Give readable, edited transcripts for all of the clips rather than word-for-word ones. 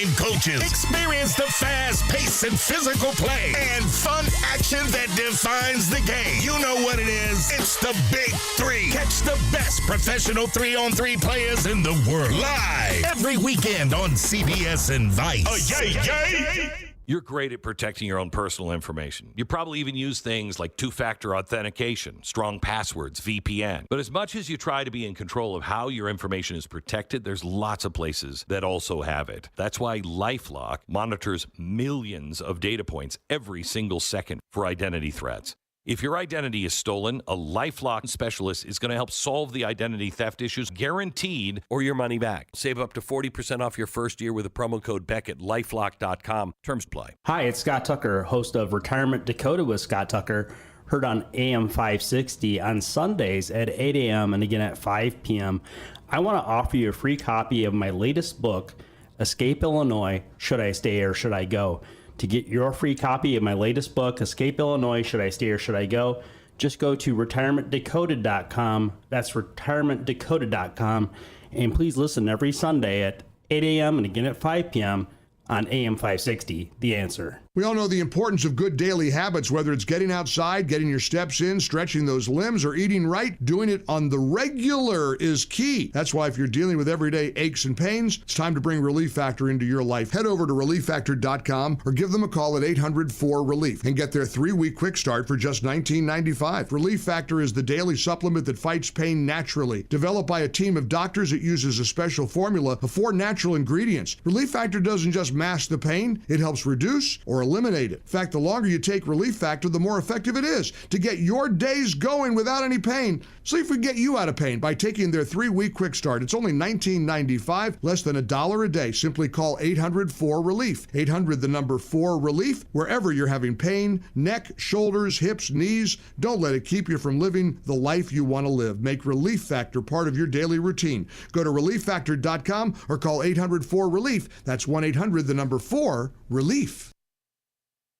And coaches experience the fast pace and physical play and fun action that defines the game. You know what it is. It's the Big Three. Catch the best professional 3-on-3 players in the world live every weekend on CBS and Vice. Yay! You're great at protecting your own personal information. You probably even use things like two-factor authentication, strong passwords, VPN. But as much as you try to be in control of how your information is protected, there's lots of places that also have it. That's why LifeLock monitors millions of data points every single second for identity threats. If your identity is stolen, a LifeLock specialist is going to help solve the identity theft issues, guaranteed, or your money back. Save up to 40% off your first year with a promo code Beck at LifeLock.com. Terms apply. Hi, it's Scott Tucker, host of Retirement Dakota with Scott Tucker, heard on AM 560 on Sundays at 8 a.m. and again at 5 p.m. I want to offer you a free copy of my latest book, Escape Illinois, Should I Stay or Should I Go? To get your free copy of my latest book, Escape Illinois, Should I Stay or Should I Go? Just go to retirementdakota.com. That's retirementdakota.com. And please listen every Sunday at 8 a.m. and again at 5 p.m. on AM 560, The Answer. We all know the importance of good daily habits, whether it's getting outside, getting your steps in, stretching those limbs, or eating right. Doing it on the regular is key. That's why if you're dealing with everyday aches and pains, it's time to bring Relief Factor into your life. Head over to ReliefFactor.com or give them a call at 800-4RELIEF and get their 3-week quick start for just $19.95. Relief Factor is the daily supplement that fights pain naturally. Developed by a team of doctors, it uses a special formula of 4 natural ingredients. Relief Factor doesn't just mask the pain, it helps reduce or eliminate it. In fact, the longer you take Relief Factor, the more effective it is to get your days going without any pain. See if we can get you out of pain by taking their 3-week quick start. It's only $19.95, less than $1 a day. Simply call 800-4RELIEF. 800, the number 4-RELIEF. Wherever you're having pain, neck, shoulders, hips, knees, don't let it keep you from living the life you want to live. Make Relief Factor part of your daily routine. Go to ReliefFactor.com or call 800-4RELIEF. That's 1-800, the number 4-RELIEF.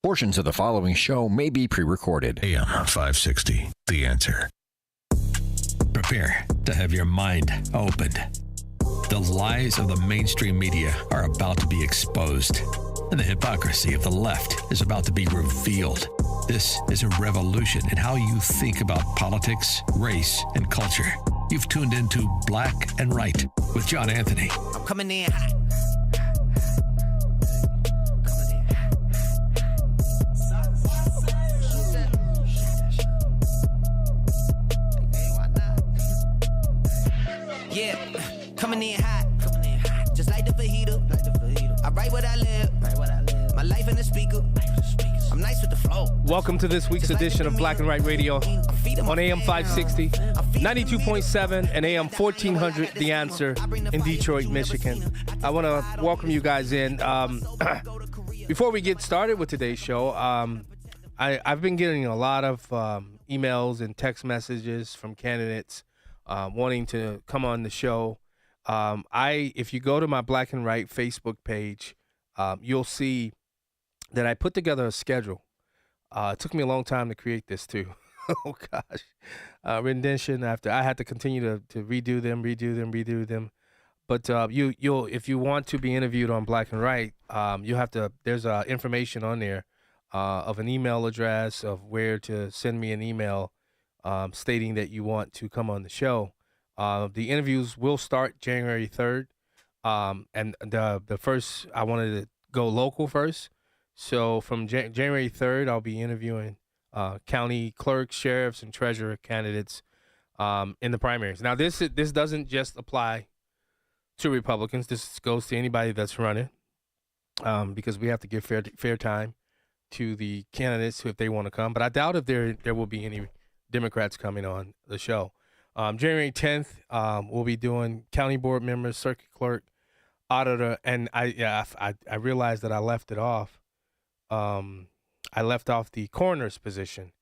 Portions of the following show may be pre-recorded. AM 560, The Answer. Prepare to have your mind opened. The lies of the mainstream media are about to be exposed, and the hypocrisy of the left is about to be revealed. This is a revolution in how you think about politics, race, and culture. You've tuned into Black and Right with John Anthony. I'm coming in hot. Yeah, coming in hot, just like the fajita. I write what I live, my life in the speaker. I'm nice with the flow. Welcome to this week's edition of Black and Right Radio on AM 560, 92.7, and AM 1400, The Answer in Detroit, Michigan. I want to welcome you guys in. Before we get started with today's show, I've been getting a lot of emails and text messages from candidates wanting to come on the show. If you go to my Black and Right Facebook page, you'll see that I put together a schedule. It took me a long time to create this too. Oh gosh, rendition after I had to continue to redo them. But you'll if you want to be interviewed on Black and Right, you have to. There's information on there of an email address of where to send me an email. Stating that you want to come on the show. The interviews will start January 3rd. And the first, I wanted to go local first. So from January 3rd, I'll be interviewing county clerks, sheriffs, and treasurer candidates in the primaries. Now, this doesn't just apply to Republicans. This goes to anybody that's running because we have to give fair time to the candidates if they want to come. But I doubt if there will be any Democrats coming on the show. January 10th, we'll be doing county board members, circuit clerk, auditor, and I realized that I left it off. I left off the coroner's position,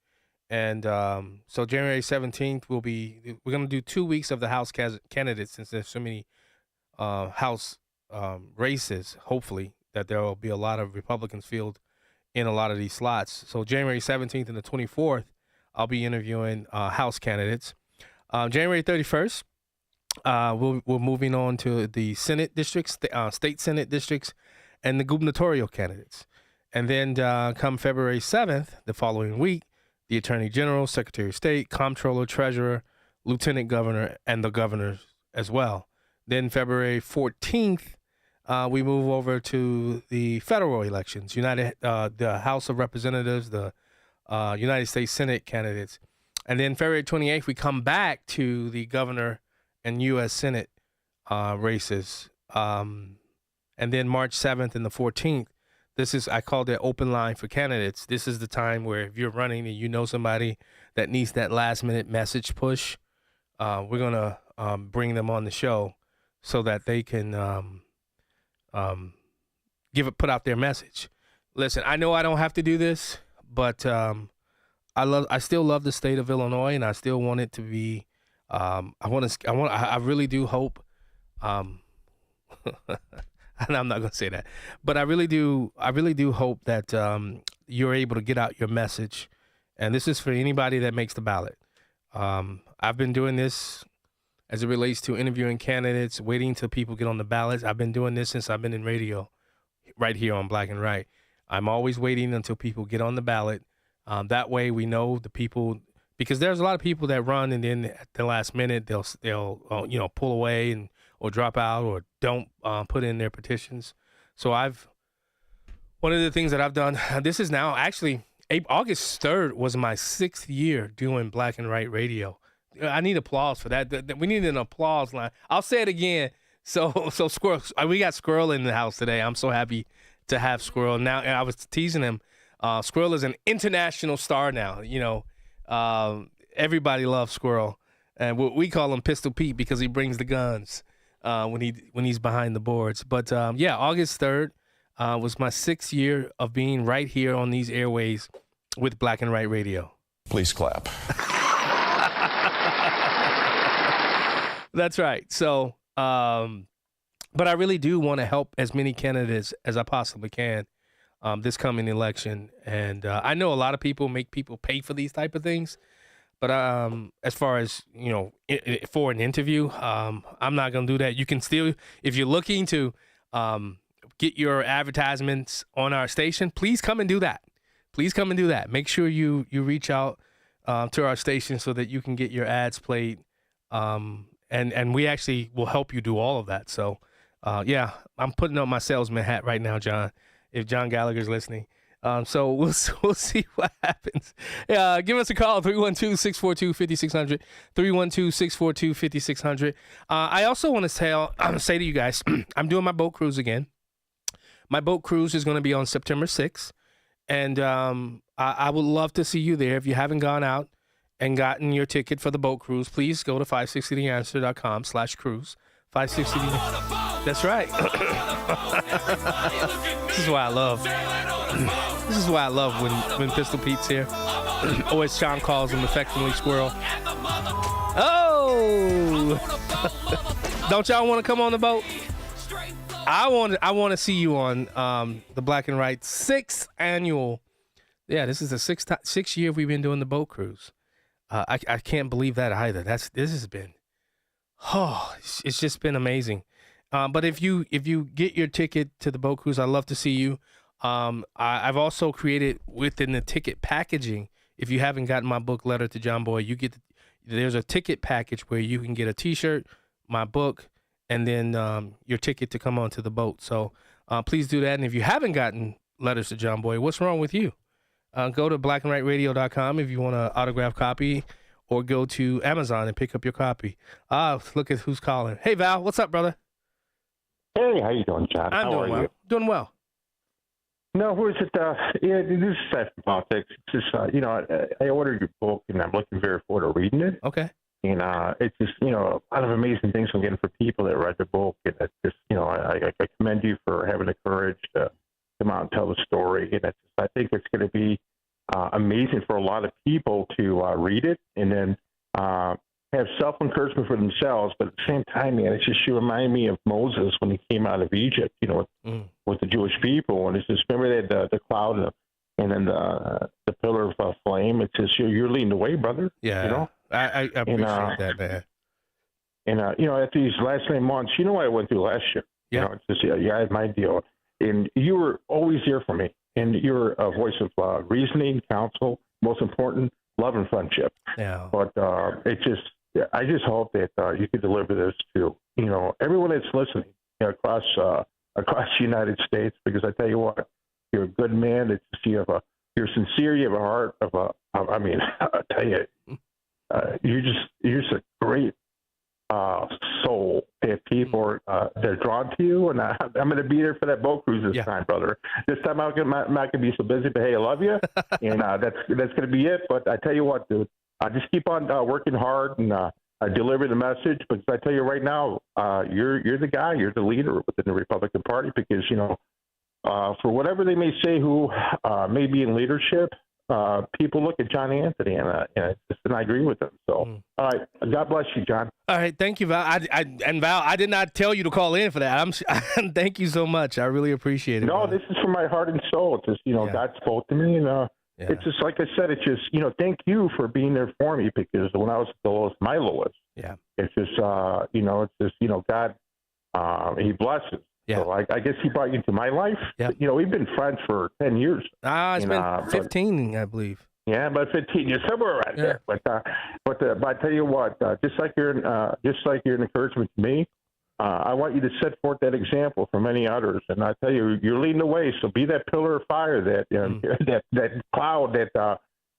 and so January 17th we're going to do 2 weeks of the House candidates since there's so many House races. Hopefully that there will be a lot of Republicans filled in a lot of these slots. So January 17th and the 24th. I'll be interviewing House candidates. January 31st, we're moving on to the Senate districts, state Senate districts, and the gubernatorial candidates. And then come February 7th, the following week, the Attorney General, Secretary of State, Comptroller, Treasurer, Lieutenant Governor, and the governors as well. Then February 14th, we move over to the federal elections, the House of Representatives, the United States Senate candidates. And then February 28th, we come back to the governor and U.S. Senate races. And then March 7th and the 14th, I call it open line for candidates. This is the time where if you're running and you know somebody that needs that last minute message push, we're going to bring them on the show so that they can put out their message. Listen, I know I don't have to do this, but I still love the state of Illinois, and I still want it to be. I really do hope. And I'm not going to say that, but I really do hope that you're able to get out your message. And this is for anybody that makes the ballot. I've been doing this as it relates to interviewing candidates, waiting till people get on the ballots. I've been doing this since I've been in radio right here on Black and Right. I'm always waiting until people get on the ballot. That way we know the people, because there's a lot of people that run and then at the last minute they'll pull away or drop out or don't put in their petitions. So one of the things that I've done, this is now actually August 3rd was my 6th year doing Black and Right radio. I need applause for that. We need an applause line. I'll say it again. So Squirrel, we got Squirrel in the house today. I'm so happy to have Squirrel. Now, I was teasing him. Squirrel is an international star now. Everybody loves Squirrel. And we call him Pistol Pete because he brings the guns when he's behind the boards. But August 3rd was my 6th year of being right here on these airways with Black and Right Radio. Please clap. That's right. So, but I really do want to help as many candidates as I possibly can this coming election. And I know a lot of people make people pay for these type of things. But as far as, for an interview, I'm not going to do that. You can still, if you're looking to get your advertisements on our station, please come and do that. Please come and do that. Make sure you reach out to our station so that you can get your ads played. And we actually will help you do all of that. So, I'm putting on my salesman hat right now, John, if John Gallagher's listening. So we'll see what happens. Give us a call, 312-642-5600, 312-642-5600. I also want to say to you guys, I'm doing my boat cruise again. My boat cruise is going to be on September 6th, and I would love to see you there. If you haven't gone out and gotten your ticket for the boat cruise, please go to 560theanswer.com/cruise. 560. That's right. This is why I love. This is why I love when Pistol Pete's here. Or as Sean calls him affectionately, Squirrel. Oh! Don't y'all want to come on the boat? I want to see you on the Black and Right 6th annual. Yeah, this is the sixth year we've been doing the boat cruise. I can't believe that either. This has been, it's just been amazing. But if you get your ticket to the boat cruise, I'd love to see you. I've also created within the ticket packaging. If you haven't gotten my book, Letter to John Boy, there's a ticket package where you can get a T-shirt, my book, and then your ticket to come onto the boat. So please do that. And if you haven't gotten Letters to John Boy, what's wrong with you? Go to blackandrightradio.com if you want an autographed copy, or go to Amazon and pick up your copy. Look at who's calling. Hey, Val, what's up, brother? Hey, how you doing, John? I'm doing well. Doing well. No, who is it? This is Seth from Politics. It's just, I ordered your book, and I'm looking very forward to reading it. Okay. And it's just, a lot of amazing things I'm getting for people that read the book. And it's just, I commend you for having the courage to come out and tell the story. And I think it's going to be amazing for a lot of people to read it and then have self-encouragement for themselves. But at the same time, man, you remind me of Moses when he came out of Egypt, with the Jewish people. And it's just, remember they had the cloud and then the pillar of flame. It's just, you're leading the way, brother. Yeah. I appreciate that, man. And, at these last 9 months, what I went through last year. Yeah. It's just, I had my deal. and you were always there for me. And you're a voice of reasoning, counsel, most important, love and friendship. Yeah. But I just hope that you could deliver this to, everyone that's listening across the United States, because I tell you what, you're a good man. You're sincere. You have a heart I'll tell you, you're just a great soul that people they're drawn to you, and I'm going to be there for that boat cruise this time, brother. This time I'm not going to be so busy, but hey, I love you, and that's going to be it. But I tell you what, dude, I just keep on working hard and deliver the message, because I tell you right now, you're the guy, you're the leader within the Republican Party, because for whatever they may say, who may be in leadership. People look at John Anthony, and I agree with them. So, all right, God bless you, John. All right, thank you, Val. Val, I did not tell you to call in for that. Thank you so much. I really appreciate it. No, Val. this is from my heart and soul. It's just, God spoke to me, and it's just like I said. It's just, thank you for being there for me, because when I was at the lowest, my lowest, it's just, God, He blesses. Yeah. So I guess He brought you into my life. Yeah. We've been friends for 10 years. It's been 15, I believe. Yeah, about 15 years, somewhere around there. But I tell you what, just like you're an encouragement to me, I want you to set forth that example for many others. And I tell you, you're leading the way. So be that pillar of fire, that cloud that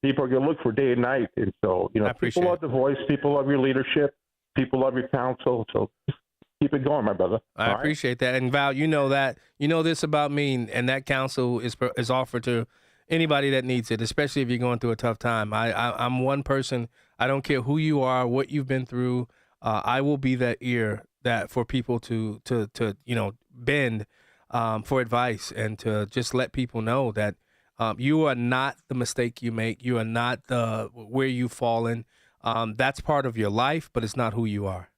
people are going to look for day and night. And so, people love the voice, people love your leadership, people love your counsel. So keep it going, my brother. I appreciate that. And Val, this about me, and that counsel is offered to anybody that needs it, especially if you're going through a tough time. I'm one person. I don't care who you are, what you've been through. I will be that ear that for people to bend for advice, and to just let people know that you are not the mistake you make. You are not where you've fallen. That's part of your life, but it's not who you are.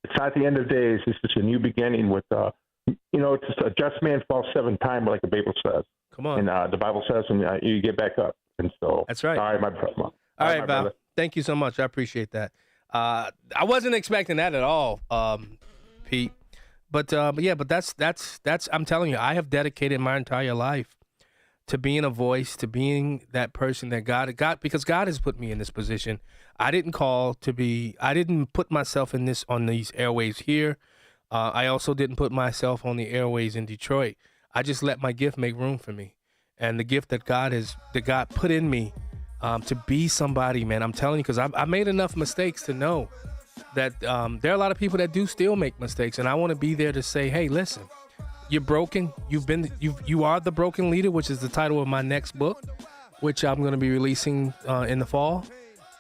It's not the end of days. It's just a new beginning with, it's just a just man falls 7 times, like the Bible says. Come on. And the Bible says, and you get back up. And so that's right. All right, my brother. All right, Val. Brother. Thank you so much. I appreciate that. I wasn't expecting that at all, Pete. But that's. I'm telling you, I have dedicated my entire life to being a voice, to being that person that God, because God has put me in this position. I didn't I didn't put myself on these airways here. I also didn't put myself on the airways in Detroit. I just let my gift make room for me. And the gift that God put in me to be somebody, man, I'm telling you, because I made enough mistakes to know that there are a lot of people that do still make mistakes. And I want to be there to say, hey, listen, you're broken. You are the broken leader, which is the title of my next book, which I'm going to be releasing in the fall.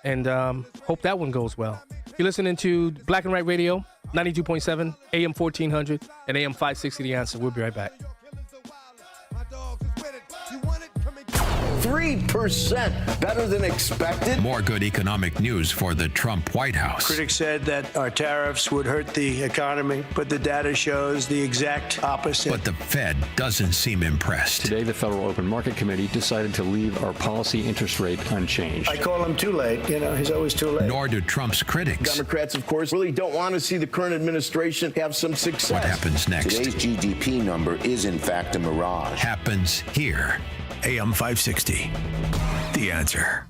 And hope that one goes well. You're listening to Black and White Radio, 92.7, AM 1400, and AM 560 The Answer. We'll be right back. 3% better than expected. More good economic news for the Trump White House. Critics said that our tariffs would hurt the economy, but the data shows the exact opposite. But the Fed doesn't seem impressed. Today, the Federal Open Market Committee decided to leave our policy interest rate unchanged. I call him too late. He's always too late. Nor do Trump's critics. Democrats, of course, really don't want to see the current administration have some success. What happens next? Today's GDP number is, in fact, a mirage. Happens here. AM 560. The Answer.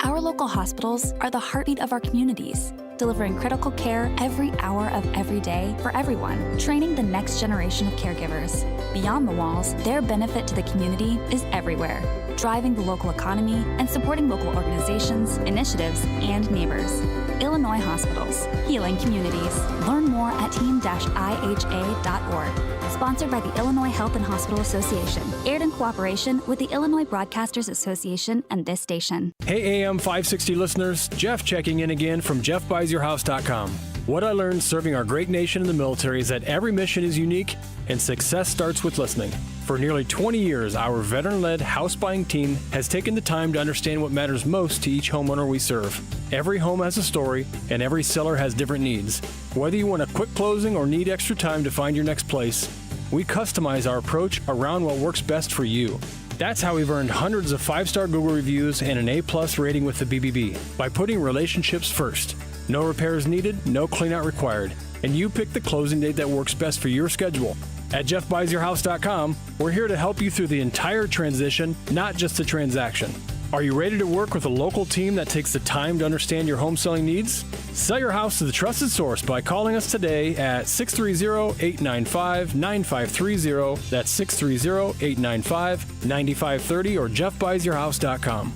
Our local hospitals are the heartbeat of our communities, delivering critical care every hour of every day for everyone, training the next generation of caregivers. Beyond the walls, their benefit to the community is everywhere, driving the local economy and supporting local organizations, initiatives, and neighbors. Illinois Hospitals, healing communities. Learn more at team-iha.org. Sponsored by the Illinois Health and Hospital Association. Aired in cooperation with the Illinois Broadcasters Association and this station. Hey AM 560 listeners, Jeff checking in again from JeffBuysYourHouse.com. What I learned serving our great nation in the military is that every mission is unique and success starts with listening. For nearly 20 years, our veteran-led house buying team has taken the time to understand what matters most to each homeowner we serve. Every home has a story, and every seller has different needs. Whether you want a quick closing or need extra time to find your next place, we customize our approach around what works best for you. That's how we've earned hundreds of 5-star Google reviews and an A+ rating with the BBB, by putting relationships first. No repairs needed, no cleanout required, and you pick the closing date that works best for your schedule. At JeffBuysYourHouse.com, we're here to help you through the entire transition, not just the transaction. Are you ready to work with a local team that takes the time to understand your home selling needs? Sell your house to the trusted source by calling us today at 630-895-9530. That's 630-895-9530 or JeffBuysYourHouse.com.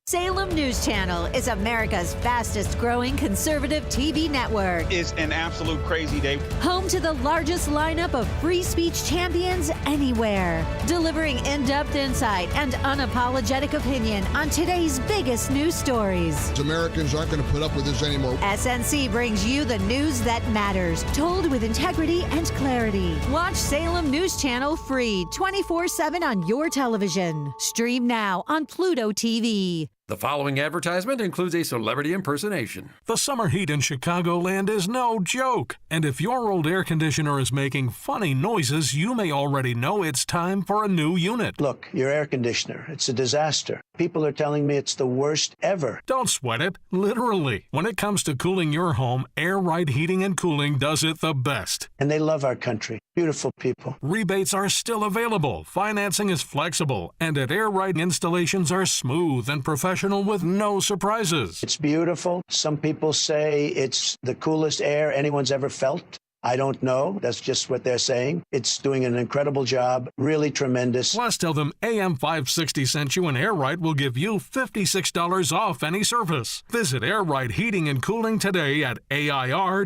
Salem News Channel is America's fastest growing conservative TV network. It's an absolute crazy day. Home to the largest lineup of free speech champions anywhere. Delivering in-depth insight and unapologetic opinion on today's biggest news stories. Americans aren't going to put up with this anymore. SNC brings you the news that matters, told with integrity and clarity. Watch Salem News Channel free 24/7 on your television. Stream now on Pluto TV. The following advertisement includes a celebrity impersonation. The summer heat in Chicagoland is no joke. And if your old air conditioner is making funny noises, you may already know it's time for a new unit. Look, your air conditioner, it's a disaster. People are telling me it's the worst ever. Don't sweat it, literally. When it comes to cooling your home, Air Right Heating and Cooling does it the best. And they love our country. Beautiful people. Rebates are still available, financing is flexible, and at Air Right installations are smooth and professional with no surprises. It's beautiful. Some people say it's the coolest air anyone's ever felt. I don't know. That's just what they're saying. It's doing an incredible job. Really tremendous. Plus, tell them AM 560 sent you, and Air Right will give you $56 off any service. Visit Air Right Heating and Cooling today at AIR-RITE.com.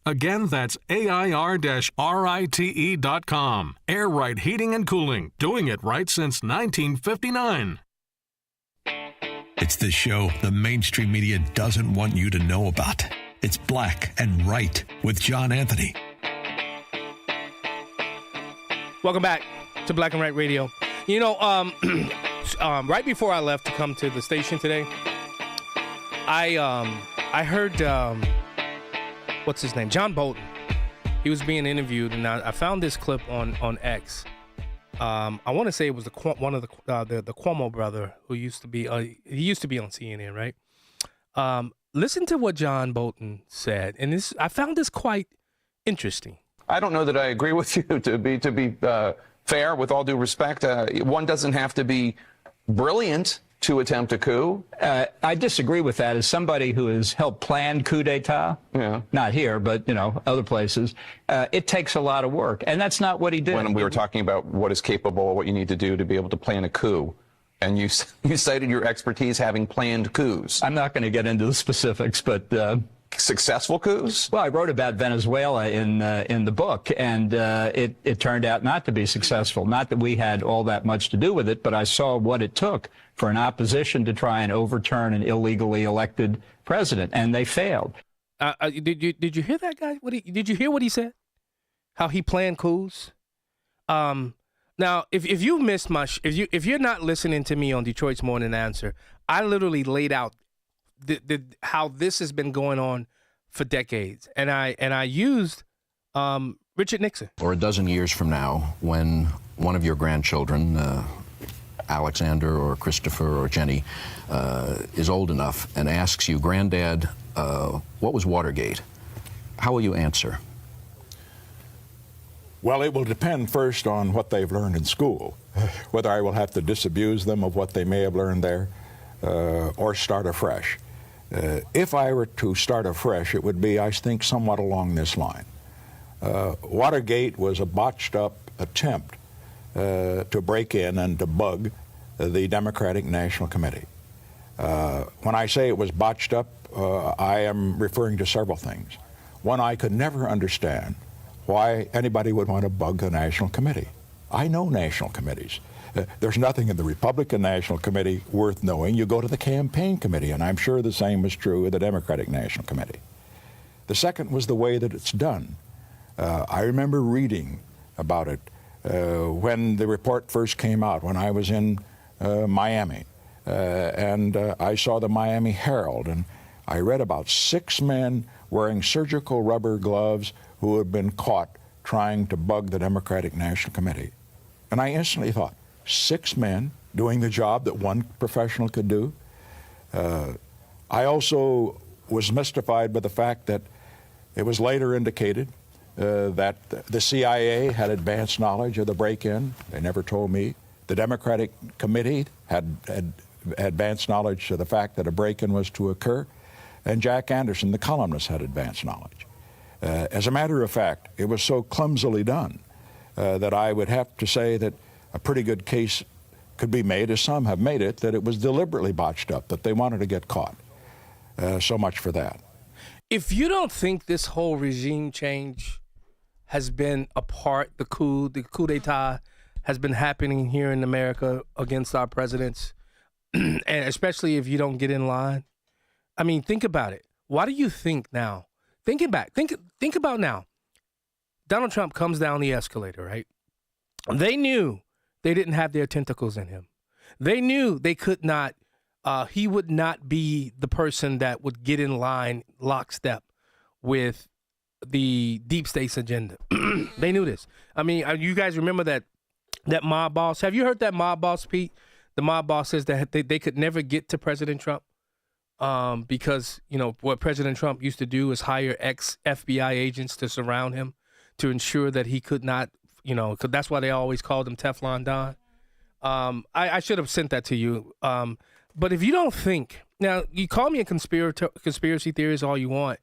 Again, that's AIR-RITE.com. Air Right Heating and Cooling. Doing it right since 1959. It's the show the mainstream media doesn't want you to know about. It's Black and Right with John Anthony. Welcome back to Black and Right Radio. You know, right before I left to come to the station today, I heard what's his name, John Bolton. He was being interviewed, and I found this clip on X. I want to say it was one of the Cuomo brother who used to be he used to be on CNN, right? Listen to what John Bolton said, and I found this quite interesting. I don't know that I agree with you. To be fair, with all due respect, one doesn't have to be brilliant to attempt a coup. I disagree with that. As somebody who has helped plan coup d'état, not here, but other places, it takes a lot of work, and that's not what he did. When we were talking about what is capable, what you need to do to be able to plan a coup, and you cited your expertise having planned coups. I'm not going to get into the specifics, but successful coups? Well, I wrote about Venezuela in the book, and it turned out not to be successful. Not that we had all that much to do with it, but I saw what it took for an opposition to try and overturn an illegally elected president, and they failed. Did you hear that guy? Did you hear what he said? How he planned coups? Now, if you missed if you're not listening to me on Detroit's Morning Answer, I literally laid out how this has been going on for decades, and I used Richard Nixon. Or a dozen years from now, when one of your grandchildren, Alexander or Christopher or Jenny, is old enough and asks you, "Granddad, what was Watergate?" How will you answer? Well, it will depend first on what they've learned in school, whether I will have to disabuse them of what they may have learned there or start afresh. If I were to start afresh, it would be, I think, somewhat along this line. Watergate was a botched-up attempt to break in and to bug the Democratic National Committee. When I say it was botched up, I am referring to several things. One, I could never understand why anybody would want to bug the National Committee. I know national committees. There's nothing in the Republican National Committee worth knowing. You go to the Campaign Committee, and I'm sure the same was true of the Democratic National Committee. The second was the way that it's done. I remember reading about it when the report first came out, when I was in Miami. And I saw the Miami Herald, and I read about 6 men wearing surgical rubber gloves who had been caught trying to bug the Democratic National Committee. And I instantly thought, 6 men doing the job that one professional could do? I also was mystified by the fact that it was later indicated that the CIA had advanced knowledge of the break-in. They never told me. The Democratic Committee had advanced knowledge of the fact that a break-in was to occur. And Jack Anderson, the columnist, had advanced knowledge. As a matter of fact, it was so clumsily done that I would have to say that a pretty good case could be made, as some have made it, that it was deliberately botched up, that they wanted to get caught. So much for that. If you don't think this whole regime change has been a part, the coup d'etat has been happening here in America against our presidents, and especially if you don't get in line, I mean, think about it. Why do you think now? Thinking back, think about now. Donald Trump comes down the escalator, right? They knew they didn't have their tentacles in him. They knew they could not, he would not be the person that would get in line lockstep with the deep state's agenda. They knew this. I mean, you guys remember that mob boss? Have you heard that mob boss, Pete? The mob boss says that they could never get to President Trump because, you know, what President Trump used to do is hire ex-FBI agents to surround him to ensure that he could not, you know, because that's why they always called him Teflon Don. I should have sent that to you. But if you don't think, now, you call me a conspiracy theorist all you want.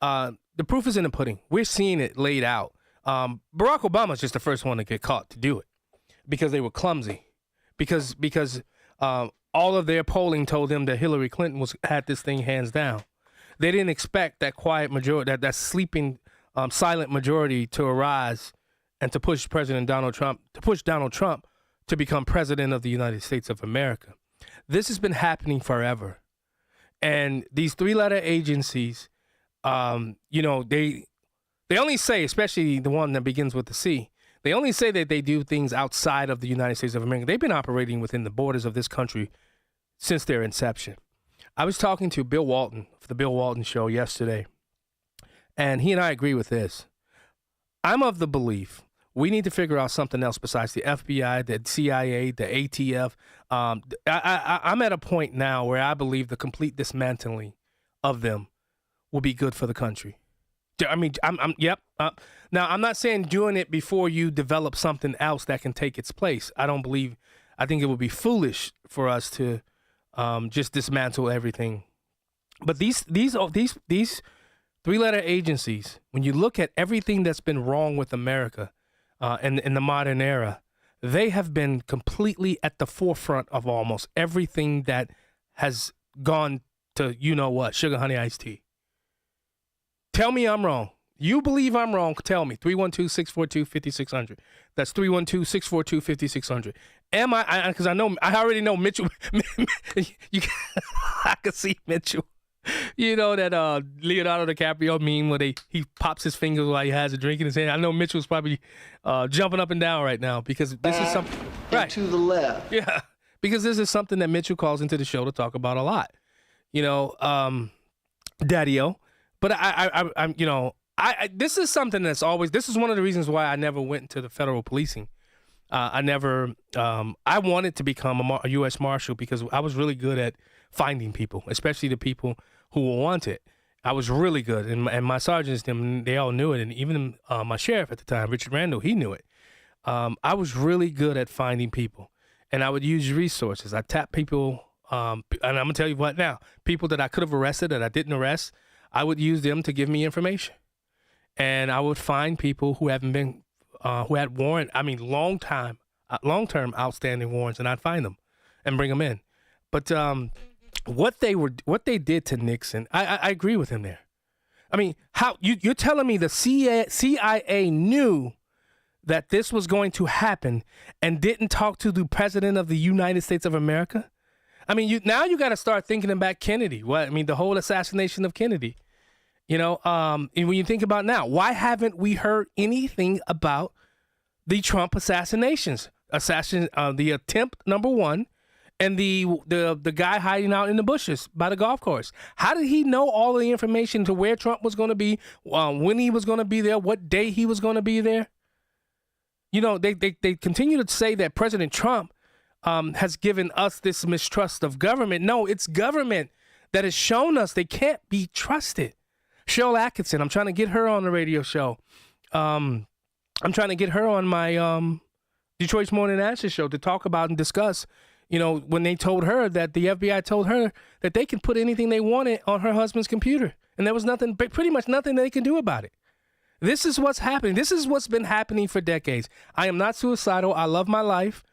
The proof is in the pudding. We're seeing it laid out. Barack Obama's just the first one to get caught to do it because they were clumsy. Because all of their polling told them that Hillary Clinton had this thing hands down. They didn't expect that quiet majority, that sleeping silent majority to arise and to push Donald Trump to become president of the United States of America. This has been happening forever. And these three-letter agencies, you know, they only say, especially the one that begins with the C, they only say that they do things outside of the United States of America. They've been operating within the borders of this country since their inception. I was talking to Bill Walton for the Bill Walton Show yesterday, and he and I agree with this. I'm of the belief we need to figure out something else besides the FBI, the CIA, the ATF. I'm at a point now where I believe the complete dismantling of them will be good for the country. I mean, yep. Now, I'm not saying doing it before you develop something else that can take its place. I think it would be foolish for us to just dismantle everything. But these three-letter agencies, when you look at everything that's been wrong with America in the modern era, they have been completely at the forefront of almost everything that has gone to, you know what, sugar, honey, iced tea. Tell me I'm wrong. You believe I'm wrong, tell me. 312-642-5600. That's 312-642-5600. Am I, because I already know Mitchell. I can see Mitchell. You know that Leonardo DiCaprio meme where he pops his fingers while he has a drink in his hand. I know Mitchell's probably jumping up and down right now because this is something. Right. To the left. Yeah. Because this is something that Mitchell calls into the show to talk about a lot. You know, Daddy-O. But I'm, you know, this is something that's always, this is one of the reasons why I never went into the federal policing. I wanted to become a U.S. Marshal because I was really good at finding people, especially the people who were wanted. I was really good. And my sergeants, they all knew it. And even my sheriff at the time, Richard Randall, he knew it. I was really good at finding people. And I would use resources. I tapped people, and I'm going to tell you what now, people that I could have arrested that I didn't arrest, I would use them to give me information. And I would find people who haven't been, who had long-term outstanding warrants, and I'd find them and bring them in. But what they did to Nixon, I agree with him there. I mean, how you're telling me the CIA knew that this was going to happen and didn't talk to the president of the United States of America? I mean, now you got to start thinking about Kennedy. The whole assassination of Kennedy. You know, and when you think about now, why haven't we heard anything about the Trump assassinations? The attempt number one, and the guy hiding out in the bushes by the golf course. How did he know all the information to where Trump was going to be, when he was going to be there, what day he was going to be there? You know, they continue to say that President Trump has given us this mistrust of government. No, it's government that has shown us they can't be trusted. Cheryl Atkinson, I'm trying to get her on the radio show. I'm trying to get her on my Detroit's Morning Answer show to talk about and discuss, when they told her that the FBI told her that they could put anything they wanted on her husband's computer. And there was pretty much nothing they can do about it. This is what's happening. This is what's been happening for decades. I am not suicidal. I love my life.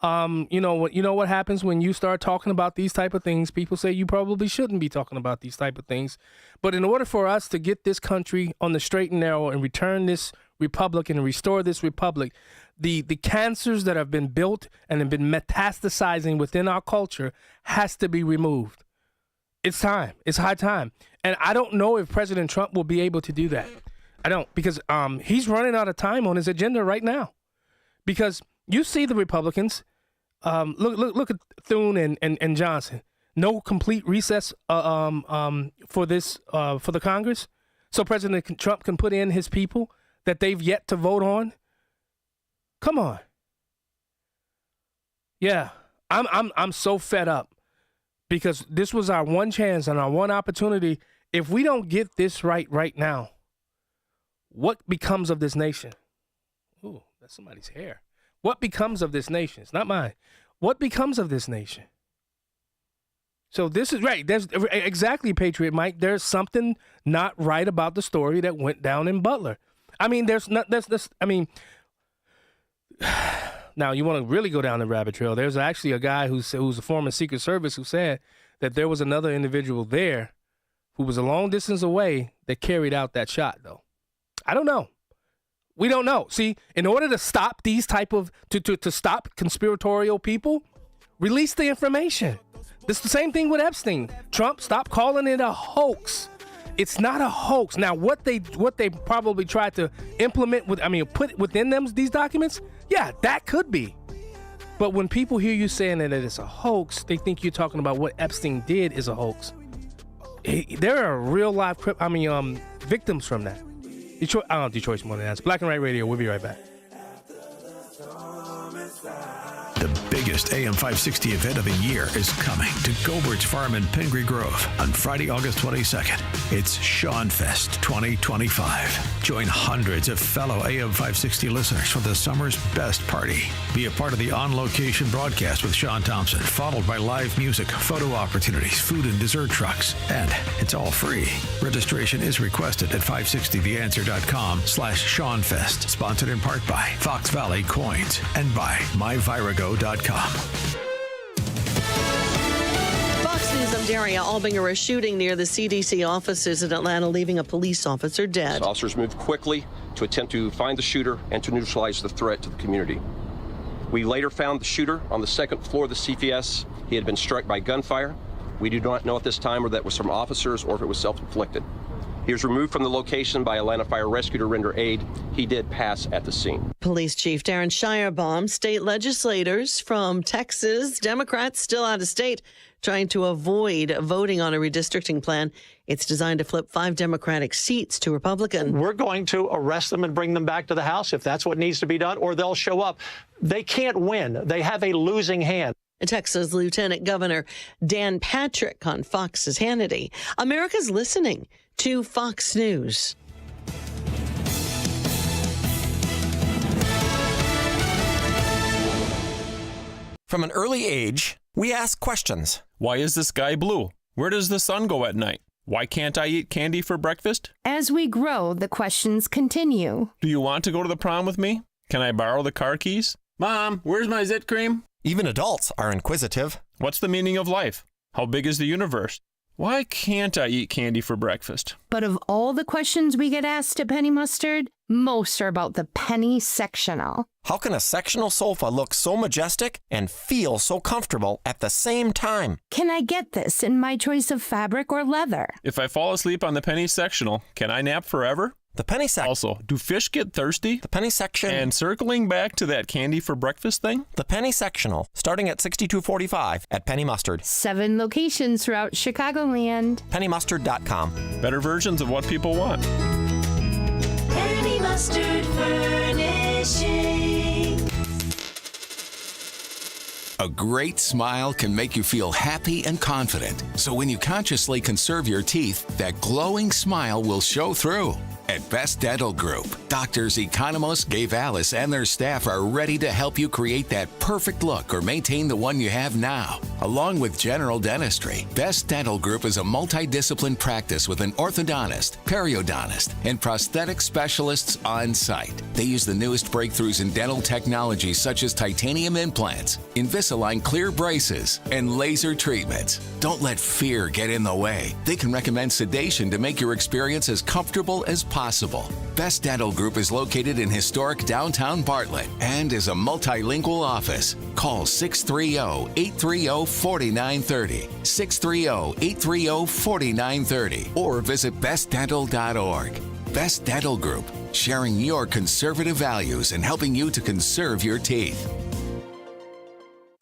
You know what happens when you start talking about these type of things? People say you probably shouldn't be talking about these type of things. But in order for us to get this country on the straight and narrow and return this republic and restore this republic, the cancers that have been built and have been metastasizing within our culture has to be removed. It's time. It's high time. And I don't know if President Trump will be able to do that. I don't, because he's running out of time on his agenda right now. Because you see the Republicans, look at Thune and Johnson. No complete recess for the Congress, so President Trump can put in his people that they've yet to vote on. Come on. Yeah, I'm so fed up because this was our one chance and our one opportunity. If we don't get this right now, what becomes of this nation? Ooh, that's somebody's hair. What becomes of this nation? It's not mine. What becomes of this nation? So this is right. There's exactly, Patriot Mike. There's something not right about the story that went down in Butler. I mean, now you want to really go down the rabbit trail. There's actually a guy who's a former Secret Service who said that there was another individual there who was a long distance away that carried out that shot, though. I don't know. We don't know. See, in order to stop these type of, to stop conspiratorial people, release the information. It's the same thing with Epstein. Trump, stop calling it a hoax. It's not a hoax. Now, what they probably tried to implement put within them these documents, yeah, that could be. But when people hear you saying that it's a hoax, they think you're talking about what Epstein did is a hoax. There are real live victims from that. Detroit's Morning Answer. Black and White Radio. We'll be right back. The biggest AM 560 event of the year is coming to Gobert's Farm in Pingree Grove on Friday, August 22nd. It's Sean Fest 2025. Join hundreds of fellow AM 560 listeners for the summer's best party. Be a part of the on-location broadcast with Sean Thompson, followed by live music, photo opportunities, food and dessert trucks, and it's all free. Registration is requested at 560theanswer.com/SeanFest. Sponsored in part by Fox Valley Coins and by MyVirago.com. Fox News, I'm Daria Albinger. A shooting near the CDC offices in Atlanta, leaving a police officer dead. Officers moved quickly to attempt to find the shooter and to neutralize the threat to the community. We later found the shooter on the second floor of the CPS. He had been struck by gunfire. We do not know at this time whether that was from officers or if it was self-inflicted. He was removed from the location by Atlanta Fire Rescue to render aid. He did pass at the scene. Police Chief Darren Shirebaum, state legislators from Texas, Democrats still out of state, trying to avoid voting on a redistricting plan. It's designed to flip 5 Democratic seats to Republican. We're going to arrest them and bring them back to the House if that's what needs to be done, or they'll show up. They can't win. They have a losing hand. Texas Lieutenant Governor Dan Patrick on Fox's Hannity. America's listening to Fox News. From an early age, we ask questions. Why is the sky blue? Where does the sun go at night? Why can't I eat candy for breakfast? As we grow, the questions continue. Do you want to go to the prom with me? Can I borrow the car keys? Mom, where's my zit cream? Even adults are inquisitive. What's the meaning of life? How big is the universe? Why can't I eat candy for breakfast? But of all the questions we get asked at Penny Mustard, most are about the penny sectional. How can a sectional sofa look so majestic and feel so comfortable at the same time? Can I get this in my choice of fabric or leather? If I fall asleep on the penny sectional, can I nap forever? The penny section. Also, do fish get thirsty? The penny section. And circling back to that candy for breakfast thing? The penny sectional, starting at $62.45 at Penny Mustard. 7 locations throughout Chicagoland. PennyMustard.com. Better versions of what people want. Penny Mustard Furnishing. A great smile can make you feel happy and confident. So when you consciously conserve your teeth, that glowing smile will show through. At Best Dental Group, doctors Economos, Gave Alice, and their staff are ready to help you create that perfect look or maintain the one you have now. Along with general dentistry, Best Dental Group is a multidiscipline practice with an orthodontist, periodontist, and prosthetic specialists on site. They use the newest breakthroughs in dental technology such as titanium implants, Invisalign clear braces, and laser treatments. Don't let fear get in the way. They can recommend sedation to make your experience as comfortable as possible. Best Dental Group is located in historic downtown Bartlett and is a multilingual office. Call 630-830-4930, 630-830-4930, or visit bestdental.org. Best Dental Group, sharing your conservative values and helping you to conserve your teeth.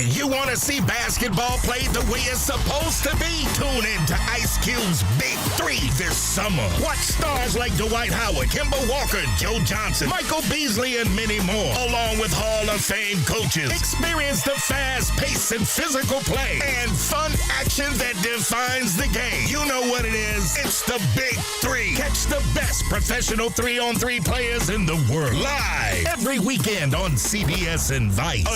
You want to see basketball played the way it's supposed to be? Tune in to Ice Cube's Big Three this summer. Watch stars like Dwight Howard, Kemba Walker, Joe Johnson, Michael Beasley, and many more, along with Hall of Fame coaches. Experience the fast pace and physical play and fun action that defines the game. You know what it is. It's the Big Three. Catch the best professional 3-on-3 players in the world live every weekend on CBS and Vice.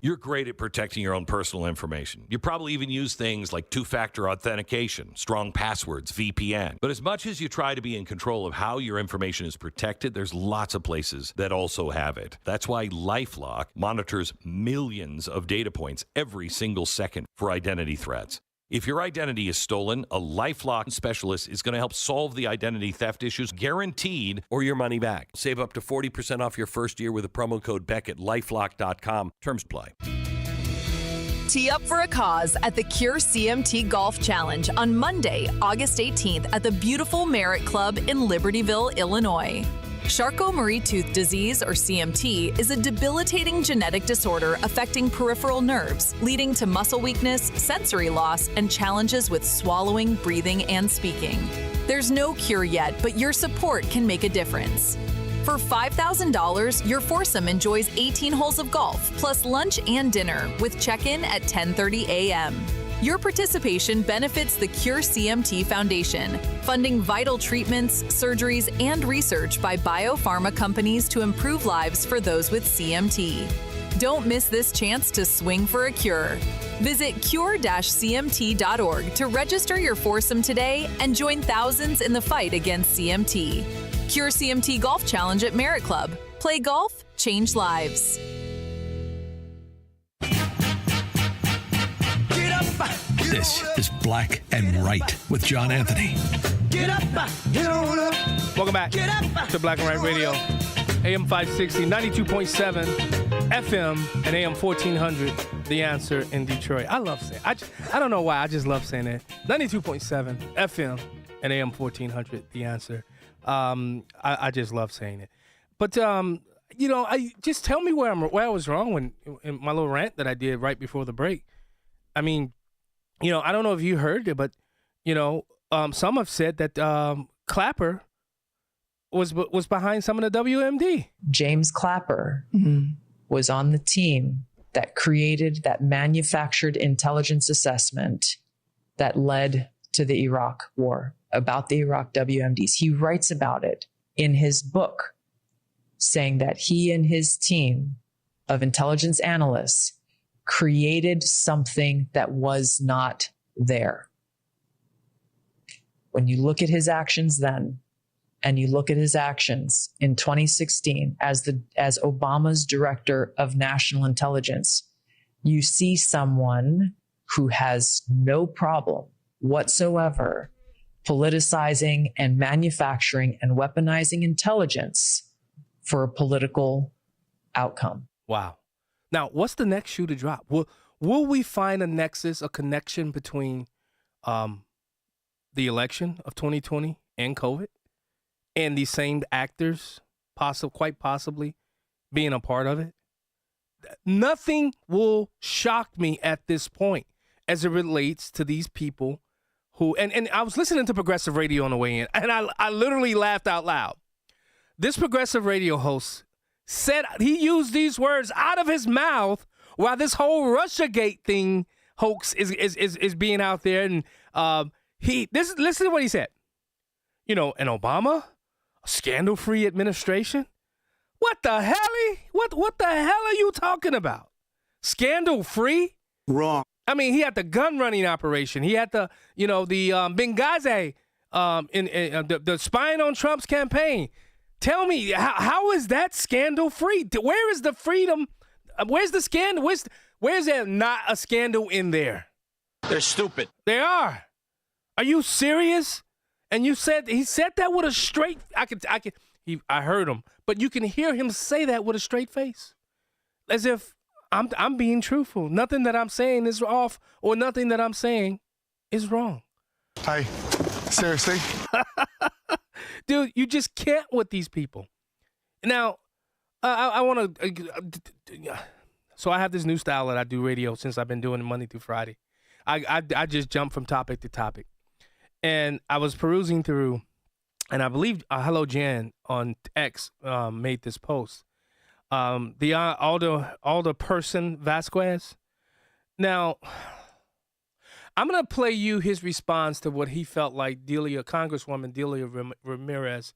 You're great at protecting your own personal information. You probably even use things like two-factor authentication, strong passwords, VPN. But as much as you try to be in control of how your information is protected, there's lots of places that also have it. That's why LifeLock monitors millions of data points every single second for identity threats. If your identity is stolen, a LifeLock specialist is going to help solve the identity theft issues, guaranteed, or your money back. Save up to 40% off your first year with the promo code Beck at LifeLock.com. Terms apply. Tee up for a cause at the Cure CMT Golf Challenge on Monday, August 18th at the beautiful Merritt Club in Libertyville, Illinois. Charcot-Marie-Tooth disease, or CMT, is a debilitating genetic disorder affecting peripheral nerves, leading to muscle weakness, sensory loss, and challenges with swallowing, breathing, and speaking. There's no cure yet, but your support can make a difference. For $5,000, your foursome enjoys 18 holes of golf, plus lunch and dinner, with check-in at 10:30 a.m. Your participation benefits the Cure CMT Foundation, funding vital treatments, surgeries, and research by biopharma companies to improve lives for those with CMT. Don't miss this chance to swing for a cure. Visit cure-cmt.org to register your foursome today and join thousands in the fight against CMT. Cure CMT Golf Challenge at Merritt Club. Play golf, change lives. This is Black and Right with John Anthony. Get up, get on up. Welcome back to Black and Right Radio. AM 560, 92.7 FM, and AM 1400, The Answer in Detroit. I love saying I don't know why, I just love saying it. 92.7 FM and AM 1400, The Answer. I just love saying it. But, I just tell me where I was wrong in my little rant that I did right before the break. I mean, I don't know if you heard it, but, some have said that Clapper was behind some of the WMD. James Clapper was on the team that created, that manufactured intelligence assessment that led to the Iraq war, about the Iraq WMDs. He writes about it in his book, saying that he and his team of intelligence analysts created something that was not there. When you look at his actions then, and you look at his actions in 2016 as Obama's director of national intelligence, you see someone who has no problem whatsoever politicizing and manufacturing and weaponizing intelligence for a political outcome. Wow. Now, what's the next shoe to drop? Will we find a nexus, a connection between the election of 2020 and COVID, and these same actors quite possibly being a part of it? Nothing will shock me at this point as it relates to these people who, and I was listening to progressive radio on the way in, and I literally laughed out loud. This progressive radio host said, he used these words out of his mouth while this whole Russiagate thing hoax is being out there, and listen to what he said. You know, an Obama, a scandal-free administration. What the hell? What the hell are you talking about? Scandal-free? Wrong. I mean, he had the gun running operation. He had the Benghazi, the spying on Trump's campaign. Tell me, how is that scandal-free? Where is the freedom? Where's the scandal? Where's there not a scandal in there? They're stupid. They are. Are you serious? And he said that with a straight. I heard him, but you can hear him say that with a straight face, as if I'm being truthful. Nothing that I'm saying is off, or nothing that I'm saying is wrong. Hey, seriously? Dude, you just can't with these people. Now, I want to. So I have this new style that I do radio since I've been doing it Monday through Friday. I just jump from topic to topic. And I was perusing through, and I believe Hello Jan on X made this post. The Alderperson Vasquez. Now, I'm going to play you his response to what he felt like Congresswoman Delia Ramirez.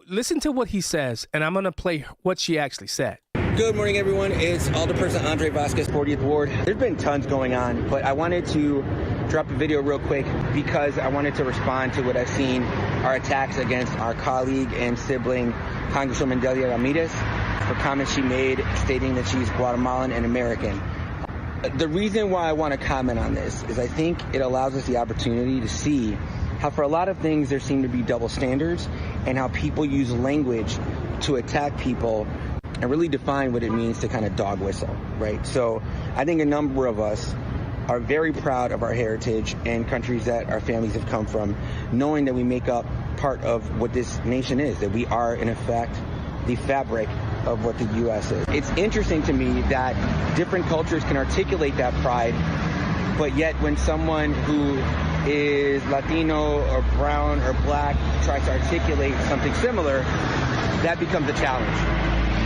Listen to what he says, and I'm going to play what she actually said. Good morning, everyone. It's Alderperson Andre Vasquez, 40th Ward. There's been tons going on, but I wanted to drop a video real quick because I wanted to respond to what I've seen are attacks against our colleague and sibling, Congresswoman Delia Ramirez, for comments she made stating that she's Guatemalan and American. The reason why I want to comment on this is I think it allows us the opportunity to see how for a lot of things there seem to be double standards and how people use language to attack people and really define what it means to kind of dog whistle, right? So I think a number of us are very proud of our heritage and countries that our families have come from, knowing that we make up part of what this nation is, that we are, in effect, the fabric of what the U.S. is. It's interesting to me that different cultures can articulate that pride, but yet when someone who is Latino or brown or black tries to articulate something similar, that becomes a challenge.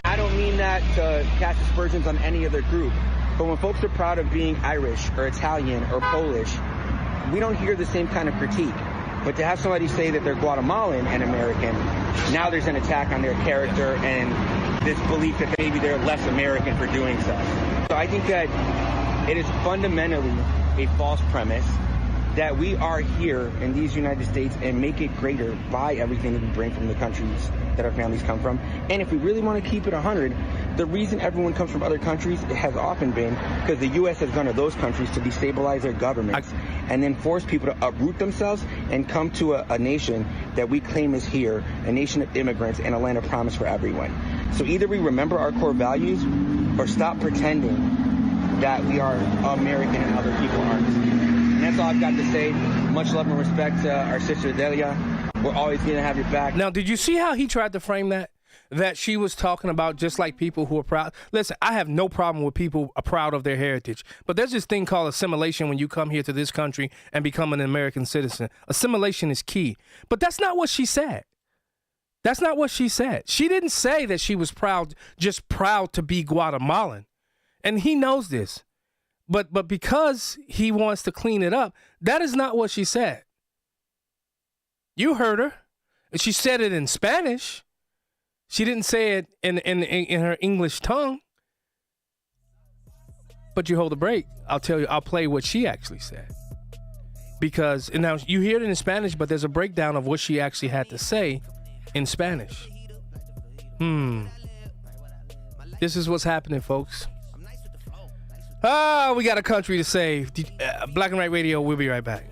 I don't mean that to cast aspersions on any other group, but when folks are proud of being Irish or Italian or Polish, we don't hear the same kind of critique. But to have somebody say that they're Guatemalan and American, now there's an attack on their character and this belief that maybe they're less American for doing so. So I think that it is fundamentally a false premise that we are here in these United States and make it greater by everything that we bring from the countries that our families come from. And if we really want to keep it 100, the reason everyone comes from other countries has often been because the U.S. has gone to those countries to destabilize their governments and then force people to uproot themselves and come to a nation that we claim is here, a nation of immigrants and a land of promise for everyone. So either we remember our core values or stop pretending that we are American and other people aren't. And that's all I've got to say. Much love and respect to our sister Delia. We're always going to have your back. Now, did you see how he tried to frame that? That she was talking about just like people who are proud. Listen, I have no problem with people are proud of their heritage. But there's this thing called assimilation when you come here to this country and become an American citizen. Assimilation is key. But that's not what she said. That's not what she said. She didn't say that she was proud, just proud to be Guatemalan. And he knows this. But because he wants to clean it up, that is not what she said. You heard her. She said it in Spanish. She didn't say it in her English tongue. But you hold a break. I'll play what she actually said. Because and now you hear it in Spanish, but there's a breakdown of what she actually had to say in Spanish. This is what's happening, folks. We got a country to save. Black and White Radio, we'll be right back.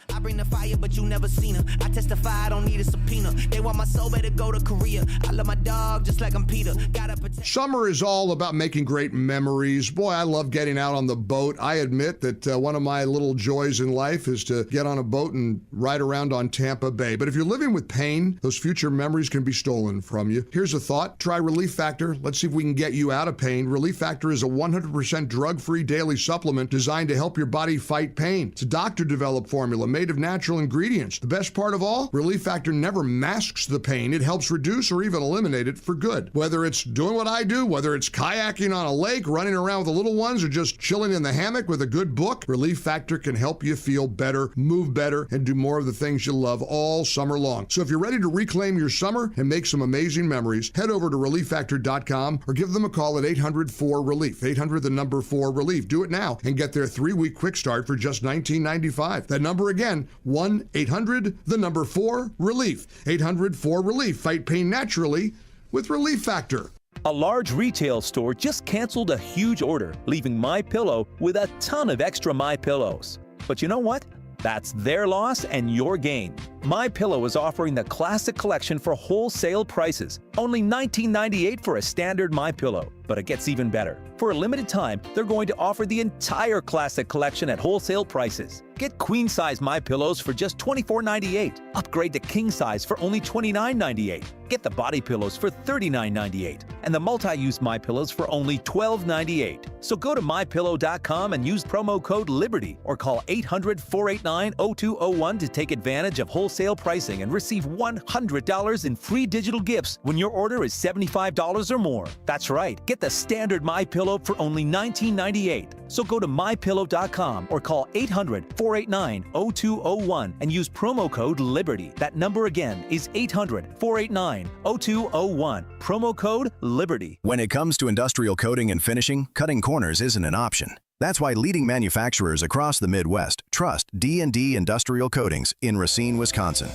I bring the fire, but you never seen her. I testify, I don't need a subpoena. They want my soul, better go to Korea. I love my dog just like I'm Peter. Gotta protect. Summer is all about making great memories. Boy, I love getting out on the boat. I admit that one of my little joys in life is to get on a boat and ride around on Tampa Bay. But if you're living with pain, those future memories can be stolen from you. Here's a thought. Try Relief Factor. Let's see if we can get you out of pain. Relief Factor is a 100% drug-free daily supplement designed to help your body fight pain. It's a doctor-developed formula made of natural ingredients. The best part of all, Relief Factor never masks the pain. It helps reduce or even eliminate it for good. Whether it's doing what I do, whether it's kayaking on a lake, running around with the little ones, or just chilling in the hammock with a good book, Relief Factor can help you feel better, move better, and do more of the things you love all summer long. So if you're ready to reclaim your summer and make some amazing memories, head over to ReliefFactor.com or give them a call at 800-4-RELIEF. 800-4-RELIEF. Do it now and get their 3-week quick start for just $19.95. That number again, 1-800-4-RELIEF. 800-4-RELIEF. Fight pain naturally with Relief Factor. A large retail store just canceled a huge order, leaving MyPillow with a ton of extra MyPillows. But you know what? That's their loss and your gain. MyPillow is offering the Classic Collection for wholesale prices. Only $19.98 for a standard MyPillow. But it gets even better. For a limited time, they're going to offer the entire Classic Collection at wholesale prices. Get queen-size MyPillows for just $24.98. Upgrade to king-size for only $29.98. Get the body pillows for $39.98. And the multi-use MyPillows for only $12.98. So go to MyPillow.com and use promo code LIBERTY or call 800-489-0201 to take advantage of wholesale pricing and receive $100 in free digital gifts when your order is $75 or more. That's right. Get the standard MyPillow for only $19.98. So go to MyPillow.com or call 800-489-0201 and use promo code LIBERTY. That number again is 800-489-0201. Promo code LIBERTY. When it comes to industrial coating and finishing, cutting corners isn't an option. That's why leading manufacturers across the Midwest trust D&D Industrial Coatings in Racine, Wisconsin.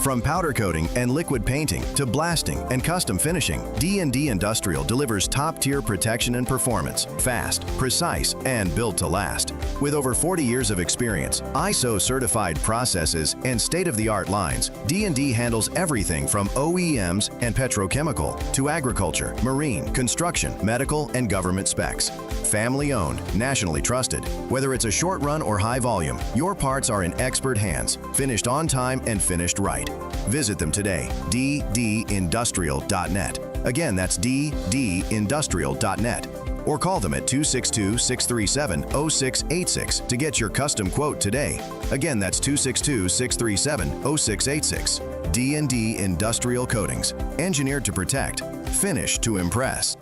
From powder coating and liquid painting to blasting and custom finishing, D&D Industrial delivers top-tier protection and performance, fast, precise, and built to last. With over 40 years of experience, ISO-certified processes, and state-of-the-art lines, D&D handles everything from OEMs and petrochemical to agriculture, marine, construction, medical, and government specs. Family-owned, nationally trusted. Whether it's a short run or high volume, your parts are in expert hands, finished on time and finished right. Visit them today, ddindustrial.net. Again, that's ddindustrial.net. Or call them at 262-637-0686 to get your custom quote today. Again, that's 262-637-0686. D&D Industrial Coatings. Engineered to protect. Finished to impress.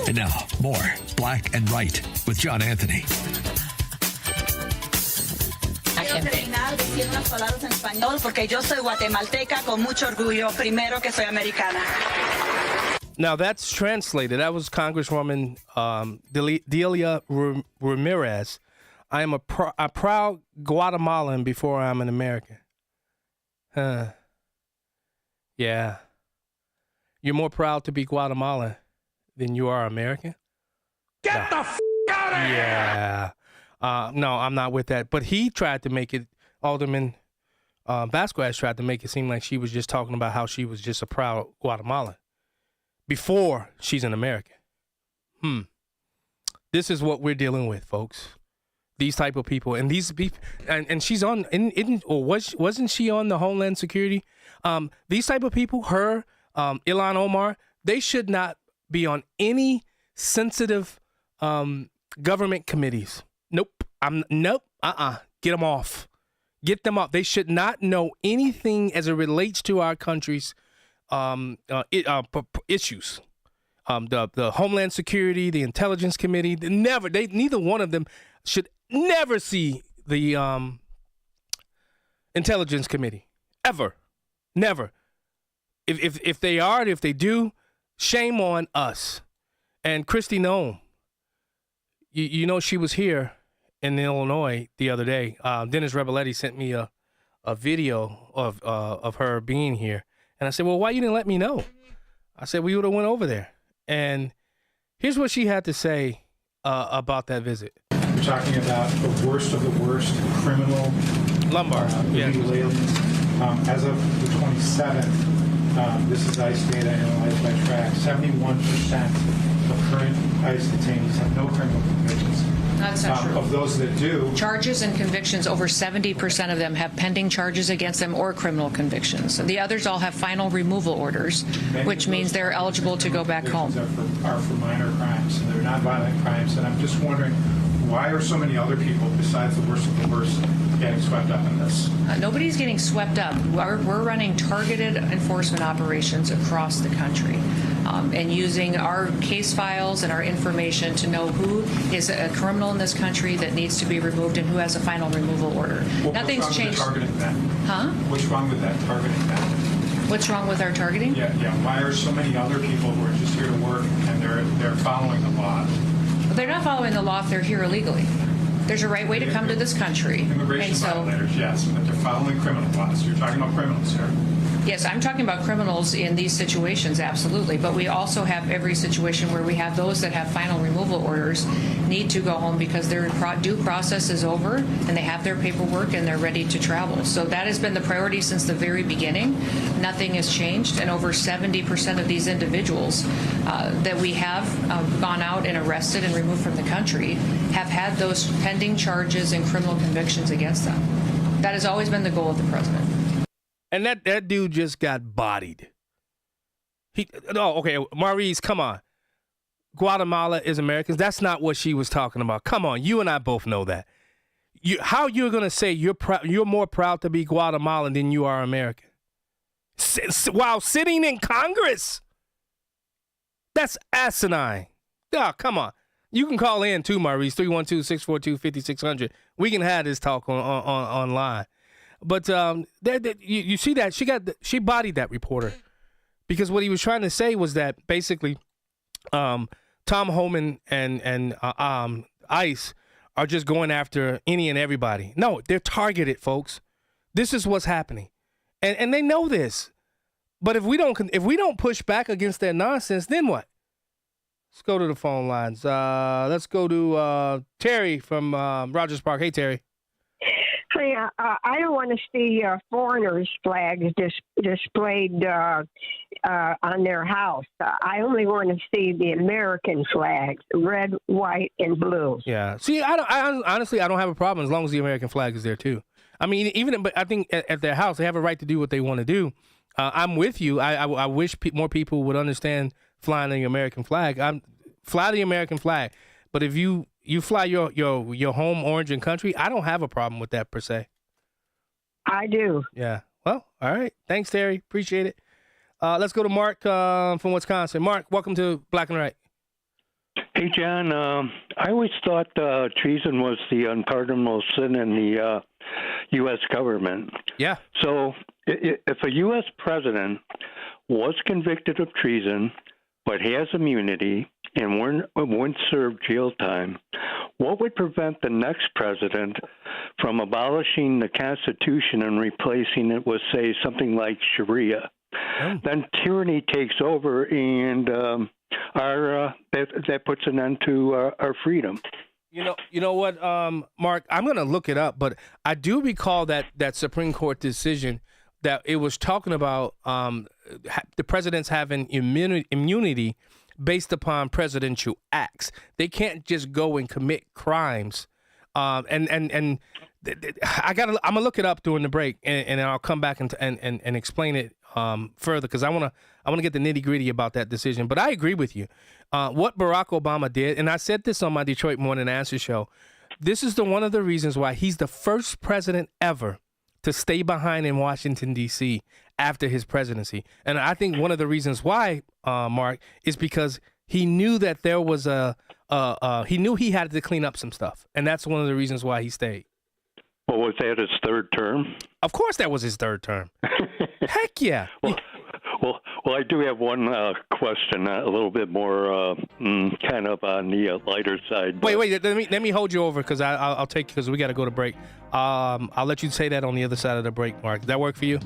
And now, more Black and Right with John Anthony. Decir unas palabras en español porque yo soy guatemalteca con mucho orgullo, primero que soy americana. Now that's translated. That was Congresswoman Delia Ramirez. I am a proud Guatemalan before I'm an American. Yeah. You're more proud to be Guatemalan than you are American? Get the f*** out of here! Yeah. No, I'm not with that. But he tried to make it, Alderman Vasquez tried to make it seem like she was just talking about how she was just a proud Guatemalan before she's an American. This is what we're dealing with, folks. These type of people. And these people, and she's on, wasn't she on the Homeland Security? These type of people, her, Ilhan Omar, they should not be on any sensitive government committees. Nope. Get them off. Get them off. They should not know anything as it relates to our country's issues. The Homeland Security, the Intelligence Committee, neither one of them should never see the Intelligence Committee. Ever. Never. If they are, and if they do, shame on us. And Kristi Noem, you know she was here in Illinois the other day. Dennis Rebelletti sent me a video of her being here. And I said, well, why you didn't let me know? I said, we would have went over there. And here's what she had to say about that visit. We're talking about the worst of the worst criminal Lombard, illegal aliens. As of the 27th, This is ICE data analyzed by TRAC. 71% of current ICE detainees have no criminal convictions. That's not true. Of those that do, Charges and convictions, over 70% of them have pending charges against them or criminal convictions. The others all have final removal orders, which means they're eligible to go back home. are for minor crimes, and they're not violent crimes. And I'm just wondering, why are so many other people, besides the worst of the worst, getting swept up in this? Nobody's getting swept up. We're running targeted enforcement operations across the country and using our case files and our information to know who is a criminal in this country that needs to be removed and who has a final removal order. Nothing's changed. What's wrong with the targeting then? Huh? What's wrong with that targeting then? What's wrong with our targeting? Yeah. Why are so many other people who are just here to work and they're following the law? They're not following the law if they're here illegally. There's a right way to come to this country. Immigration violators, yes, but they're following criminal laws. You're talking about criminals here. Yes, I'm talking about criminals in these situations, absolutely. But we also have every situation where we have those that have final removal orders need to go home because their due process is over and they have their paperwork and they're ready to travel. So that has been the priority since the very beginning. Nothing has changed, and over 70% of these individuals that we have gone out and arrested and removed from the country have had those pending charges and criminal convictions against them. That has always been the goal of the president. And that dude just got bodied. Okay, Maurice, come on. Guatemala is Americans. That's not what she was talking about. Come on, you and I both know that. How you're gonna say you're more proud to be Guatemalan than you are American? While sitting in Congress? That's asinine. Oh, come on. You can call in too, Maurice, 312-642-5600. We can have this talk online. But you see that she bodied that reporter because what he was trying to say was that basically Tom Homan and ICE are just going after any and everybody. No, they're targeted, folks. This is what's happening, and they know this. But if we don't push back against that nonsense, then what? Let's go to the phone lines. Let's go to Terry from Rogers Park. Hey, Terry. Hey, I don't want to see foreigners' flags displayed on their house. I only want to see the American flags, red, white, and blue. Yeah. See, honestly, I don't have a problem as long as the American flag is there too. I mean, but I think at their house they have a right to do what they want to do. I'm with you. I wish more people would understand flying the American flag. Fly the American flag, but if you fly your home origin country, I don't have a problem with that per se. I do. Yeah. Well, all right. Thanks, Terry. Appreciate it. Let's go to Mark from Wisconsin. Mark, welcome to Black and Right. Hey, John. I always thought treason was the unpardonable sin in the U.S. government. Yeah. So if a U.S. president was convicted of treason but has immunity and wouldn't serve jail time, what would prevent the next president from abolishing the Constitution and replacing it with, say, something like Sharia? Oh. Then tyranny takes over, and that puts an end to our freedom. You know what, Mark? I'm going to look it up, but I do recall that Supreme Court decision that it was talking about the presidents having immunity based upon presidential acts. They can't just go and commit crimes. I'm gonna look it up during the break, and I'll come back and explain it further because I wanna get the nitty gritty about that decision. But I agree with you. What Barack Obama did, and I said this on my Detroit Morning Answer show. This is one of the reasons why he's the first president ever to stay behind in Washington, D.C. after his presidency. And I think one of the reasons why, Mark, is because he knew that there was he knew he had to clean up some stuff. And that's one of the reasons why he stayed. Well, was that his third term? Of course that was his third term. Heck yeah. Well, I do have one question, a little bit more kind of on the lighter side. But... Wait. Let me hold you over because I'll take you because we got to go to break. I'll let you say that on the other side of the break, Mark. Does that work for you?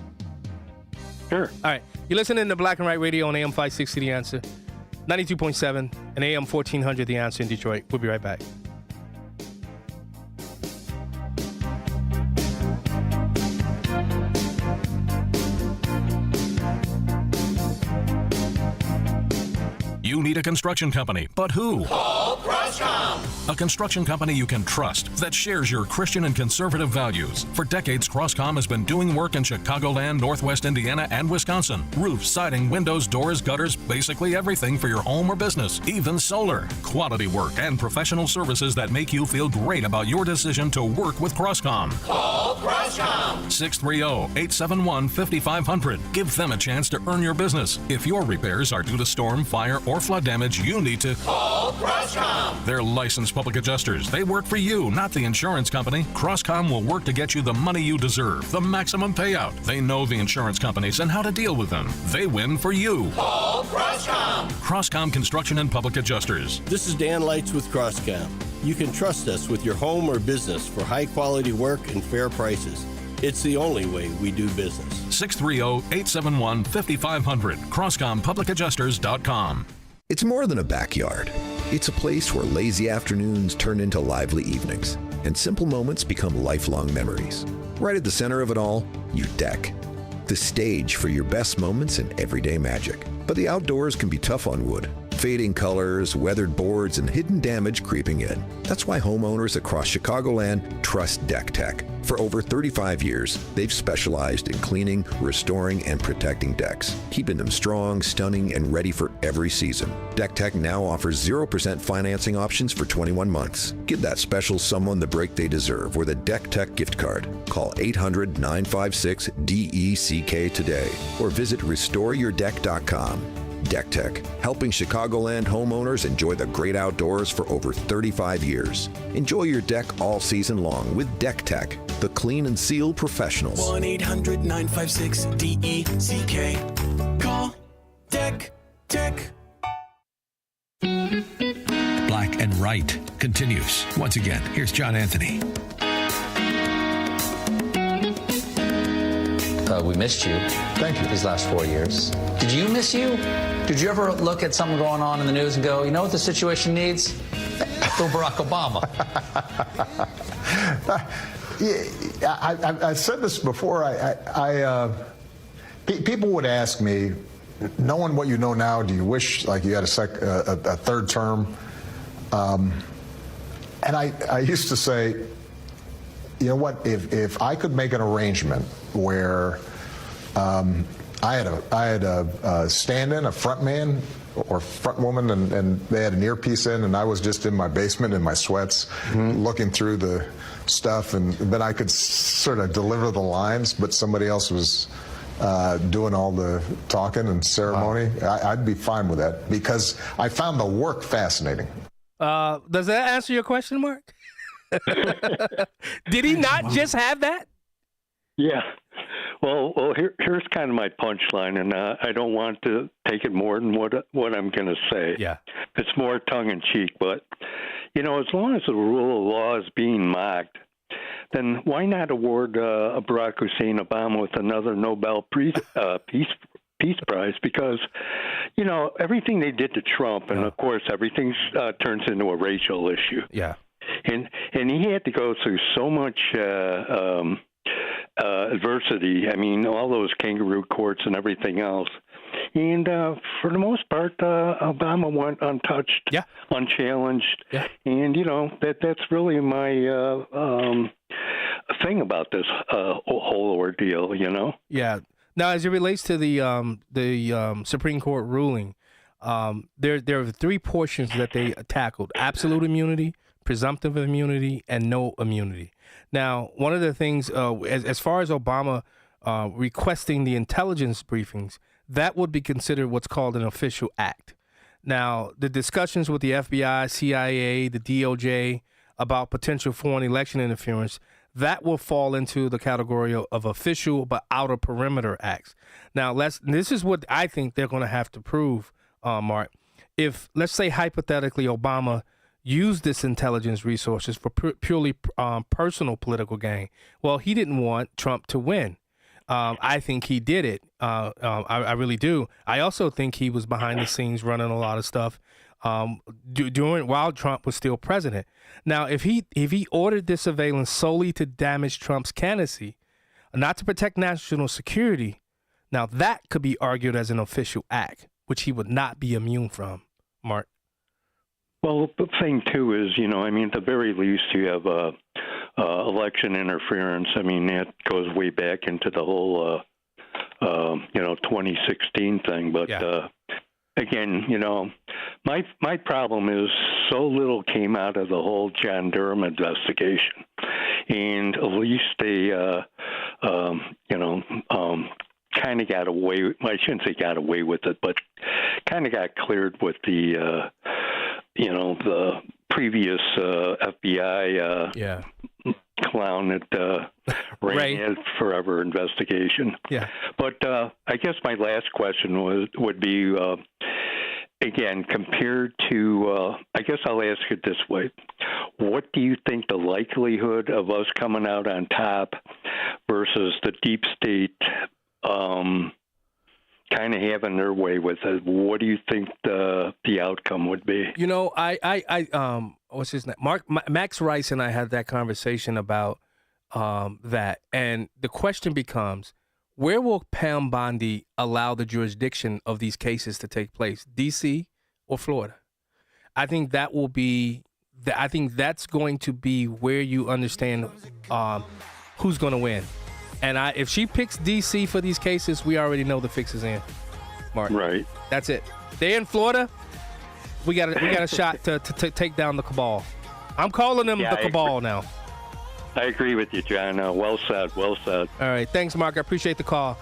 Sure. All right. You're listening to Black and Right Radio on AM 560 The Answer, 92.7 and AM 1400 The Answer in Detroit. We'll be right back. need a construction company, but who? Call Crosscom. A construction company you can trust that shares your Christian and conservative values. For decades, Crosscom has been doing work in Chicagoland, Northwest Indiana, and Wisconsin. Roofs, siding, windows, doors, gutters, basically everything for your home or business, even solar. Quality work and professional services that make you feel great about your decision to work with Crosscom. Call Crosscom. 630-871-5500. Give them a chance to earn your business. If your repairs are due to storm, fire, or flood damage, you need to call Crosscom. They're licensed public adjusters. They work for you, not the insurance company. Crosscom will work to get you the money you deserve, the maximum payout. They know the insurance companies and how to deal with them. They win for you. Call Crosscom. Crosscom Construction and Public Adjusters. This is Dan Lights with Crosscom. You can trust us with your home or business for high-quality work and fair prices. It's the only way we do business. 630-871-5500. CrosscomPublicAdjusters.com. It's more than a backyard. It's a place where lazy afternoons turn into lively evenings, and simple moments become lifelong memories. Right at the center of it all, your deck. The stage for your best moments and everyday magic. But the outdoors can be tough on wood. Fading colors, weathered boards, and hidden damage creeping in. That's why homeowners across Chicagoland trust Deck Tech. For over 35 years, they've specialized in cleaning, restoring, and protecting decks, keeping them strong, stunning, and ready for every season. Deck Tech now offers 0% financing options for 21 months. Give that special someone the break they deserve with a Deck Tech gift card. Call 800-956-DECK today or visit restoreyourdeck.com. Deck Tech, helping Chicagoland homeowners enjoy the great outdoors for over 35 years. Enjoy your deck all season long with Deck Tech, the clean and seal professionals. 1-800-956-DECK. Call Deck Tech. Black and Right continues. Once again, here's John Anthony. We missed you. Thank you. These last 4 years. Did you miss you? Did you ever look at something going on in the news and go, you know what the situation needs? Go Barack Obama. I've said this before. People would ask me, knowing what you know now, do you wish like you had a third term? And I used to say, you know what? If I could make an arrangement where I had a stand-in, a front man or front woman, and they had an earpiece in, and I was just in my basement in my sweats, looking through the stuff, and then I could sort of deliver the lines, but somebody else was doing all the talking and ceremony. Wow. I'd be fine with that because I found the work fascinating. Does that answer your question, Mark? Did he not just have that? Yeah. Well, here's kind of my punchline, and I don't want to take it more than what I'm going to say. Yeah. It's more tongue-in-cheek, but, you know, as long as the rule of law is being mocked, then why not award Barack Hussein Obama with another Nobel Peace Prize? Because, you know, everything they did to Trump, and, of course, everything turns into a racial issue. Yeah. And he had to go through so much adversity. I mean, all those kangaroo courts and everything else. And for the most part, Obama went untouched, unchallenged. Yeah. And, you know, that's really my thing about this whole ordeal, you know? Yeah. Now, as it relates to the Supreme Court ruling, there are three portions that they tackled: absolute immunity, presumptive immunity, and no immunity. Now, one of the things, as far as Obama requesting the intelligence briefings, that would be considered what's called an official act. Now, the discussions with the FBI, CIA, the DOJ about potential foreign election interference, that will fall into the category of official but outer perimeter acts. Now, this is what I think they're going to have to prove, Mark. If, let's say, hypothetically, Obama used this intelligence resources for purely personal political gain, well, he didn't want Trump to win. I think he did it. I really do. I also think he was behind the scenes running a lot of stuff while Trump was still president. Now, if he ordered this surveillance solely to damage Trump's candidacy, not to protect national security, now that could be argued as an official act, which he would not be immune from, Mark? Well, the thing, too, is, at the very least, you have election interference. I mean, that goes way back into the whole, 2016 thing. But, again, my problem is so little came out of the whole John Durham investigation. And at least they, kind of got away. I shouldn't say got away with it, but kind of got cleared with the, the previous FBI clown that ran it forever investigation. Yeah. But I guess my last question would be, again, compared to, I guess I'll ask it this way. What do you think the likelihood of us coming out on top versus the deep state kind of having their way with it? What do you think the outcome would be? What's his name? Max Rice and I had that conversation about that. And the question becomes, where will Pam Bondi allow the jurisdiction of these cases to take place? D.C. or Florida? I think that will be. I think that's going to be where you understand who's going to win. And if she picks D.C. for these cases, we already know the fix is in. Mark. Right. That's it. They're in Florida. We got a shot to take down the cabal. I'm calling them the cabal now. I agree with you, John. Well said. Well said. All right. Thanks, Mark. I appreciate the call.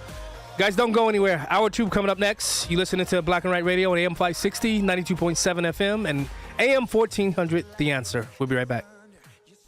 Guys, don't go anywhere. Hour 2 coming up next. You listening to Black and White Radio on AM 560, 92.7 FM, and AM 1400, The Answer. We'll be right back.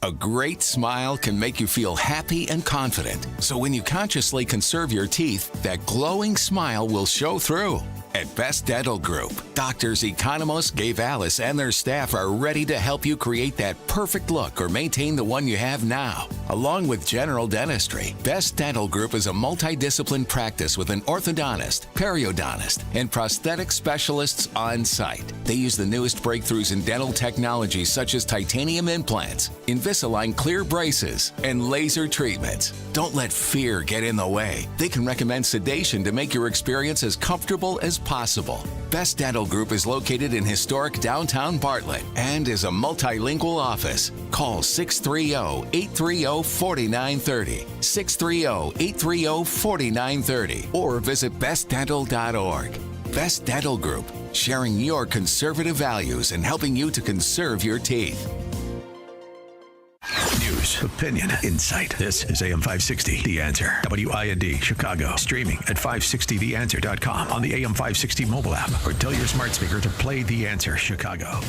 A great smile can make you feel happy and confident. So when you consciously conserve your teeth, that glowing smile will show through. At Best Dental Group, doctors Economos, Gave Alice, and their staff are ready to help you create that perfect look or maintain the one you have now. Along with general dentistry, Best Dental Group is a multidiscipline practice with an orthodontist, periodontist, and prosthetic specialists on site. They use the newest breakthroughs in dental technology such as titanium implants, Invisalign clear braces, and laser treatments. Don't let fear get in the way. They can recommend sedation to make your experience as comfortable as possible. Best Dental Group is located in historic downtown Bartlett and is a multilingual office. Call 630-830-4930, 630-830-4930, or visit bestdental.org. Best Dental Group, sharing your conservative values and helping you to conserve your teeth. News, opinion, insight. This is AM 560, The Answer. WIND, Chicago. Streaming at 560theanswer.com on the AM 560 mobile app, or tell your smart speaker to play The Answer Chicago.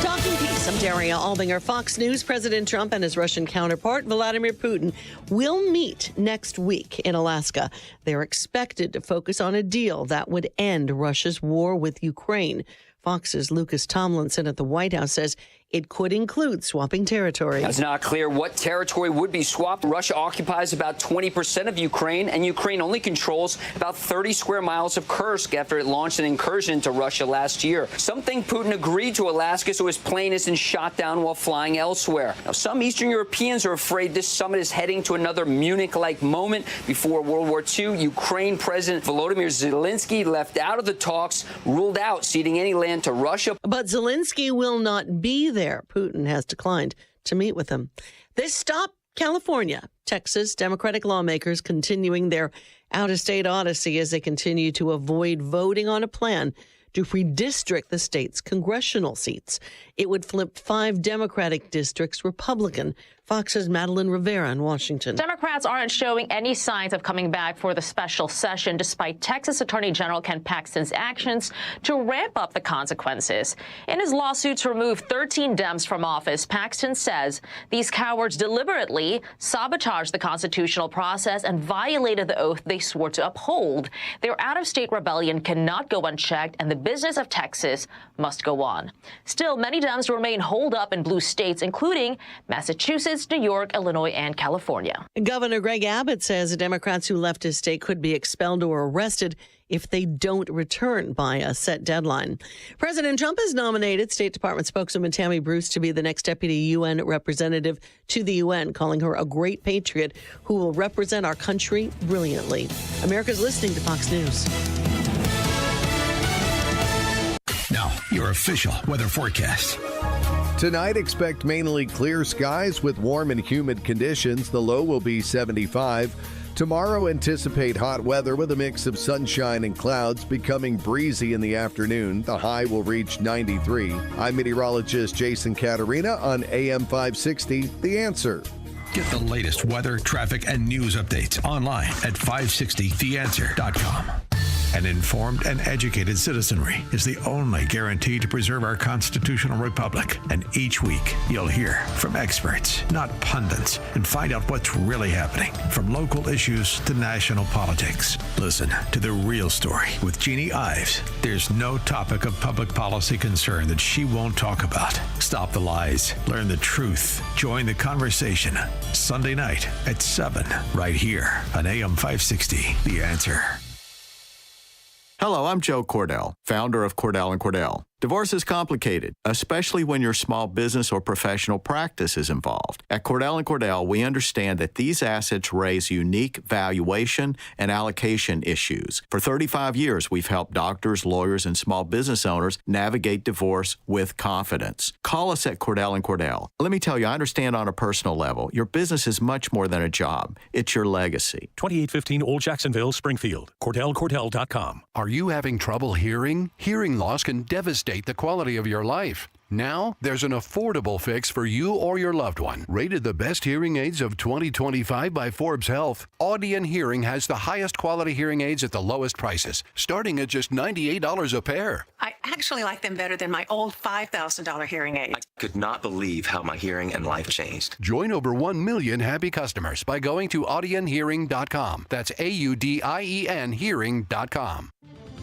Talking Peace, I'm Daria Albinger. Fox News. President Trump and his Russian counterpart, Vladimir Putin, will meet next week in Alaska. They're expected to focus on a deal that would end Russia's war with Ukraine. Fox's Lucas Tomlinson at the White House says it could include swapping territory. It's not clear what territory would be swapped. Russia occupies about 20% of Ukraine, and Ukraine only controls about 30 square miles of Kursk after it launched an incursion into Russia last year. Some think Putin agreed to Alaska so his plane isn't shot down while flying elsewhere. Now, some Eastern Europeans are afraid this summit is heading to another Munich-like moment. Before World War II, Ukraine President Volodymyr Zelensky left out of the talks, ruled out ceding any land to Russia. But Zelensky will not be there. Putin has declined to meet with him. This stopped California. Texas Democratic lawmakers continuing their out-of-state odyssey as they continue to avoid voting on a plan to redistrict the state's congressional seats. It would flip 5 Democratic districts Republican. Fox's Madeline Rivera in Washington. Democrats aren't showing any signs of coming back for the special session, despite Texas Attorney General Ken Paxton's actions to ramp up the consequences. In his lawsuit to remove 13 Dems from office, Paxton says these cowards deliberately sabotaged the constitutional process and violated the oath they swore to uphold. Their out-of-state rebellion cannot go unchecked, and the business of Texas must go on. Still, many Dems remain holed up in blue states, including Massachusetts, New York, Illinois, and California. Governor Greg Abbott says the Democrats who left his state could be expelled or arrested if they don't return by a set deadline. President Trump has nominated State Department spokeswoman Tammy Bruce to be the next deputy UN representative to the UN, calling her a great patriot who will represent our country brilliantly. America's listening to Fox News. Now, Now, your official weather forecast. Tonight, expect mainly clear skies with warm and humid conditions. The low will be 75. Tomorrow, anticipate hot weather with a mix of sunshine and clouds, becoming breezy in the afternoon. The high will reach 93. I'm meteorologist Jason Caterina on AM 560, The Answer. Get the latest weather, traffic, and news updates online at 560theanswer.com. An informed and educated citizenry is the only guarantee to preserve our constitutional republic. And each week, you'll hear from experts, not pundits, and find out what's really happening, from local issues to national politics. Listen to The Real Story with Jeannie Ives. There's no topic of public policy concern that she won't talk about. Stop the lies. Learn the truth. Join the conversation. Sunday night at 7, right here on AM 560, The Answer. Hello, I'm Joe Cordell, founder of Cordell & Cordell. Divorce is complicated, especially when your small business or professional practice is involved. At Cordell & Cordell, we understand that these assets raise unique valuation and allocation issues. For 35 years, we've helped doctors, lawyers, and small business owners navigate divorce with confidence. Call us at Cordell & Cordell. Let me tell you, I understand on a personal level, your business is much more than a job. It's your legacy. 2815 Old Jacksonville, Springfield. CordellCordell.com. Are you having trouble hearing? Hearing loss can devastate the quality of your life. Now, there's an affordable fix for you or your loved one. Rated the best hearing aids of 2025 by Forbes Health, Audion Hearing has the highest quality hearing aids at the lowest prices, starting at just $98 a pair. I actually like them better than my old $5,000 hearing aid. I could not believe how my hearing and life changed. Join over 1 million happy customers by going to audionhearing.com. That's AUDIEN hearing.com.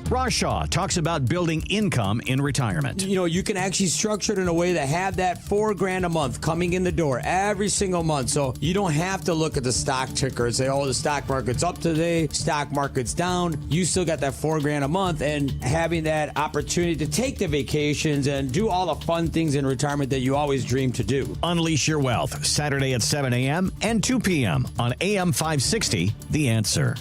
Ross Shaw talks about building income in retirement. You know, you can actually structure it in a way to have that $4,000 a month coming in the door every single month. So you don't have to look at the stock ticker and say, oh, the stock market's up today, stock market's down. You still got that $4,000 a month, and having that opportunity to take the vacations and do all the fun things in retirement that you always dreamed to do. Unleash your wealth, Saturday at 7 a.m. and 2 p.m. on AM 560, The Answer.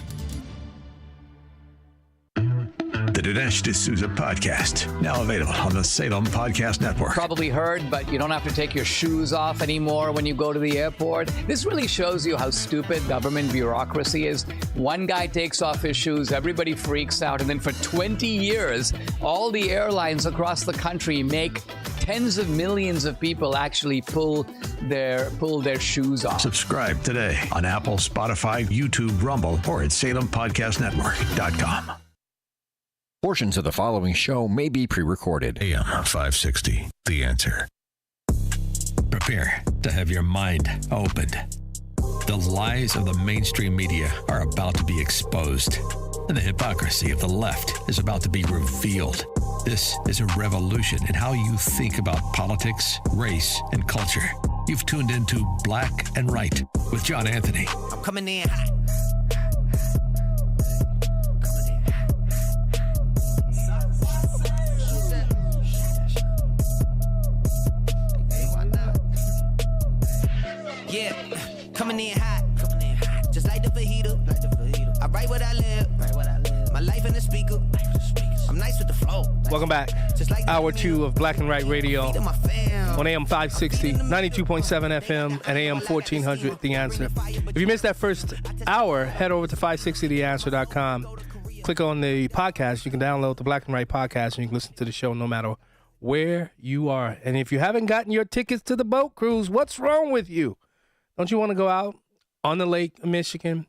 The Dinesh D'Souza Podcast, now available on the Salem Podcast Network. Probably heard, but you don't have to take your shoes off anymore when you go to the airport. This really shows you how stupid government bureaucracy is. One guy takes off his shoes, everybody freaks out, and then for 20 years, all the airlines across the country make tens of millions of people actually pull their shoes off. Subscribe today on Apple, Spotify, YouTube, Rumble, or at SalemPodcastNetwork.com. Portions of the following show may be pre-recorded. AM 560, The Answer. Prepare to have your mind opened. The lies of the mainstream media are about to be exposed, and the hypocrisy of the left is about to be revealed. This is a revolution in how you think about politics, race, and culture. You've tuned into Black and Right with John Anthony. I'm coming in hot. Yeah, coming in hot, just like the fajita. I write what I live, my life in the speaker. I'm nice with the flow. Welcome back. Hour 2 of Black and Right Radio on AM 560, 92.7 FM, and AM 1400, The Answer. If you missed that first hour, head over to 560theanswer.com. Click on the podcast. You can download the Black and Right podcast, and you can listen to the show no matter where you are. And if you haven't gotten your tickets to the boat cruise, what's wrong with you? Don't you want to go out on the Lake of Michigan,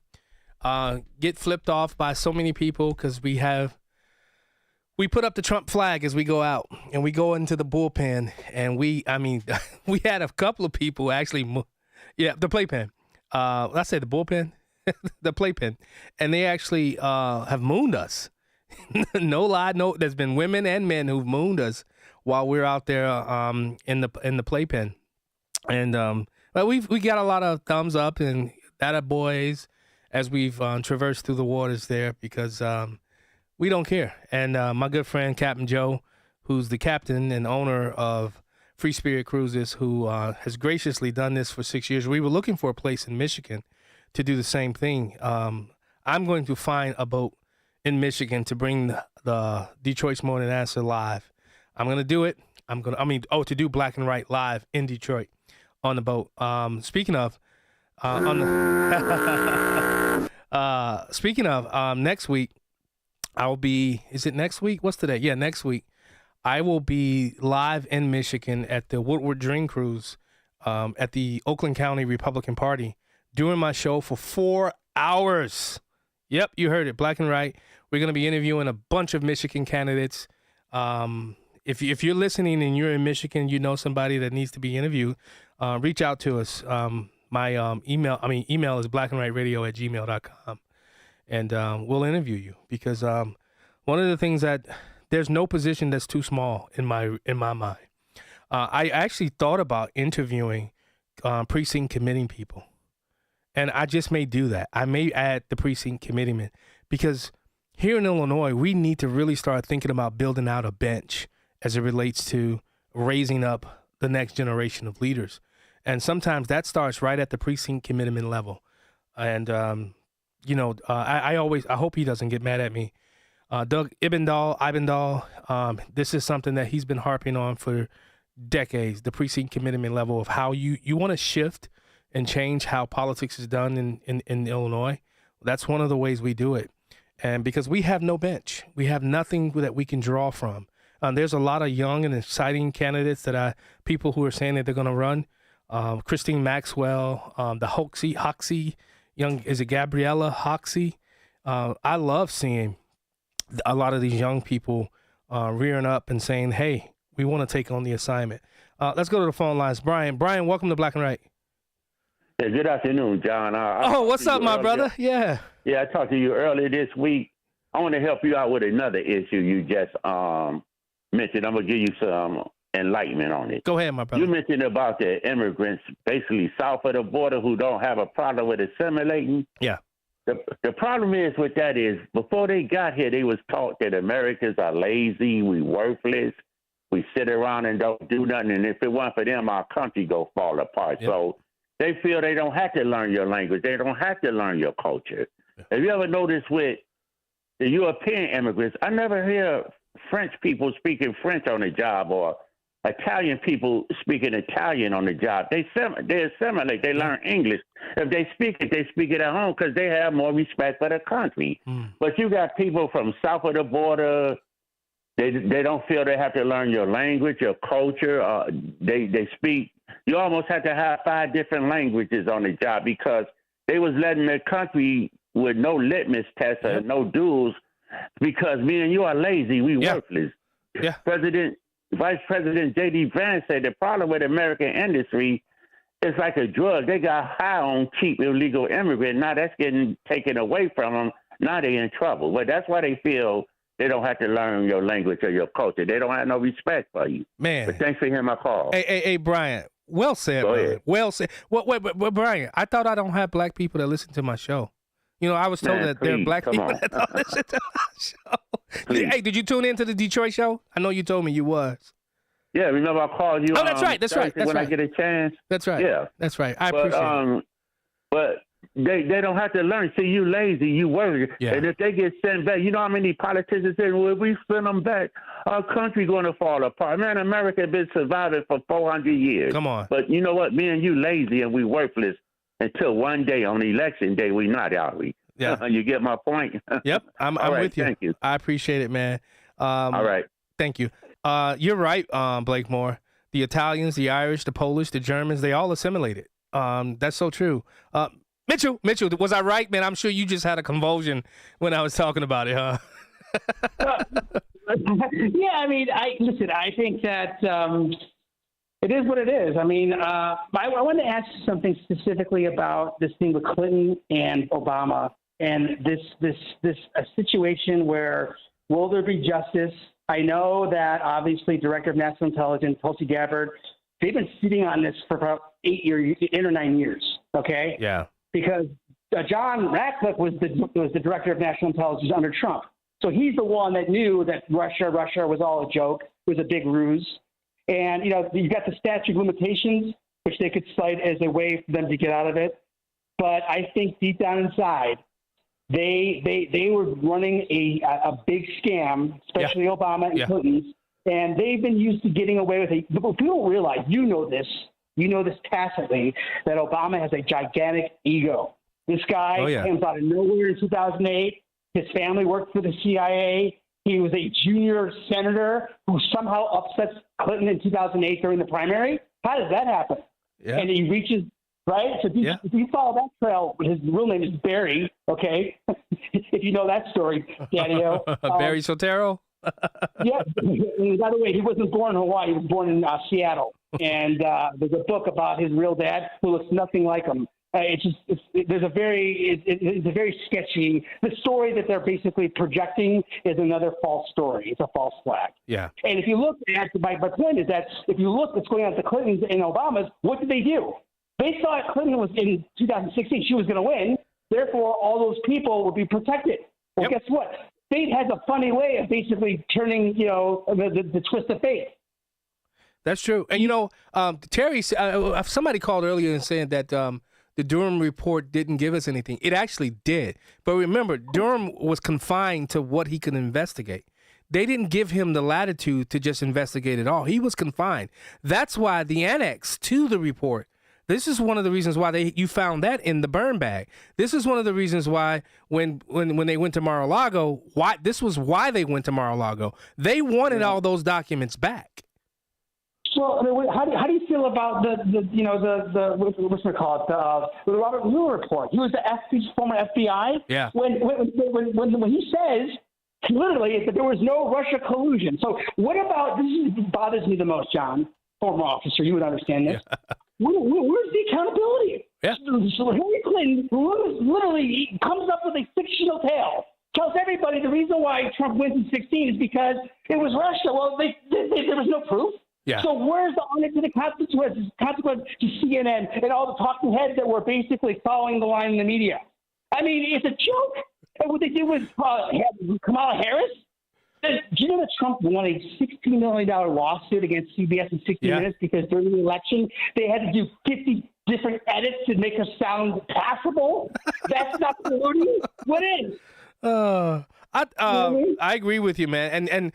get flipped off by so many people because we put up the Trump flag as we go out, and we go into the bullpen, and we had a couple of people actually, the playpen. I say the bullpen, the playpen, and they actually have mooned us. No lie, no. There's been women and men who've mooned us while we're out there in the playpen, and but we got a lot of thumbs up and attaboys as we've traversed through the waters there because we don't care. And my good friend Captain Joe, who's the captain and owner of Free Spirit Cruises, who has graciously done this for 6 years. We were looking for a place in Michigan to do the same thing. I'm going to find a boat in Michigan to bring the Detroit's Morning Answer live. I'm going to do it. To do Black and Right live in Detroit on the boat. Speaking of, next week, I'll be, is it next week? What's today? Yeah, next week. I will be live in Michigan at the Woodward Dream Cruise at the Oakland County Republican Party doing my show for 4 hours. Yep, you heard it, Black and Right. We're going to be interviewing a bunch of Michigan candidates. If you're listening and you're in Michigan, you know somebody that needs to be interviewed, reach out to us. My email is blackandrightradio@gmail.com. And we'll interview you because one of the things that there's no position that's too small in my mind. I actually thought about interviewing precinct committee people, and I just may do that. I may add the precinct committeeman because here in Illinois, we need to really start thinking about building out a bench as it relates to raising up the next generation of leaders. And sometimes that starts right at the precinct committeeman level. And I hope he doesn't get mad at me. Doug Ibendahl, this is something that he's been harping on for decades, the precinct committeeman level of how you want to shift and change how politics is done in Illinois. That's one of the ways we do it. And because we have no bench, we have nothing that we can draw from. There's a lot of young and exciting candidates people who are saying that they're going to run. Christine Maxwell, the Hoxie, is it Gabriella Hoxie? I love seeing a lot of these young people rearing up and saying, hey, we want to take on the assignment. Let's go to the phone lines. Brian, welcome to Black and Right. Yeah, good afternoon, John. What's up, my brother? Yeah, I talked to you earlier this week. I want to help you out with another issue you just mentioned. I'm going to give you some enlightenment on it. Go ahead, my brother. You mentioned about the immigrants basically south of the border who don't have a problem with assimilating. Yeah. The problem is with that is before they got here, they was taught that Americans are lazy, we worthless, we sit around and don't do nothing, and if it weren't for them, our country go fall apart. Yep. So they feel they don't have to learn your language. They don't have to learn your culture. Yeah. Have you ever noticed with the European immigrants, I never hear French people speaking French on the job or Italian people speaking Italian on the job. They assimilate. They learn English. If they speak it at home because they have more respect for the country. But you got people from south of the border. They don't feel they have to learn your language, your culture. They speak. You almost have to have 5 different languages on the job because they was letting the country with no litmus test or no duels because me and you are lazy. We worthless. Yeah. Vice President J.D. Vance said the problem with American industry is like a drug. They got high on cheap illegal immigrants. Now that's getting taken away from them. Now they're in trouble. But that's why they feel they don't have to learn your language or your culture. They don't have no respect for you. Man. But thanks for hearing my call. Hey, Brian. Well said, brother. Well said. Wait, Brian, I thought I don't have black people that listen to my show. You know, I was told that there are black people that don't listen to my show. Hey, did you tune into the Detroit show? I know you told me you was. Yeah, remember I called you. Oh, that's right. When I get a chance. That's right. Yeah, that's right. I appreciate it. But they don't have to learn. See, you lazy, you worry. Yeah. And if they get sent back, you know how many politicians say, well, if we send them back, our country going to fall apart. Man, America has been surviving for 400 years. Come on. But you know what? Me and you lazy and we worthless until one day on election day we not, are we? Yeah. You get my point? Yep. I'm right, with you. Thank you. I appreciate it, man. All right. Thank you. You're right, Blake Moore. The Italians, the Irish, the Polish, the Germans, they all assimilated. That's so true. Mitchell, was I right, man? I'm sure you just had a convulsion when I was talking about it, huh? Yeah, I mean, I think that it is what it is. I mean, I want to ask you something specifically about this thing with Clinton and Obama and this situation where will there be justice? I know that obviously Director of National Intelligence, Tulsi Gabbard, they've been sitting on this for about 8 or 9 years. Okay. Yeah. Because John Ratcliffe was the Director of National Intelligence under Trump. So he's the one that knew that Russia was all a joke, was a big ruse. And, you know, you got the statute of limitations, which they could cite as a way for them to get out of it. But I think deep down inside, they were running a big scam, especially Obama and Clinton, And they've been used to getting away with it. But people don't realize, you know this tacitly, that Obama has a gigantic ego. This guy comes out of nowhere in 2008. His family worked for the CIA. He was a junior senator who somehow upsets Clinton in 2008 during the primary. How does that happen? Yeah. And he reaches, right? So if you follow that trail, his real name is Barry, okay? If you know that story, Daddy-O. Barry Soetoro? Yeah. And by the way, he wasn't born in Hawaii. He was born in Seattle. And there's a book about his real dad who looks nothing like him. It's a very sketchy. The story that they're basically projecting is another false story. It's a false flag. Yeah. And if you look at my point is that if you look what's going on with the Clintons and Obamas, what did they do? They thought Clinton was in 2016. She was going to win. Therefore, all those people would be protected. Well, guess what? Fate has a funny way of basically turning, the twist of fate. That's true. And Terry, somebody called earlier and saying that. The Durham report didn't give us anything. It actually did. But remember, Durham was confined to what he could investigate. They didn't give him the latitude to just investigate it all. He was confined. That's why the annex to the report, this is one of the reasons why you found that in the burn bag. This is one of the reasons why when they went to Mar-a-Lago, this was why they went to Mar-a-Lago. They wanted all those documents back. Well, I mean, how do you feel about the what's it called, the Robert Mueller report? He was the former FBI. Yeah. When he says literally that there was no Russia collusion. So what about this? Bothers me the most, John, former officer. You would understand this. Yeah. Where's the accountability? Yeah. So Hillary Clinton literally comes up with a fictional tale. Tells everybody the reason why Trump wins in 2016 is because it was Russia. Well, there was no proof. Yeah. So where's the unintended consequence to CNN and all the talking heads that were basically following the line in the media? I mean, it's a joke. And what they did with Kamala Harris, do you know that Trump won a $16 million lawsuit against CBS in 60 Minutes because during the election they had to do 50 different edits to make her sound passable? That's not colluding. What is? I agree with you, man. And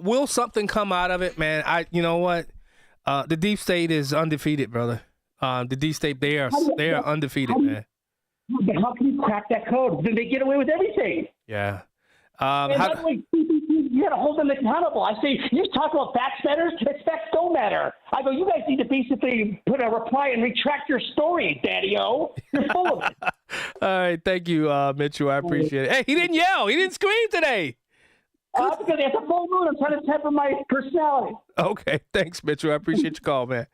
will something come out of it, man? You know what? The deep state is undefeated, brother. The deep state, they are undefeated, man. How can you crack that code? Then they get away with everything. Yeah. You got to hold them accountable. I say, you talk about facts matters. It's facts don't matter. I go, you guys need to basically put a reply and retract your story, Daddy-O. You're full of it. All right. Thank you, Mitchell. I appreciate it. Hey, he didn't yell. He didn't scream today. Because it's a full moon. I'm trying to temper my personality. Okay. Thanks, Mitchell. I appreciate your call, man.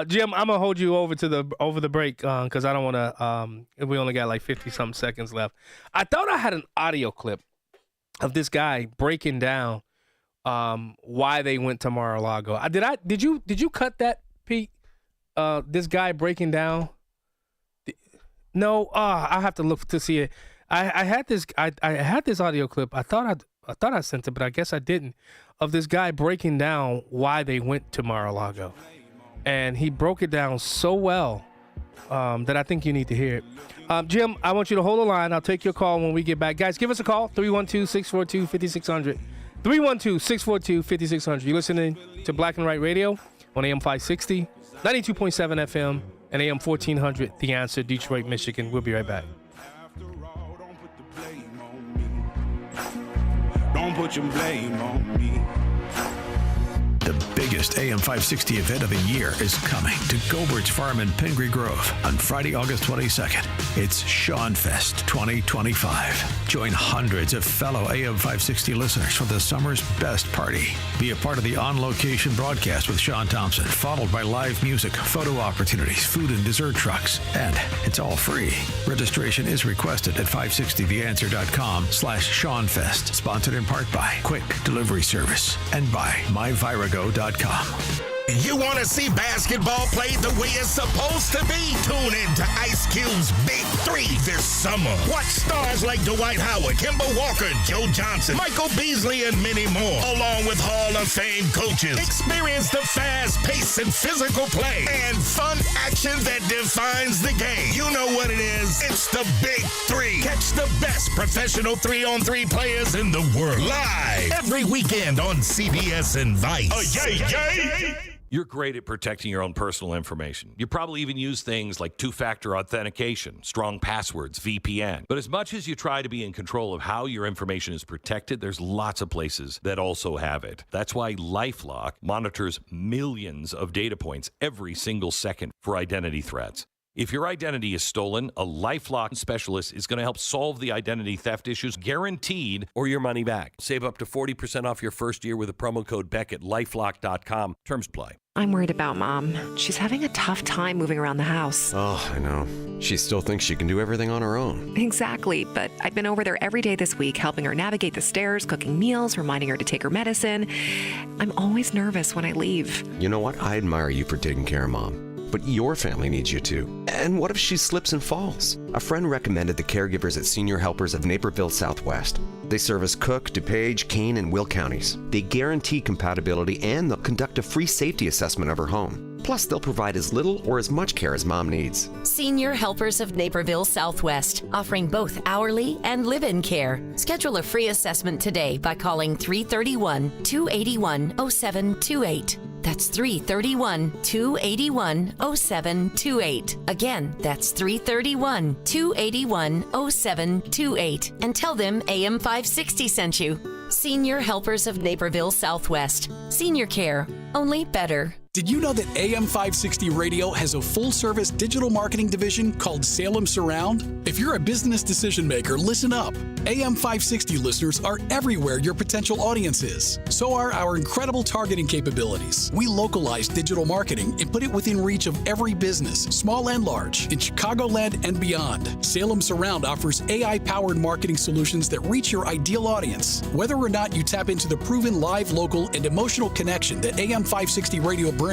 Jim, I'm going to hold you over the break because I don't want to we only got like 50-something seconds left. I thought I had an audio clip of this guy breaking down why they went to Mar-a-Lago. Did you cut that, Pete? This guy breaking down. No, I have to look to see it. I had this audio clip. I thought I sent it, but I guess I didn't. Of this guy breaking down why they went to Mar-a-Lago, and he broke it down so well that I think you need to hear it. Jim, I want you to hold the line. I'll take your call when we get back. Guys, give us a call, 312-642-5600. 312-642-5600. You're listening to Black and White Radio on AM 560, 92.7 FM, and AM 1400, The Answer, Detroit, Michigan. We'll be right back. Don't put your blame on me. The biggest AM 560 event of the year is coming to Gobert's Farm in Pingree Grove on Friday, August 22nd. It's Sean Fest 2025. Join hundreds of fellow AM 560 listeners for the summer's best party. Be a part of the on-location broadcast with Sean Thompson, followed by live music, photo opportunities, food and dessert trucks, and it's all free. Registration is requested at 560theanswer.com/SeanFest. Sponsored in part by Quick Delivery Service and by MyVirago.com. You want to see basketball played the way it's supposed to be? Tune in to Ice Cube's Big Three this summer. Watch stars like Dwight Howard, Kemba Walker, Joe Johnson, Michael Beasley, and many more, along with Hall of Fame coaches. Experience the fast pace and physical play and fun action that defines the game. You know what it is. It's the Big Three. Catch the best professional 3-on-3 players in the world live every weekend on CBS and Vice. Yay! You're great at protecting your own personal information. You probably even use things like two-factor authentication, strong passwords, VPN. But as much as you try to be in control of how your information is protected, there's lots of places that also have it. That's why LifeLock monitors millions of data points every single second for identity threats. If your identity is stolen, a LifeLock specialist is going to help solve the identity theft issues, guaranteed, or your money back. Save up to 40% off your first year with a promo code Beck at LifeLock.com. Terms apply. I'm worried about Mom. She's having a tough time moving around the house. Oh, I know. She still thinks she can do everything on her own. Exactly, but I've been over there every day this week, helping her navigate the stairs, cooking meals, reminding her to take her medicine. I'm always nervous when I leave. You know what? I admire you for taking care of Mom. But your family needs you too. And what if she slips and falls? A friend recommended the caregivers at Senior Helpers of Naperville Southwest. They service Cook, DuPage, Kane, and Will counties. They guarantee compatibility and they'll conduct a free safety assessment of her home. Plus, they'll provide as little or as much care as Mom needs. Senior Helpers of Naperville Southwest, offering both hourly and live-in care. Schedule a free assessment today by calling 331-281-0728. That's 331-281-0728. Again, that's 331-281-0728. And tell them AM 560 sent you. Senior Helpers of Naperville Southwest. Senior care, only better. Did you know that AM 560 Radio has a full-service digital marketing division called Salem Surround? If you're a business decision maker, listen up. AM 560 listeners are everywhere your potential audience is. So are our incredible targeting capabilities. We localize digital marketing and put it within reach of every business, small and large, in Chicagoland and beyond. Salem Surround offers AI-powered marketing solutions that reach your ideal audience. Whether or not you tap into the proven live, local, and emotional connection that AM 560 Radio brings,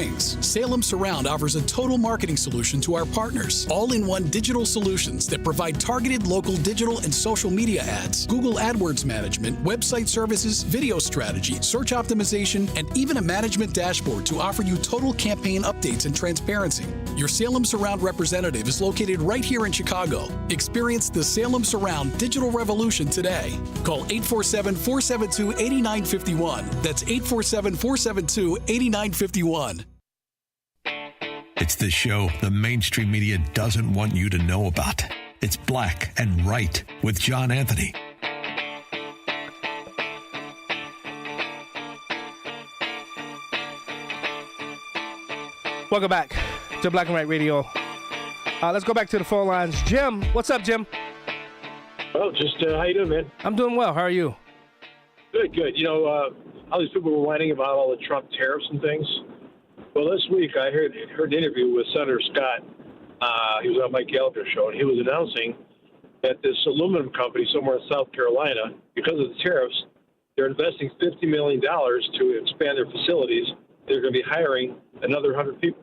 Salem Surround offers a total marketing solution to our partners. All-in-one digital solutions that provide targeted local digital and social media ads, Google AdWords management, website services, video strategy, search optimization, and even a management dashboard to offer you total campaign updates and transparency. Your Salem Surround representative is located right here in Chicago. Experience the Salem Surround digital revolution today. Call 847-472-8951. That's 847-472-8951. It's the show the mainstream media doesn't want you to know about. It's Black and Right with John Anthony. Welcome back to Black and Right Radio. Let's go back to the phone lines. Jim, what's up, Jim? Oh, just how you doing, man? I'm doing well. How are you? Good. You know, all these people were whining about all the Trump tariffs and things. Well, this week I heard an interview with Senator Scott. He was on Mike Gallagher's show, and he was announcing that this aluminum company somewhere in South Carolina, because of the tariffs, they're investing $50 million to expand their facilities. They're going to be hiring another 100 people.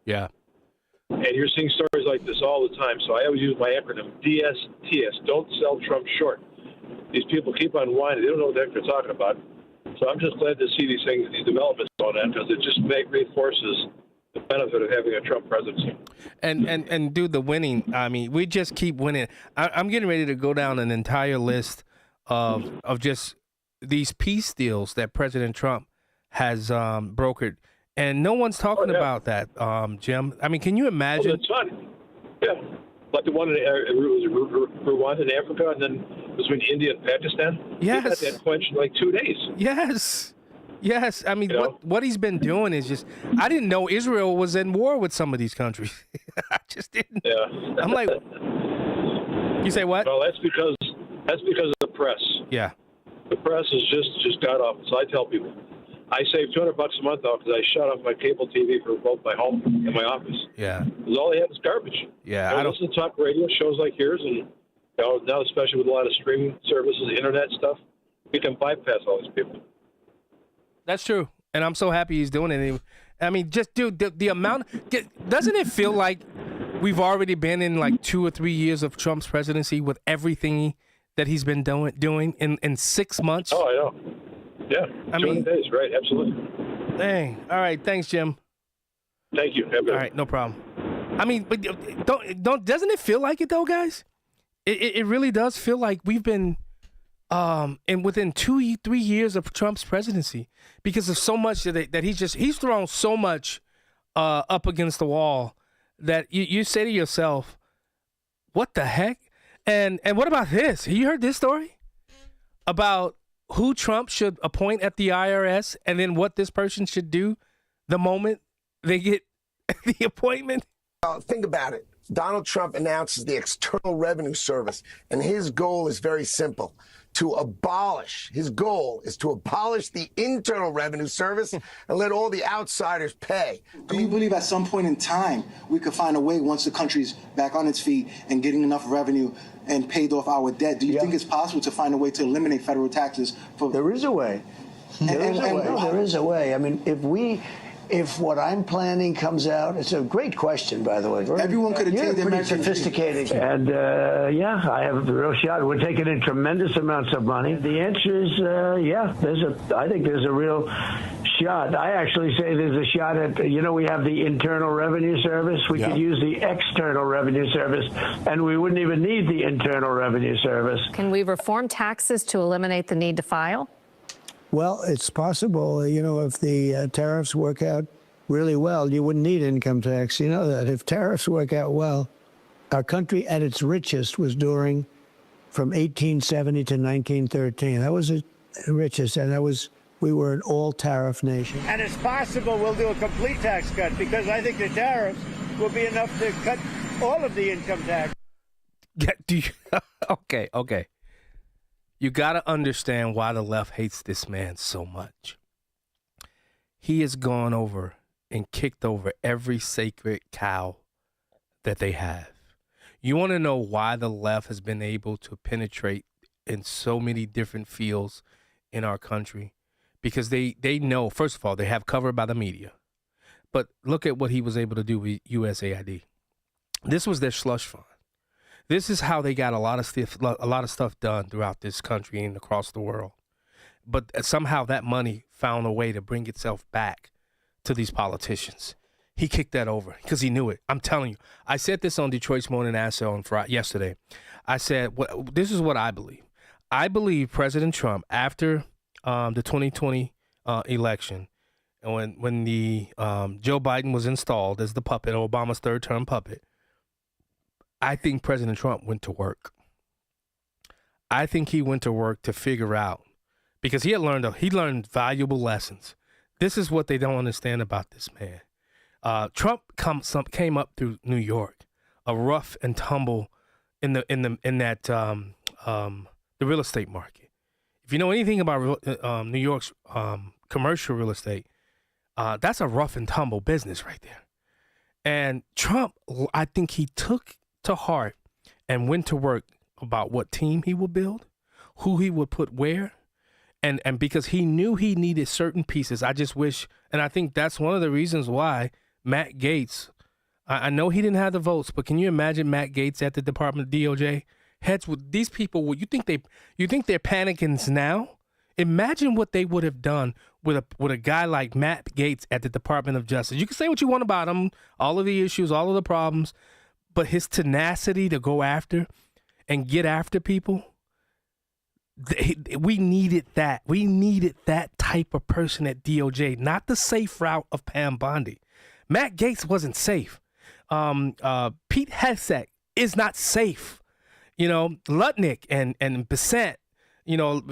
Yeah. And you're seeing stories like this all the time. So I always use my acronym, DSTS, don't sell Trump short. These people keep on whining. They don't know what the heck they're talking about. So I'm just glad to see these things, these developments going on, because it just reinforces the benefit of having a Trump presidency. And do the winning. I mean, we just keep winning. I'm getting ready to go down an entire list of just these peace deals that President Trump has brokered. And no one's talking about that, Jim. I mean, can you imagine? Oh, that's fun. Yeah. Like the one in Rwanda in Africa, and then between India and Pakistan. Yes. They had that quenched in like 2 days. Yes. I mean, what he's been doing is just, I didn't know Israel was in war with some of these countries. I just didn't. Yeah. I'm like, you say what? Well, that's because of the press. Yeah. The press has just got off. So I tell people, I save $200 a month off because I shut off my cable TV for both my home and my office. Yeah. Because all they have is garbage. Yeah. I listen to talk radio shows like yours, and now especially with a lot of streaming services, internet stuff, we can bypass all these people. That's true, and I'm so happy he's doing it. I mean, just dude, the amount. Doesn't it feel like we've already been in like 2 or 3 years of Trump's presidency with everything that he's been doing in 6 months? Oh, I know. Yeah, I mean, days, right? Absolutely. Dang. All right. Thanks, Jim. Thank you. All right, no problem. I mean, but doesn't it feel like it though, guys? It really does feel like we've been and within 2-3 years of Trump's presidency, because of so much that he's thrown so much up against the wall that you say to yourself, what the heck? And what about this? You heard this story about who Trump should appoint at the IRS, and then what this person should do the moment they get the appointment? Think about it. Donald Trump announces the External Revenue Service, and his goal is very simple. His goal is to abolish the Internal Revenue Service and let all the outsiders pay. Do you believe at some point in time we could find a way, once the country's back on its feet and getting enough revenue and paid off our debt, do you think it's possible to find a way to eliminate federal taxes? There is a way. There is a way. I mean, if what I'm planning comes out, it's a great question, by the way. Everyone could attain You're pretty sophisticated. And, I have a real shot. We're taking in tremendous amounts of money. The answer is, I think there's a real shot. I actually say there's a shot at, we have the Internal Revenue Service. We could use the External Revenue Service, and we wouldn't even need the Internal Revenue Service. Can we reform taxes to eliminate the need to file? Well, it's possible. If the tariffs work out really well, you wouldn't need income tax. You know that. If tariffs work out well, our country at its richest was during from 1870 to 1913. That was the richest, and we were an all-tariff nation. And it's possible we'll do a complete tax cut, because I think the tariffs will be enough to cut all of the income tax. Okay. You got to understand why the left hates this man so much. He has gone over and kicked over every sacred cow that they have. You want to know why the left has been able to penetrate in so many different fields in our country? Because they know, first of all, they have covered by the media. But look at what he was able to do with USAID. This was their slush fund. This is how they got a lot of stuff done throughout this country and across the world. But somehow that money found a way to bring itself back to these politicians. He kicked that over because he knew it. I'm telling you. I said this on Detroit's Morning Answer yesterday. I said, this is what I believe. I believe President Trump, after the 2020 election, and when the Joe Biden was installed as the puppet, Obama's third-term puppet, I think President Trump went to work. I think he went to work to figure out, because he learned valuable lessons. This is what they don't understand about this man. Trump came up through New York, a rough and tumble in the real estate market. If you know anything about New York's commercial real estate, that's a rough and tumble business right there. And Trump, I think he took to heart and went to work about what team he would build, who he would put where, and because he knew he needed certain pieces. I just wish, and I think that's one of the reasons why Matt Gaetz, I know he didn't have the votes, but can you imagine Matt Gaetz at the Department of DOJ? Heads with these people, you think they're panicking now? Imagine what they would have done with a guy like Matt Gaetz at the Department of Justice. You can say what you want about him, all of the issues, all of the problems, but his tenacity to go after and get after people, we needed that. We needed that type of person at DOJ, not the safe route of Pam Bondi. Matt Gaetz wasn't safe. Pete Hegseth is not safe. Lutnick and Bessent,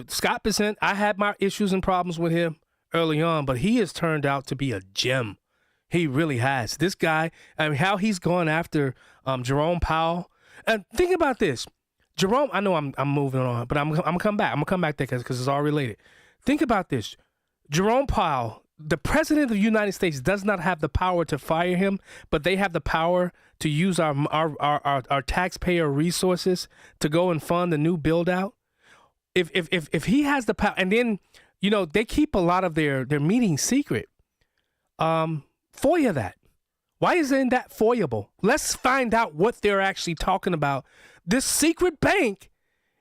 Scott Bessent, I had my issues and problems with him early on, but he has turned out to be a gem. He really has. This guy, how he's gone after Jerome Powell. And think about this. Jerome, I know I'm moving on, but I'm gonna come back. I'm gonna come back there because it's all related. Think about this. Jerome Powell, the president of the United States, does not have the power to fire him, but they have the power to use our taxpayer resources to go and fund the new build out. If he has the power, and then they keep a lot of their meetings secret. FOIA that? Why isn't that FOIAble? Let's find out what they're actually talking about. This secret bank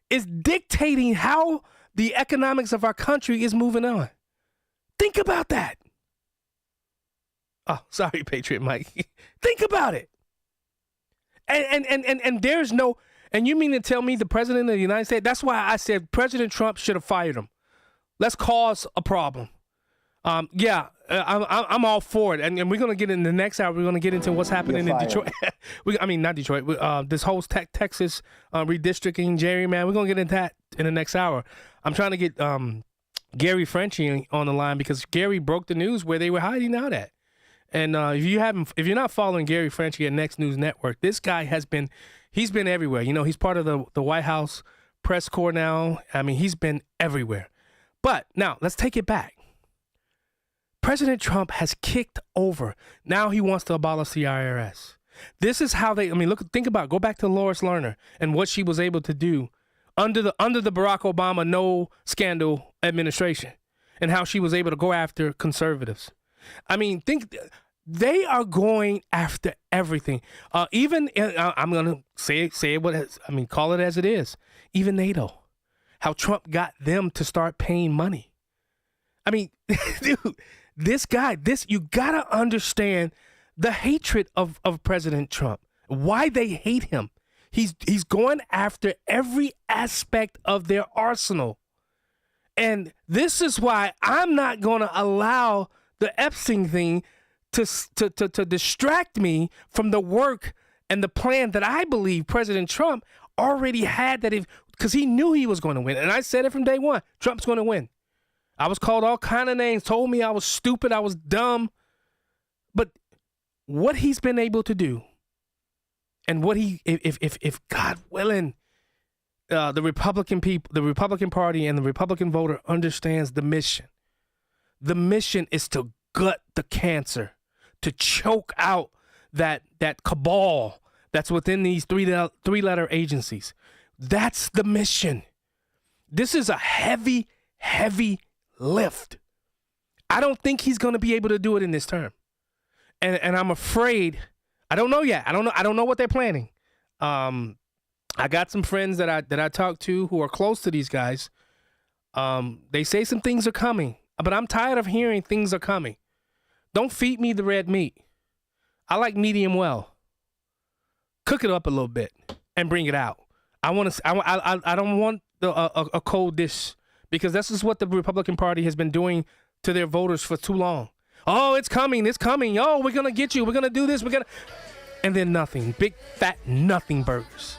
is dictating how the economics of our country is moving on. Think about that. Oh, sorry, Patriot Mike. Think about it. And there's no, and you mean to tell me the president of the United States, that's why I said President Trump should have fired him. Let's cause a problem. I'm all for it. And we're going to get in the next hour, we're going to get into what's happening in Detroit. Not Detroit. This whole Texas redistricting, gerrymander, we're going to get into that in the next hour. I'm trying to get Gary Frenchie on the line because Gary broke the news where they were hiding out at. And if you're not following Gary Frenchie at Next News Network, this guy he's been everywhere. You know, he's part of the White House press corps now. I mean, he's been everywhere. But now let's take it back. President Trump has kicked over. Now he wants to abolish the IRS. This is how think about it. Go back to Lois Lerner and what she was able to do under the Barack Obama no scandal administration and how she was able to go after conservatives. I mean, they are going after everything. I'm going to say it call it as it is. Even NATO, how Trump got them to start paying money. I mean, dude, you got to understand the hatred of President Trump, why they hate him. He's going after every aspect of their arsenal. And this is why I'm not going to allow the Epstein thing to distract me from the work and the plan that I believe President Trump already had, because he knew he was going to win. And I said it from day one, Trump's going to win. I was called all kind of names, told me I was stupid, I was dumb. But what he's been able to do, and what if God willing, the Republican people, the Republican Party and the Republican voter understands the mission. The mission is to gut the cancer, to choke out that cabal that's within these three-letter agencies. That's the mission. This is a heavy, heavy lift. I don't think he's going to be able to do it in this term. And I'm afraid, I don't know yet. I don't know what they're planning. I got some friends that I talked to who are close to these guys. They say some things are coming, but I'm tired of hearing things are coming. Don't feed me the red meat. I like medium well. Cook it up a little bit and bring it out. I don't want a cold dish, because this is what the Republican Party has been doing to their voters for too long. Oh, it's coming. Oh, we're going to get you. We're going to do this. And then nothing. Big, fat, nothing burgers.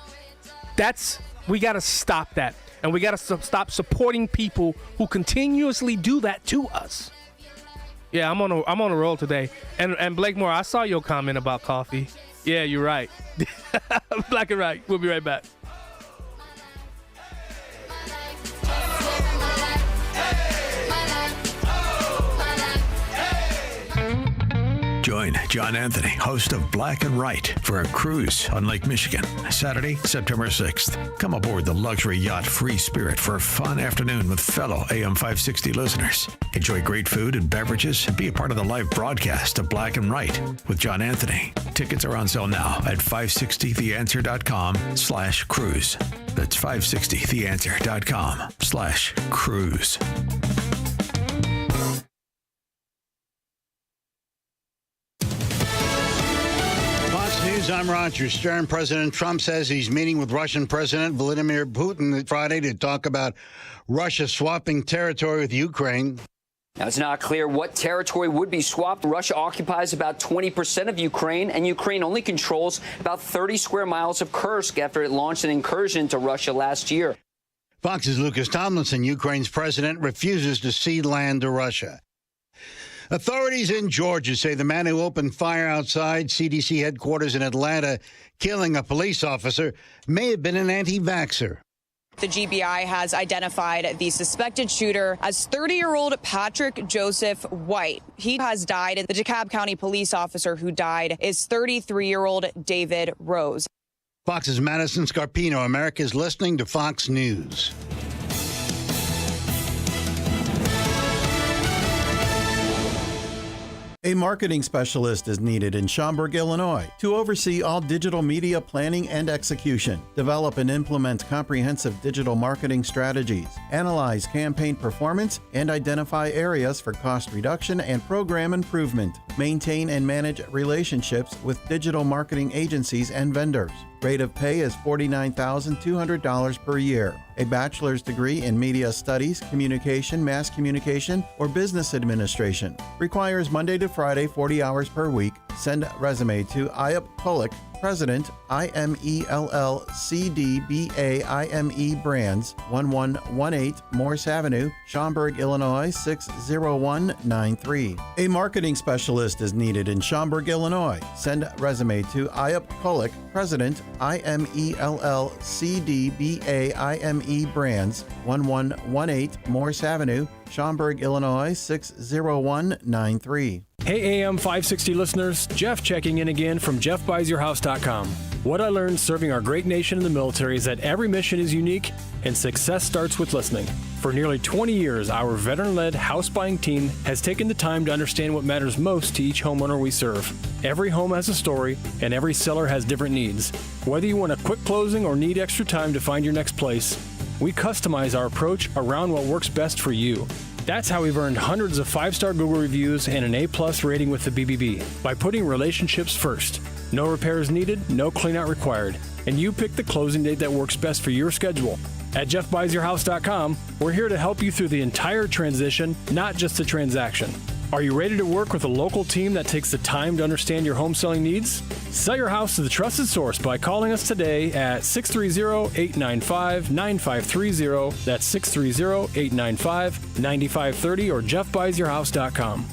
We got to stop that. And we got to stop supporting people who continuously do that to us. Yeah, I'm on a roll today. And Blake Moore, I saw your comment about coffee. Yeah, you're right. Black and right. We'll be right back. Join John Anthony, host of Black and Right, for a cruise on Lake Michigan, Saturday, September 6th. Come aboard the luxury yacht Free Spirit for a fun afternoon with fellow AM 560 listeners. Enjoy great food and beverages and be a part of the live broadcast of Black and Right with John Anthony. Tickets are on sale now at 560theanswer.com/cruise. That's 560theanswer.com/cruise. I'm Roger Stern. President Trump says he's meeting with Russian President Vladimir Putin Friday to talk about Russia swapping territory with Ukraine. Now, it's not clear what territory would be swapped. Russia occupies about 20% of Ukraine, and Ukraine only controls about 30 square miles of Kursk after it launched an incursion into Russia last year. Fox's Lucas Tomlinson, Ukraine's president, refuses to cede land to Russia. Authorities in Georgia say the man who opened fire outside CDC headquarters in Atlanta, killing a police officer, may have been an anti-vaxxer. The GBI has identified the suspected shooter as 30-year-old Patrick Joseph White. He has died. The DeKalb County police officer who died is 33-year-old David Rose. Fox's Madison Scarpino. America's listening to Fox News. A marketing specialist is needed in Schaumburg, Illinois, to oversee all digital media planning and execution, develop and implement comprehensive digital marketing strategies, analyze campaign performance, and identify areas for cost reduction and program improvement, maintain and manage relationships with digital marketing agencies and vendors. Rate of pay is $49,200 per year. A bachelor's degree in media studies, communication, mass communication, or business administration. Requires Monday to Friday, 40 hours per week. Send resume to Ayup Polik, President, IMELLCDBAIME Brands, 1118 Morse Avenue, Schaumburg, Illinois, 60193. A marketing specialist is needed in Schaumburg, Illinois. Send resume to Ayup Polik, President, IMELLCDBAIME Brands, 1118 Morse Avenue, Schaumburg, Illinois, 60193. Hey AM 560 listeners, Jeff checking in again from JeffBuysYourHouse.com. What I learned serving our great nation in the military is that every mission is unique and success starts with listening. For nearly 20 years, our veteran-led house buying team has taken the time to understand what matters most to each homeowner we serve. Every home has a story and every seller has different needs. Whether you want a quick closing or need extra time to find your next place, we customize our approach around what works best for you. That's how we've earned hundreds of 5-star Google reviews and an A+ rating with the BBB, by putting relationships first. No repairs needed, no cleanout required, and you pick the closing date that works best for your schedule. At JeffBuysYourHouse.com, we're here to help you through the entire transition, not just the transaction. Are you ready to work with a local team that takes the time to understand your home selling needs? Sell your house to the trusted source by calling us today at 630-895-9530. That's 630-895-9530 or JeffBuysYourHouse.com.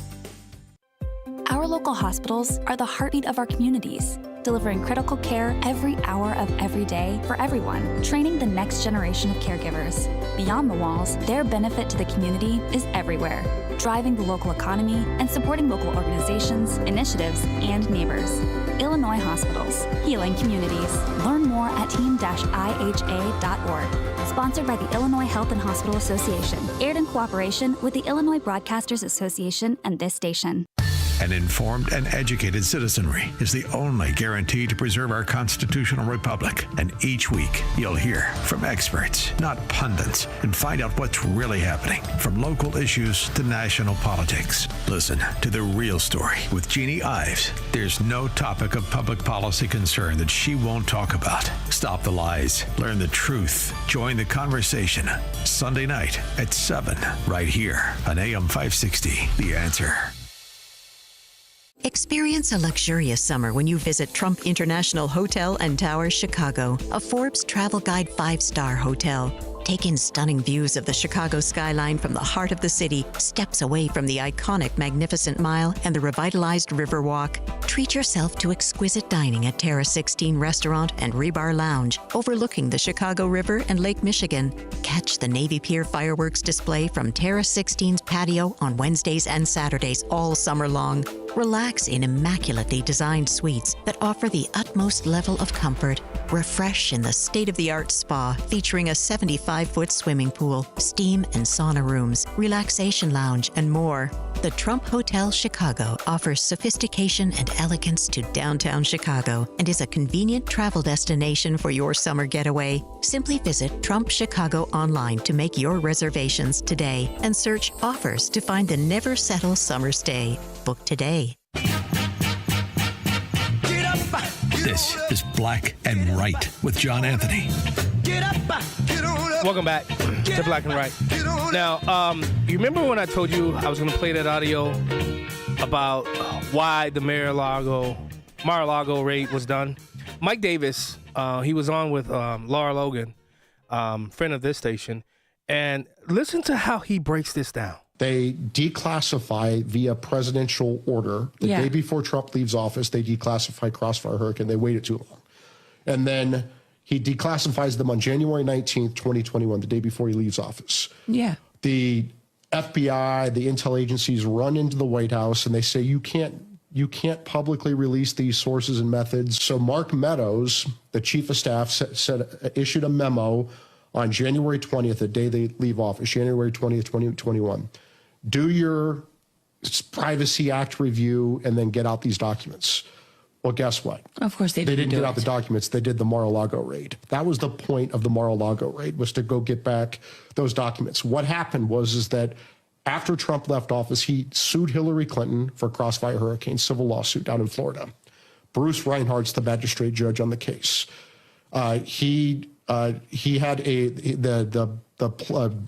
Our local hospitals are the heartbeat of our communities, delivering critical care every hour of every day for everyone, training the next generation of caregivers. Beyond the walls, their benefit to the community is everywhere, driving the local economy and supporting local organizations, initiatives, and neighbors. Illinois Hospitals, healing communities. Learn more at team-iha.org. Sponsored by the Illinois Health and Hospital Association. Aired in cooperation with the Illinois Broadcasters Association and this station. An informed and educated citizenry is the only guarantee to preserve our constitutional republic. And each week, you'll hear from experts, not pundits, and find out what's really happening, from local issues to national politics. Listen to The Real Story with Jeannie Ives. There's no topic of public policy concern that she won't talk about. Stop the lies. Learn the truth. Join the conversation. Sunday night at 7, right here on AM 560, The Answer. Experience a luxurious summer when you visit Trump International Hotel and Towers, Chicago, a Forbes Travel Guide 5-star hotel. Take in stunning views of the Chicago skyline from the heart of the city, steps away from the iconic Magnificent Mile and the revitalized Riverwalk. Treat yourself to exquisite dining at Terra 16 Restaurant and Rebar Lounge, overlooking the Chicago River and Lake Michigan. Catch the Navy Pier fireworks display from Terra 16's patio on Wednesdays and Saturdays all summer long. Relax in immaculately designed suites that offer the utmost level of comfort. Refresh in the state-of-the-art spa featuring a 75-foot swimming pool, steam and sauna rooms, relaxation lounge, and more. The Trump Hotel Chicago offers sophistication and elegance to downtown Chicago and is a convenient travel destination for your summer getaway. Simply visit Trump Chicago online to make your reservations today and search offers to find the never settle summer stay. Book today. This is Black and Right with John Anthony. Welcome back to Black and Right. Now, you remember when I told you I was going to play that audio about why the Mar-a-Lago raid was done? Mike Davis, he was on with Laura Logan, friend of this station, and listen to how he breaks this down. They declassify via presidential order. The day before Trump leaves office, they declassify Crossfire Hurricane. They waited too long. And then he declassifies them on January 19th, 2021, the day before he leaves office. Yeah. The FBI, the intel agencies run into the White House and they say, you can't publicly release these sources and methods. So Mark Meadows, the chief of staff, issued a memo on January 20th, the day they leave office, January 20th, 2021. Do your Privacy Act review and then get out these documents. Well, guess what? Of course, they didn't get out the documents. They did the Mar-a-Lago raid. That was the point of the Mar-a-Lago raid, was to go get back those documents. What happened was that after Trump left office, he sued Hillary Clinton for Crossfire Hurricane, civil lawsuit down in Florida. Bruce Reinhart's the magistrate judge on the case. He had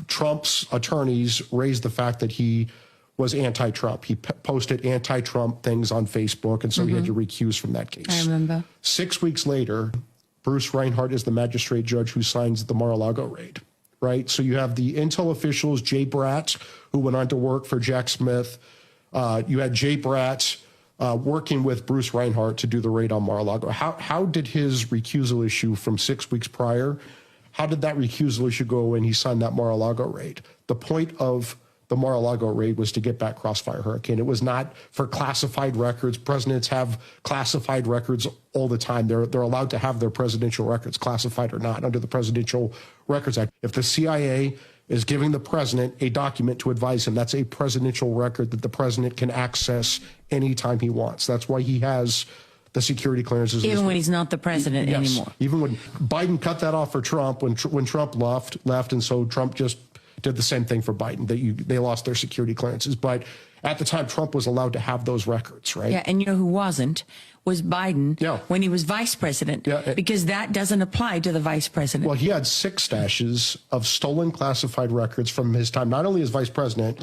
Trump's attorneys raised the fact that he was anti-Trump. He posted anti-Trump things on Facebook, and so he had to recuse from that case. I remember. 6 weeks later, Bruce Reinhart is the magistrate judge who signs the Mar-a-Lago raid, right? So you have the Intel officials, Jay Bratt, who went on to work for Jack Smith. You had Jay Bratt working with Bruce Reinhart to do the raid on Mar-a-Lago. How did his recusal issue from 6 weeks prior, how did that recusal issue go when he signed that Mar-a-Lago raid? The point of the Mar-a-Lago raid was to get back Crossfire Hurricane. It was not for classified records. Presidents have classified records all the time. They're allowed to have their presidential records, classified or not, under the Presidential Records Act. If the CIA is giving the president a document to advise him, that's a presidential record that the president can access anytime he wants. That's why he has the security clearances. Even when he's not the president anymore. Even when Biden cut that off for Trump, when Trump left, and so Trump just did the same thing for Biden. They lost their security clearances. But at the time, Trump was allowed to have those records, right? Yeah, and you know who wasn't? Was Biden when he was vice president. Yeah. Because that doesn't apply to the vice president. Well, he had 6 stashes of stolen classified records from his time, not only as vice president,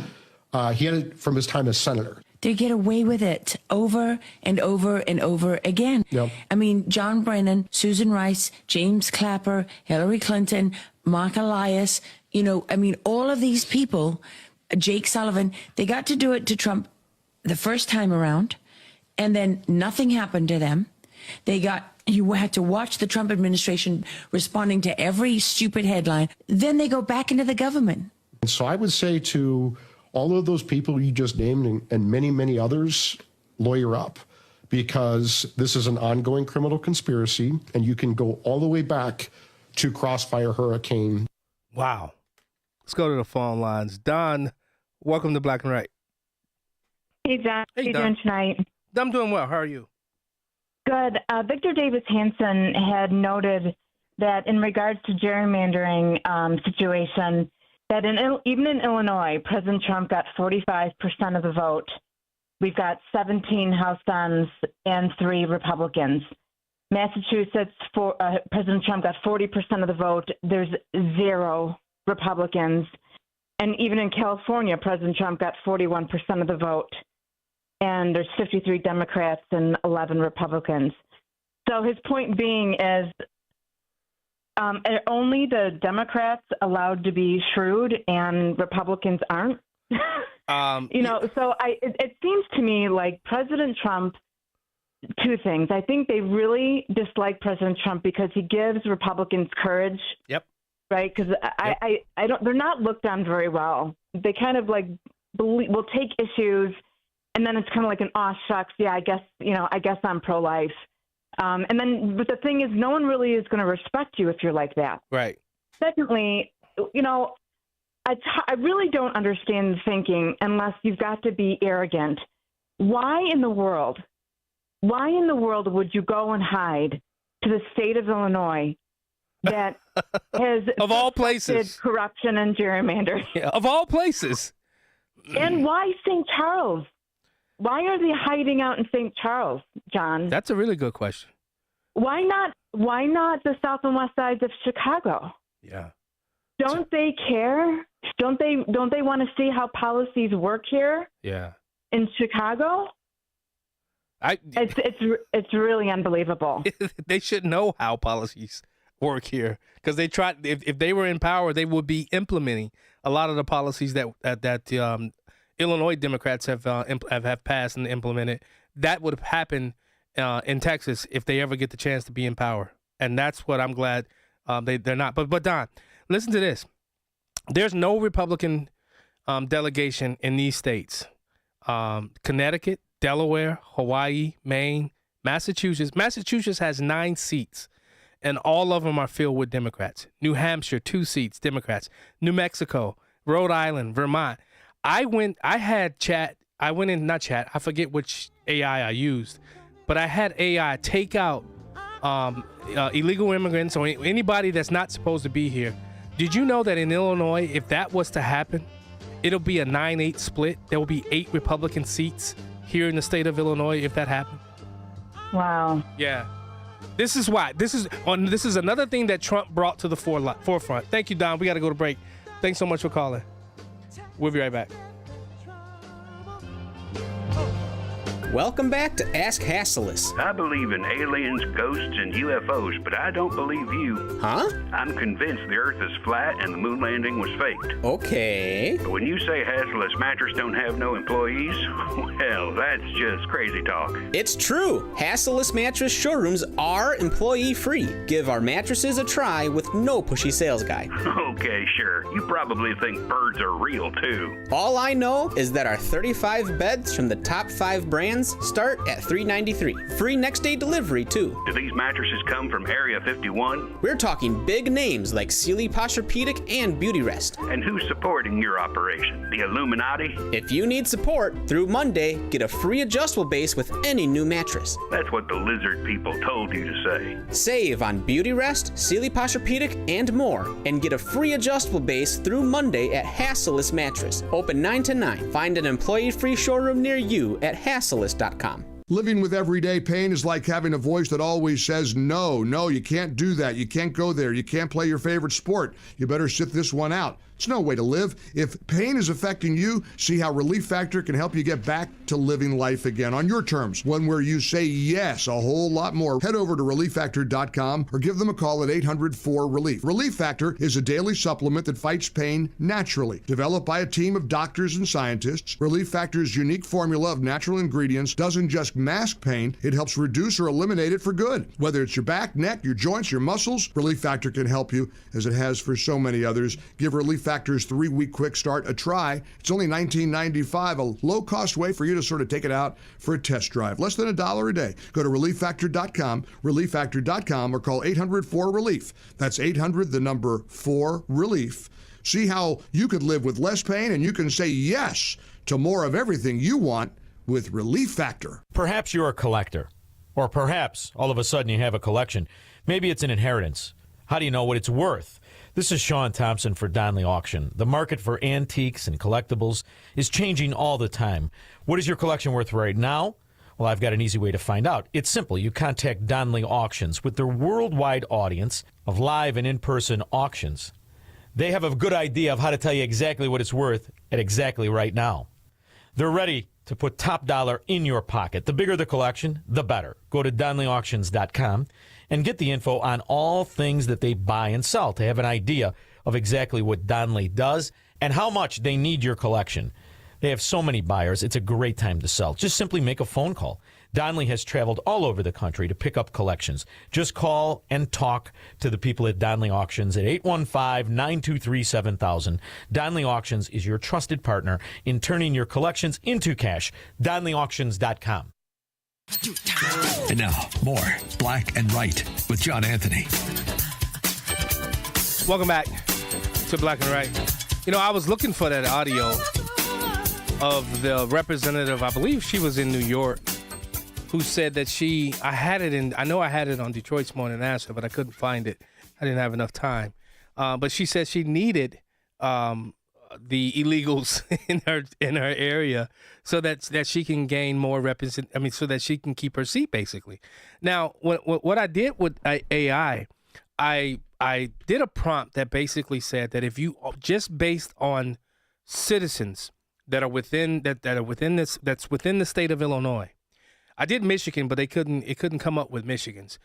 he had it from his time as senator. They get away with it over and over and over again. Yep. I mean, John Brennan, Susan Rice, James Clapper, Hillary Clinton, Mark Elias, you know, I mean, all of these people, Jake Sullivan, they got to do it to Trump the first time around, and then nothing happened to them. You had to watch the Trump administration responding to every stupid headline. Then they go back into the government. And so I would say to all of those people you just named and many, many others, lawyer up, because this is an ongoing criminal conspiracy, and you can go all the way back to Crossfire Hurricane. Wow. Let's go to the phone lines. Don, welcome to Black and Right. Hey, John. Hey, How you Don. doing tonight? I'm doing well. How are you? Good. Victor Davis Hanson had noted that in regards to gerrymandering situation, that even in Illinois, President Trump got 45% of the vote. We've got 17 House Dems and 3 Republicans. Massachusetts, President Trump got 40% of the vote. There's 0 Republicans. And even in California, President Trump got 41% of the vote. And there's 53 Democrats and 11 Republicans. So his point being is are only the Democrats allowed to be shrewd and Republicans aren't? So it seems to me like President Trump, 2 things. I think they really dislike President Trump because he gives Republicans courage. Yep. Right? Because they're not looked on very well. They kind of like will take issues, and then it's kind of like an aw shucks. Yeah, I guess I'm pro-life. But the thing is, no one really is going to respect you if you're like that. Right. Secondly, I really don't understand the thinking unless you've got to be arrogant. Why in the world would you go and hide to the state of Illinois that has of all places corruption and gerrymandering? Yeah, of all places. And why St. Charles? Why are they hiding out in St. Charles, John? That's a really good question. Why not the south and west sides of Chicago? Yeah. Don't they care? Don't they want to see how policies work here? Yeah. In Chicago? It's really unbelievable. They should know how policies work here because they tried. If they were in power, they would be implementing a lot of the policies that Illinois Democrats have passed and implemented. That would have happened in Texas if they ever get the chance to be in power, and that's what I'm glad they're not. But Don, listen to this. There's no Republican delegation in these states: Connecticut, Delaware, Hawaii, Maine, Massachusetts. Massachusetts has 9 seats, and all of them are filled with Democrats. New Hampshire, 2 seats, Democrats. New Mexico, Rhode Island, Vermont. I I went in, not chat, I forget which AI I used, but I had AI take out illegal immigrants or anybody that's not supposed to be here. Did you know that in Illinois, if that was to happen, it'll be a 9-8 split? There will be 8 Republican seats here in the state of Illinois if that happened. Wow. Yeah. This is why. This is another thing that Trump brought to the forefront. Thank you, Don. We got to go to break. Thanks so much for calling. We'll be right back. Welcome back to Ask Hassleus. I believe in aliens, ghosts, and UFOs, but I don't believe you. Huh? I'm convinced the Earth is flat and the moon landing was faked. Okay. But when you say Hassleus Mattress don't have no employees, well, that's just crazy talk. It's true. Hassleus Mattress showrooms are employee-free. Give our mattresses a try with no pushy sales guy. Okay, sure. You probably think birds are real, too. All I know is that our 35 beds from the top 5 brands start at $393. Free next day delivery, too. Do these mattresses come from Area 51? We're talking big names like Sealy Posturepedic and Beautyrest. And who's supporting your operation? The Illuminati? If you need support, through Monday, get a free adjustable base with any new mattress. That's what the lizard people told you to say. Save on Beautyrest, Sealy Posturepedic, and more. And get a free adjustable base through Monday at Hassleus Mattress. Open 9 to 9. Find an employee-free showroom near you at hassleus.com. Living with everyday pain is like having a voice that always says, no, you can't do that. You can't go there. You can't play your favorite sport. You better sit this one out. It's no way to live. If pain is affecting you, see how Relief Factor can help you get back to living life again on your terms. One where you say yes a whole lot more. Head over to ReliefFactor.com or give them a call at 800-4RELIEF. Relief Factor is a daily supplement that fights pain naturally. Developed by a team of doctors and scientists, Relief Factor's unique formula of natural ingredients doesn't just mask pain, it helps reduce or eliminate it for good. Whether it's your back, neck, your joints, your muscles, Relief Factor can help you, as it has for so many others. Give Relief Factor's 3-week quick start a try. It's only $19.95, a low-cost way for you to sort of take it out for a test drive. Less than $1 a day. Go to ReliefFactor.com, ReliefFactor.com, or call 800-4RELIEF. That's 800-4RELIEF. See how you could live with less pain, and you can say yes to more of everything you want with Relief Factor. Perhaps you're a collector, or perhaps all of a sudden you have a collection. Maybe it's an inheritance. How do you know what it's worth? This is Sean Thompson for Donley Auction. The market for antiques and collectibles is changing all the time. What is your collection worth right now? Well, I've got an easy way to find out. It's simple. You contact Donley Auctions. With their worldwide audience of live and in-person auctions, they have a good idea of how to tell you exactly what it's worth at exactly right now. They're ready to put top dollar in your pocket. The bigger the collection, the better. Go to DonleyAuctions.com and get the info on all things that they buy and sell to have an idea of exactly what Donley does and how much they need your collection. They have so many buyers, it's a great time to sell. Just simply make a phone call. Donley has traveled all over the country to pick up collections. Just call and talk to the people at Donley Auctions at 815-923-7000. Donley Auctions is your trusted partner in turning your collections into cash. DonleyAuctions.com. And now, more Black and Right with John Anthony. Welcome back to Black and Right. You know, I was looking for that audio of the representative, I believe she was in New York, who said that I know I had it on Detroit's Morning Answer, but I couldn't find it. I didn't have enough time. But she said she needed the illegals in her area so that she can gain more so that she can keep her seat, basically. Now, what I did with AI, I did a prompt that basically said that if you just based on citizens that are within that's within the state of Illinois. I did Michigan, but it couldn't come up with Michigan's.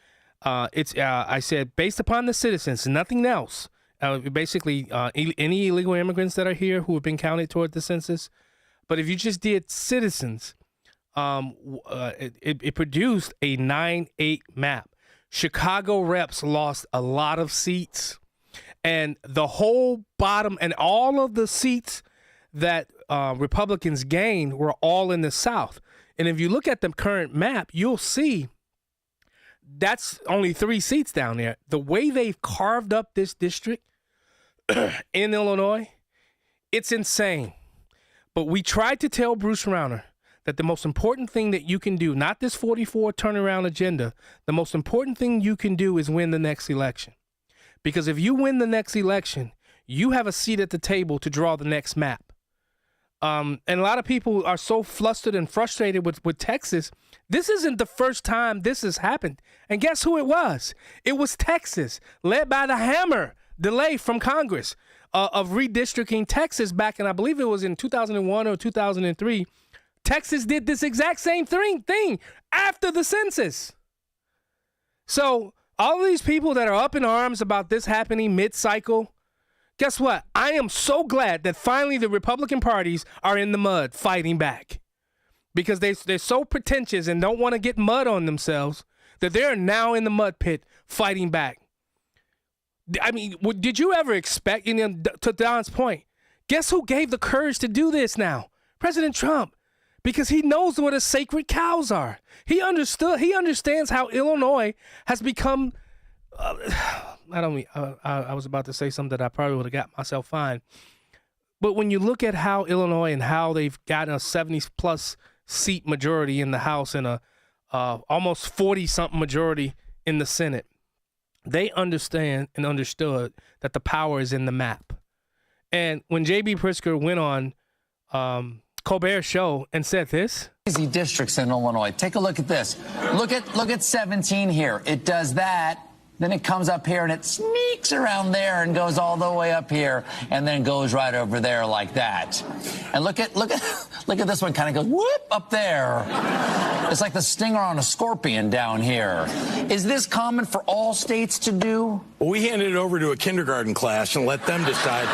I said based upon the citizens, nothing else. Basically, any illegal immigrants that are here who have been counted toward the census. But if you just did citizens, it produced a 9-8 map. Chicago reps lost a lot of seats, and the whole bottom and all of the seats that Republicans gained were all in the South. And if you look at the current map, you'll see that's only 3 seats down there. The way they've carved up this district in Illinois, it's insane. But we tried to tell Bruce Rauner that the most important thing that you can do, not this 44 turnaround agenda, the most important thing you can do is win the next election. Because if you win the next election, you have a seat at the table to draw the next map. And a lot of people are so flustered and frustrated with Texas. This isn't the first time this has happened. And guess who it was? It was Texas, led by the hammer delay from Congress of redistricting Texas back in, I believe it was in 2001 or 2003. Texas did this exact same thing after the census. So all of these people that are up in arms about this happening mid-cycle, guess what? I am so glad that finally the Republican parties are in the mud fighting back, because they're so pretentious and don't want to get mud on themselves that they're now in the mud pit fighting back. I mean, did you ever expect, to Don's point, guess who gave the courage to do this now? President Trump, because he knows what his sacred cows are. He understands how Illinois has become, I was about to say something that I probably would have got myself fined. But when you look at how Illinois and how they've gotten a 70-plus seat majority in the House and a almost 40-something majority in the Senate, they understand and understood that the power is in the map. And when J.B. Pritzker went on Colbert's show and said this, easy districts in Illinois. Take a look at this. Look at 17 here. It does that. Then it comes up here and it sneaks around there and goes all the way up here and then goes right over there like that. And look at this one, kind of goes whoop up there. It's like the stinger on a scorpion down here. Is this common for all states to do? Well, we handed it over to a kindergarten class and let them decide.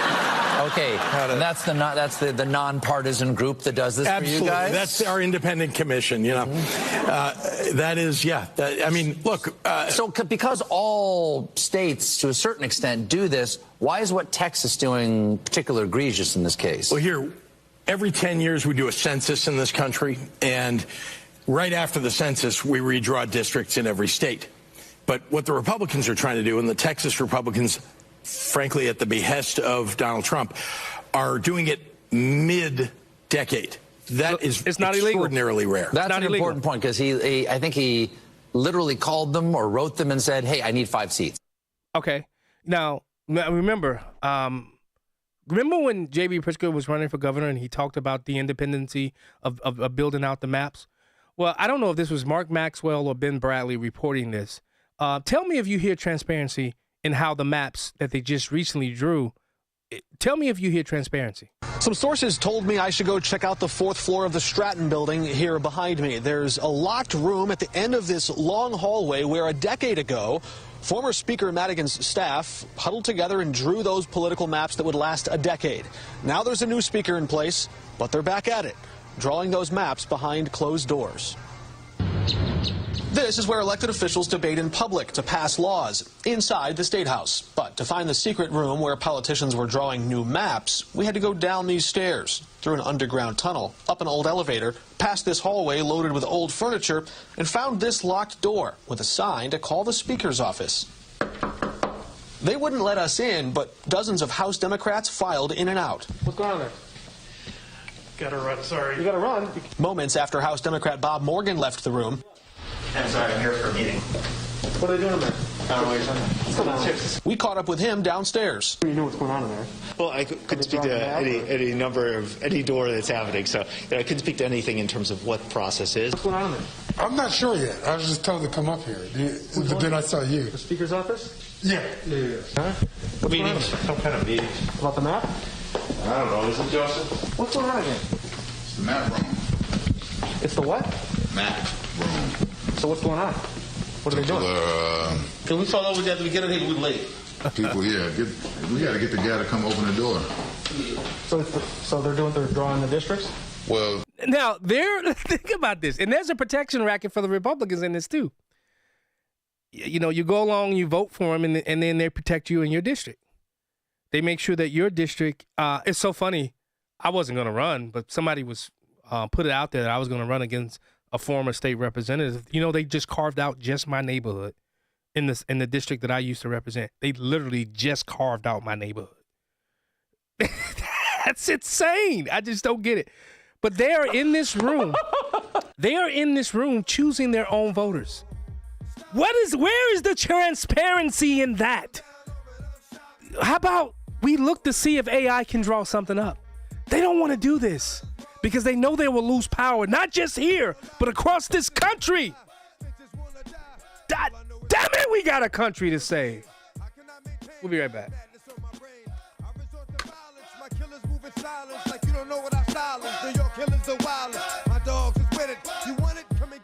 Okay, that's the nonpartisan group that does this Absolutely. For you guys? That's our independent commission, That is, yeah. I mean, look. So because all states, to a certain extent, do this, why is what Texas doing particularly egregious in this case? Well, here, every 10 years we do a census in this country, and right after the census, we redraw districts in every state. But what the Republicans are trying to do, and the Texas Republicans, frankly, at the behest of Donald Trump, are doing it mid-decade. That is it's not extraordinarily rare. That's an important point, because I think he literally called them or wrote them and said, hey, I need 5 seats. Okay. Now, remember when J.B. Pritzker was running for governor and he talked about the independency of building out the maps? Well, I don't know if this was Mark Maxwell or Ben Bradley reporting this. Tell me if you hear transparency in how the maps that they just recently drew. Tell me if you hear transparency. Some sources told me I should go check out the 4th floor of the Stratton building here behind me. There's a locked room at the end of this long hallway where a decade ago, former Speaker Madigan's staff huddled together and drew those political maps that would last a decade. Now there's a new speaker in place, but they're back at it, drawing those maps behind closed doors. This is where elected officials debate in public to pass laws inside the State House. But to find the secret room where politicians were drawing new maps, we had to go down these stairs, through an underground tunnel, up an old elevator, past this hallway loaded with old furniture, and found this locked door with a sign to call the Speaker's office. They wouldn't let us in, but dozens of House Democrats filed in and out. What's going on there? Gotta run, sorry. You gotta run. Moments after House Democrat Bob Morgan left the room. I'm sorry, I'm here for a meeting. What are they doing in there? I don't know what you're talking about. What's going on? We caught up with him downstairs. You know what's going on in there? Well, I couldn't speak to any number of any door that's happening, so I couldn't speak to anything in terms of what the process is. What's going on in there? I'm not sure yet. I was just told to come up here. Then I saw you. The Speaker's office? Yeah. Huh? Meetings. Some kind of meetings. About the map? I don't know. Is it Joseph? What's going on again? It's the map room. It's the what? Map room. So what's going on? What are they doing? Can we follow over there at the beginning? I think we're late. People, yeah. We got to get the guy to come open the door. So they're drawing the districts? Well, now think about this, and there's a protection racket for the Republicans in this too. You go along, you vote for them, and then they protect you in your district. They make sure that your district. It's so funny. I wasn't going to run, but somebody was put it out there that I was going to run against a former state representative. They just carved out just my neighborhood in the district that I used to represent. They literally just carved out my neighborhood. That's insane. I just don't get it. But they are in this room. They are in this room choosing their own voters. Where is the transparency in that? How about we look to see if AI can draw something up? They don't want to do this because they know they will lose power, not just here, but across this country. God damn it, we got a country to save. We'll be right back.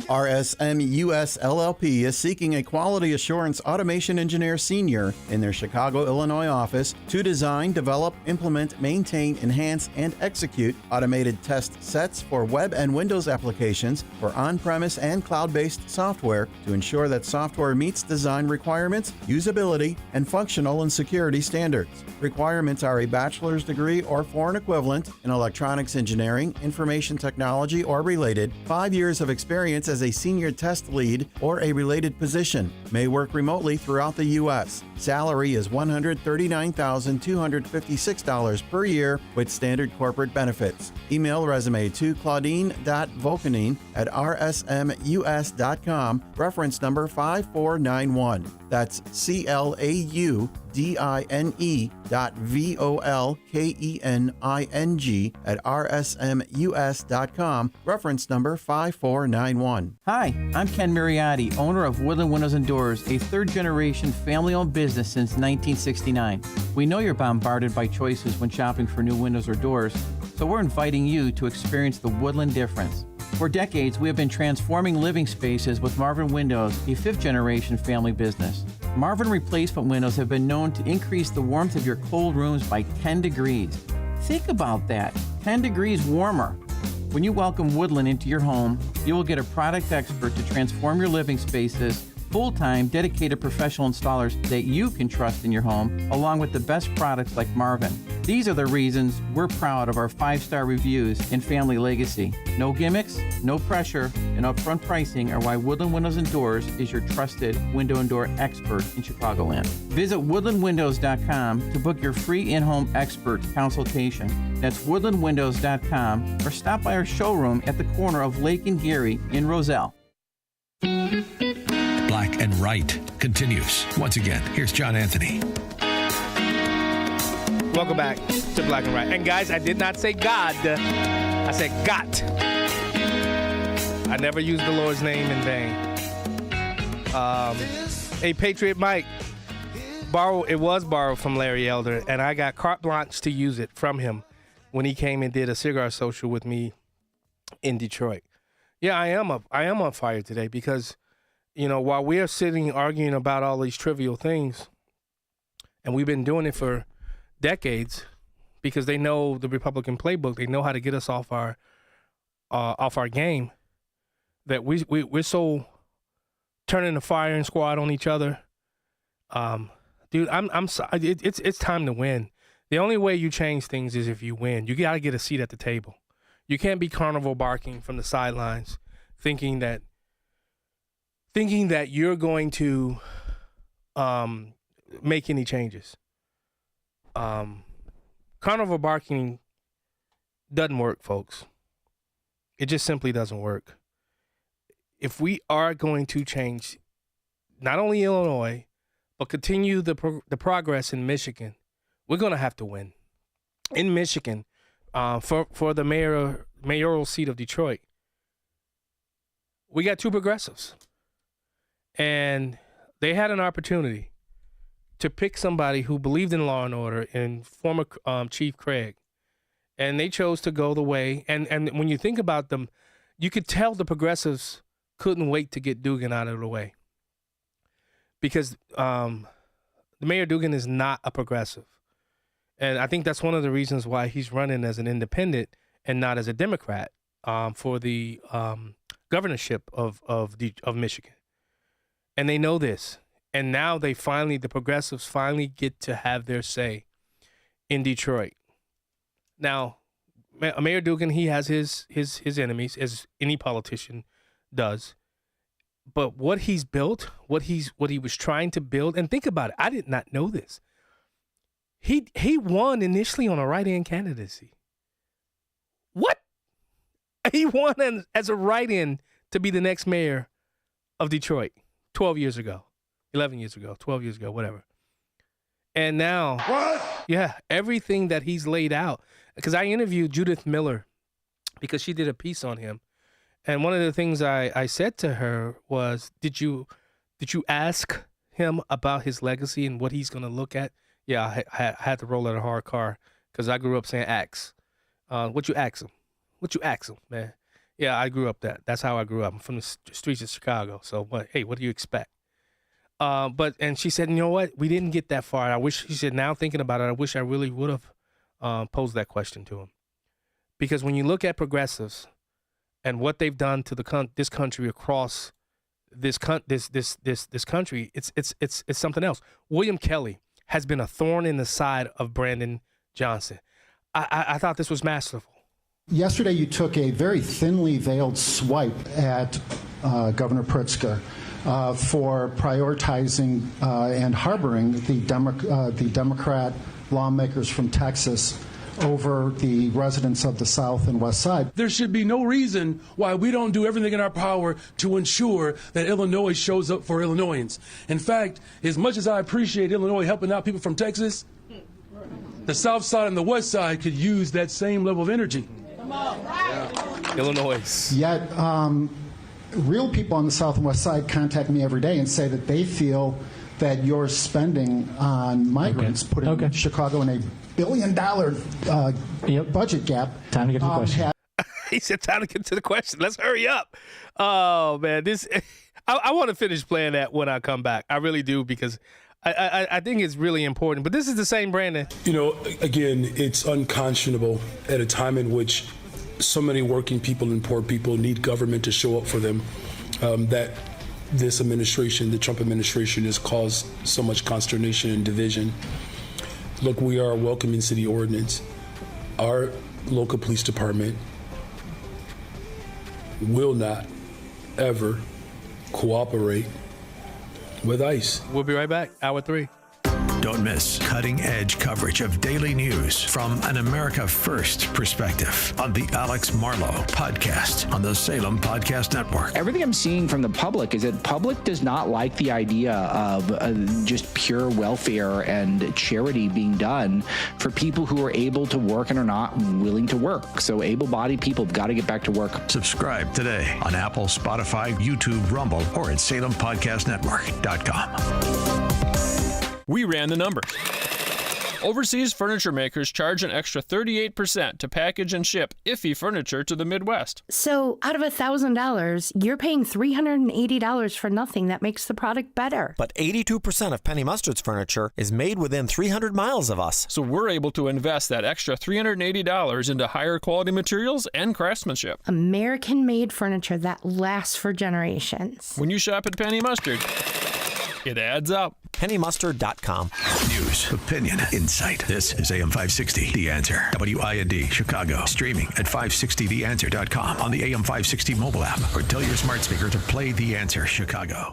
RSM US LLP is seeking a quality assurance automation engineer senior in their Chicago, Illinois office to design, develop, implement, maintain, enhance, and execute automated test sets for web and Windows applications for on-premise and cloud-based software to ensure that software meets design requirements, usability, and functional and security standards. Requirements are a bachelor's degree or foreign equivalent in electronics engineering, information technology, or related, 5 years of experience as a senior test lead or a related position, may work remotely throughout the U.S. Salary is $139,256 per year with standard corporate benefits. Email resume to claudine.volkanin@rsmus.com, reference number 5491. That's CLAUDINE.VOLKENING@rsmus.com, reference number 5491. Hi, I'm Ken Mariotti, owner of Woodland Windows and Doors, a third-generation family-owned business since 1969. We know you're bombarded by choices when shopping for new windows or doors, so we're inviting you to experience the Woodland difference. For decades, we have been transforming living spaces with Marvin Windows, a fifth-generation family business. Marvin replacement windows have been known to increase the warmth of your cold rooms by 10 degrees. Think about that, 10 degrees warmer. When you welcome Woodland into your home, you will get a product expert to transform your living spaces, full-time, dedicated professional installers that you can trust in your home, along with the best products like Marvin. These are the reasons we're proud of our 5-star reviews and family legacy. No gimmicks, no pressure, and upfront pricing are why Woodland Windows and Doors is your trusted window and door expert in Chicagoland. Visit woodlandwindows.com to book your free in-home expert consultation. That's woodlandwindows.com, or stop by our showroom at the corner of Lake and Geary in Roselle. Black and Right continues. Once again, here's John Anthony. Welcome back to Black and Right. And guys, I did not say God. I said got. I never used the Lord's name in vain. Hey, Patriot Mike, it was borrowed from Larry Elder, and I got carte blanche to use it from him when he came and did a cigar social with me in Detroit. Yeah, I am on fire today because, you know, while we are sitting arguing about all these trivial things, and we've been doing it for decades because they know the Republican playbook, they know how to get us off our game, that we're so turning the firing squad on each other. Dude, I'm sorry. It's time to win. The only way you change things is if you win. You got to get a seat at the table. You can't be carnival barking from the sidelines, thinking that you're going to make any changes. Carnival barking doesn't work, folks. It just simply doesn't work. If we are going to change not only Illinois, but continue the progress in Michigan, we're going to have to win. In Michigan, for the mayoral seat of Detroit, we got two progressives. And they had an opportunity to pick somebody who believed in law and order, and former Chief Craig. And they chose to go the way. And when you think about them, you could tell the progressives couldn't wait to get Duggan out of the way. Because Mayor Duggan is not a progressive. And I think that's one of the reasons why he's running as an independent and not as a Democrat for the governorship of Michigan. And they know this. And now the progressives finally get to have their say in Detroit. Now, Mayor Duggan, he has his enemies, as any politician does. But what he's built, what he was trying to build, and think about it, I did not know this. He won initially on a write-in candidacy. What? He won as a write-in to be the next mayor of Detroit 12 years ago, 11 years ago, 12 years ago, whatever. And now, yeah, everything that he's laid out. Because I interviewed Judith Miller because she did a piece on him. And one of the things I said to her was, did you ask him about his legacy and what he's going to look at? Yeah, I had to roll out a hard car because I grew up saying axe. What you ask him? What you ask him, man? Yeah, I grew up that's how I grew up. I'm from the streets of Chicago. So what do you expect? And she said, you know what? We didn't get that far. She said, now thinking about it, I wish I really would have posed that question to him. Because when you look at progressives and what they've done to this country across this country, it's something else. William Kelly has been a thorn in the side of Brandon Johnson. I thought this was masterful. Yesterday, you took a very thinly veiled swipe at Governor Pritzker for prioritizing and harboring the Democrat lawmakers from Texas over the residents of the South and West Side. There should be no reason why we don't do everything in our power to ensure that Illinois shows up for Illinoisans. In fact, as much as I appreciate Illinois helping out people from Texas, the South Side and the West Side could use that same level of energy. Illinois. Yet, real people on the South and West Side contact me every day and say that they feel that your spending on migrants, putting Chicago in a $1 billion budget gap. Time to get to the question. He said, time to get to the question. Let's hurry up. Oh, man. I want to finish playing that when I come back. I really do, because I think it's really important. But this is the same Brandon. You know, again, it's unconscionable at a time in which so many working people and poor people need government to show up for them, that this administration, the Trump administration, has caused so much consternation and division. Look, we are a welcoming city ordinance. Our local police department will not ever cooperate with ICE. We'll be right back. Hour 3. Don't miss cutting-edge coverage of daily news from an America First perspective on the Alex Marlow podcast on the Salem Podcast Network. Everything I'm seeing from the public is that public does not like the idea of just pure welfare and charity being done for people who are able to work and are not willing to work. So able-bodied people have got to get back to work. Subscribe today on Apple, Spotify, YouTube, Rumble, or at SalemPodcastNetwork.com. We ran the numbers. Overseas furniture makers charge an extra 38% to package and ship iffy furniture to the Midwest. So out of $1,000, you're paying $380 for nothing. That makes the product better. But 82% of Penny Mustard's furniture is made within 300 miles of us. So we're able to invest that extra $380 into higher quality materials and craftsmanship. American-made furniture that lasts for generations. When you shop at Penny Mustard, it adds up. PennyMustard.com. News, opinion, insight. This is AM 560, The Answer. WIND, Chicago. Streaming at 560theanswer.com on the AM 560 mobile app, or tell your smart speaker to play The Answer Chicago.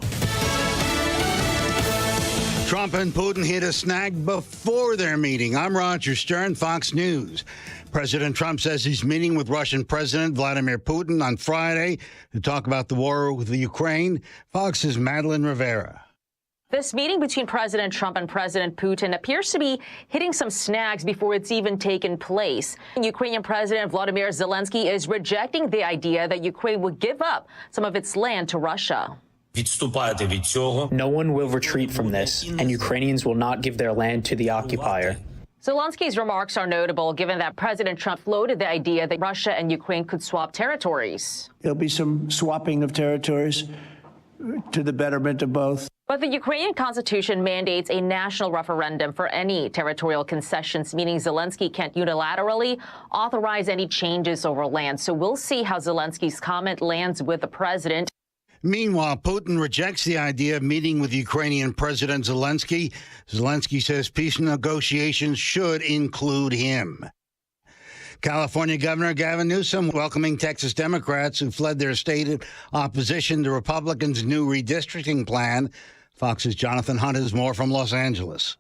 Trump and Putin hit a snag before their meeting. I'm Roger Stern, Fox News. President Trump says he's meeting with Russian President Vladimir Putin on Friday to talk about the war with the Ukraine. Fox's Madeline Rivera. This meeting between President Trump and President Putin appears to be hitting some snags before it's even taken place. Ukrainian President Volodymyr Zelensky is rejecting the idea that Ukraine would give up some of its land to Russia. No one will retreat from this, and Ukrainians will not give their land to the occupier. Zelensky's remarks are notable given that President Trump floated the idea that Russia and Ukraine could swap territories. There'll be some swapping of territories to the betterment of both. But the Ukrainian constitution mandates a national referendum for any territorial concessions, meaning Zelensky can't unilaterally authorize any changes over land. So we'll see how Zelensky's comment lands with the president. Meanwhile, Putin rejects the idea of meeting with Ukrainian President Zelensky. Zelensky says peace negotiations should include him. California Governor Gavin Newsom welcoming Texas Democrats who fled their state in opposition to Republicans' new redistricting plan. Fox's Jonathan Hunt has more from Los Angeles.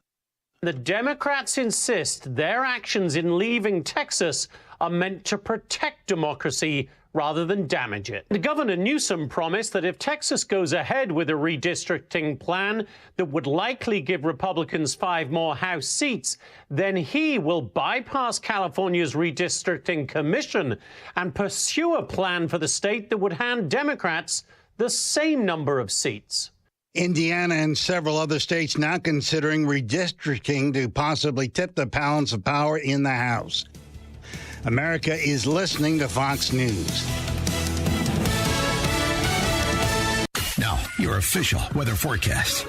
The Democrats insist their actions in leaving Texas are meant to protect democracy rather than damage it. Governor Newsom promised that if Texas goes ahead with a redistricting plan that would likely give Republicans 5 more House seats, then he will bypass California's redistricting commission and pursue a plan for the state that would hand Democrats the same number of seats. Indiana and several other states now considering redistricting to possibly tip the balance of power in the House. America is listening to Fox News. Now, your official weather forecast.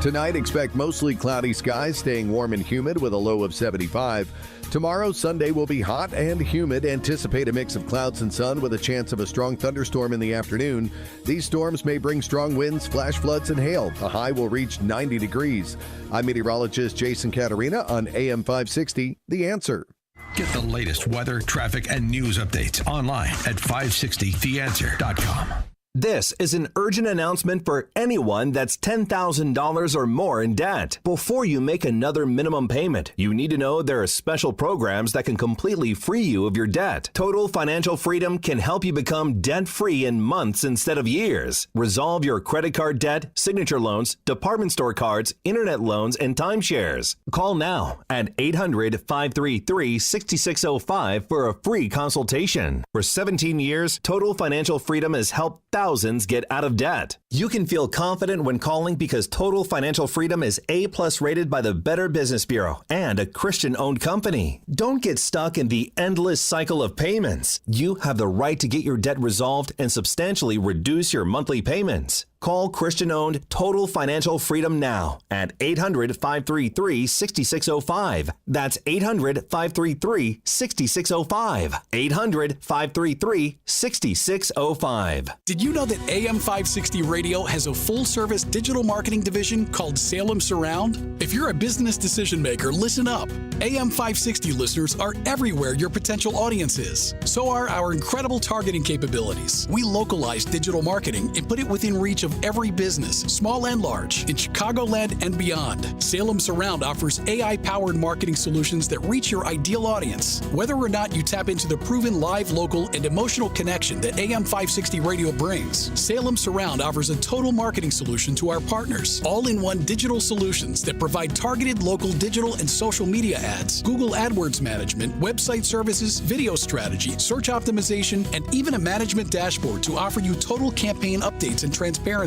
Tonight, expect mostly cloudy skies, staying warm and humid with a low of 75. Tomorrow, Sunday, will be hot and humid. Anticipate a mix of clouds and sun with a chance of a strong thunderstorm in the afternoon. These storms may bring strong winds, flash floods, and hail. The high will reach 90 degrees. I'm meteorologist Jason Caterina on AM 560, The Answer. Get the latest weather, traffic, and news updates online at 560theanswer.com. This is an urgent announcement for anyone that's $10,000 or more in debt. Before you make another minimum payment, you need to know there are special programs that can completely free you of your debt. Total Financial Freedom can help you become debt-free in months instead of years. Resolve your credit card debt, signature loans, department store cards, internet loans, and timeshares. Call now at 800-533-6605 for a free consultation. For 17 years, Total Financial Freedom has helped thousands get out of debt. You can feel confident when calling because Total Financial Freedom is A+ rated by the Better Business Bureau and a Christian-owned company. Don't get stuck in the endless cycle of payments. You have the right to get your debt resolved and substantially reduce your monthly payments. Call Christian-owned Total Financial Freedom now at 800-533-6605. That's 800-533-6605. 800-533-6605. Did you know that AM 560 Radio has a full-service digital marketing division called Salem Surround? If you're a business decision maker, listen up. AM 560 listeners are everywhere your potential audience is. So are our incredible targeting capabilities. We localize digital marketing and put it within reach of every business, small and large, in Chicagoland and beyond. Salem Surround offers AI-powered marketing solutions that reach your ideal audience. Whether or not you tap into the proven live, local, and emotional connection that AM 560 Radio brings, Salem Surround offers a total marketing solution to our partners. All-in-one digital solutions that provide targeted local digital and social media ads, Google AdWords management, website services, video strategy, search optimization, and even a management dashboard to offer you total campaign updates and transparency.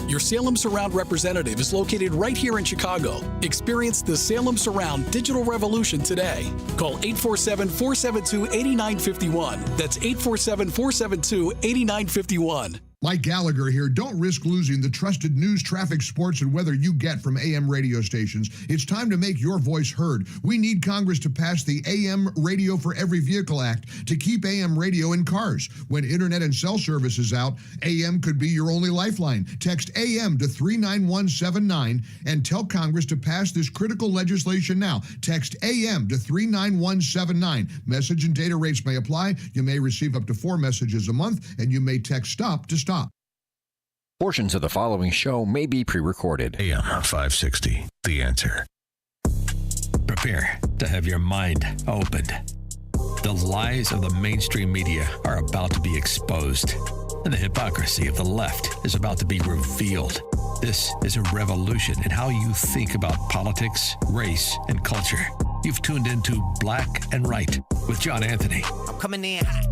Your Salem Surround representative is located right here in Chicago. Experience the Salem Surround digital revolution today. Call 847-472-8951. That's 847-472-8951. Mike Gallagher here. Don't risk losing the trusted news, traffic, sports, and weather you get from AM radio stations. It's time to make your voice heard. We need Congress to pass the AM Radio for Every Vehicle Act to keep AM radio in cars. When internet and cell service is out, AM could be your only lifeline. Text AM to 39179 and tell Congress to pass this critical legislation now. Text AM to 39179. Message and data rates may apply. You may receive up to 4 messages a month, and you may text STOP to stop. Portions of the following show may be pre-recorded. AM 560, The Answer. Prepare to have your mind opened. The lies of the mainstream media are about to be exposed, and the hypocrisy of the left is about to be revealed. This is a revolution in how you think about politics, race, and culture. You've tuned into Black and Right with John Anthony. I'm coming in hot.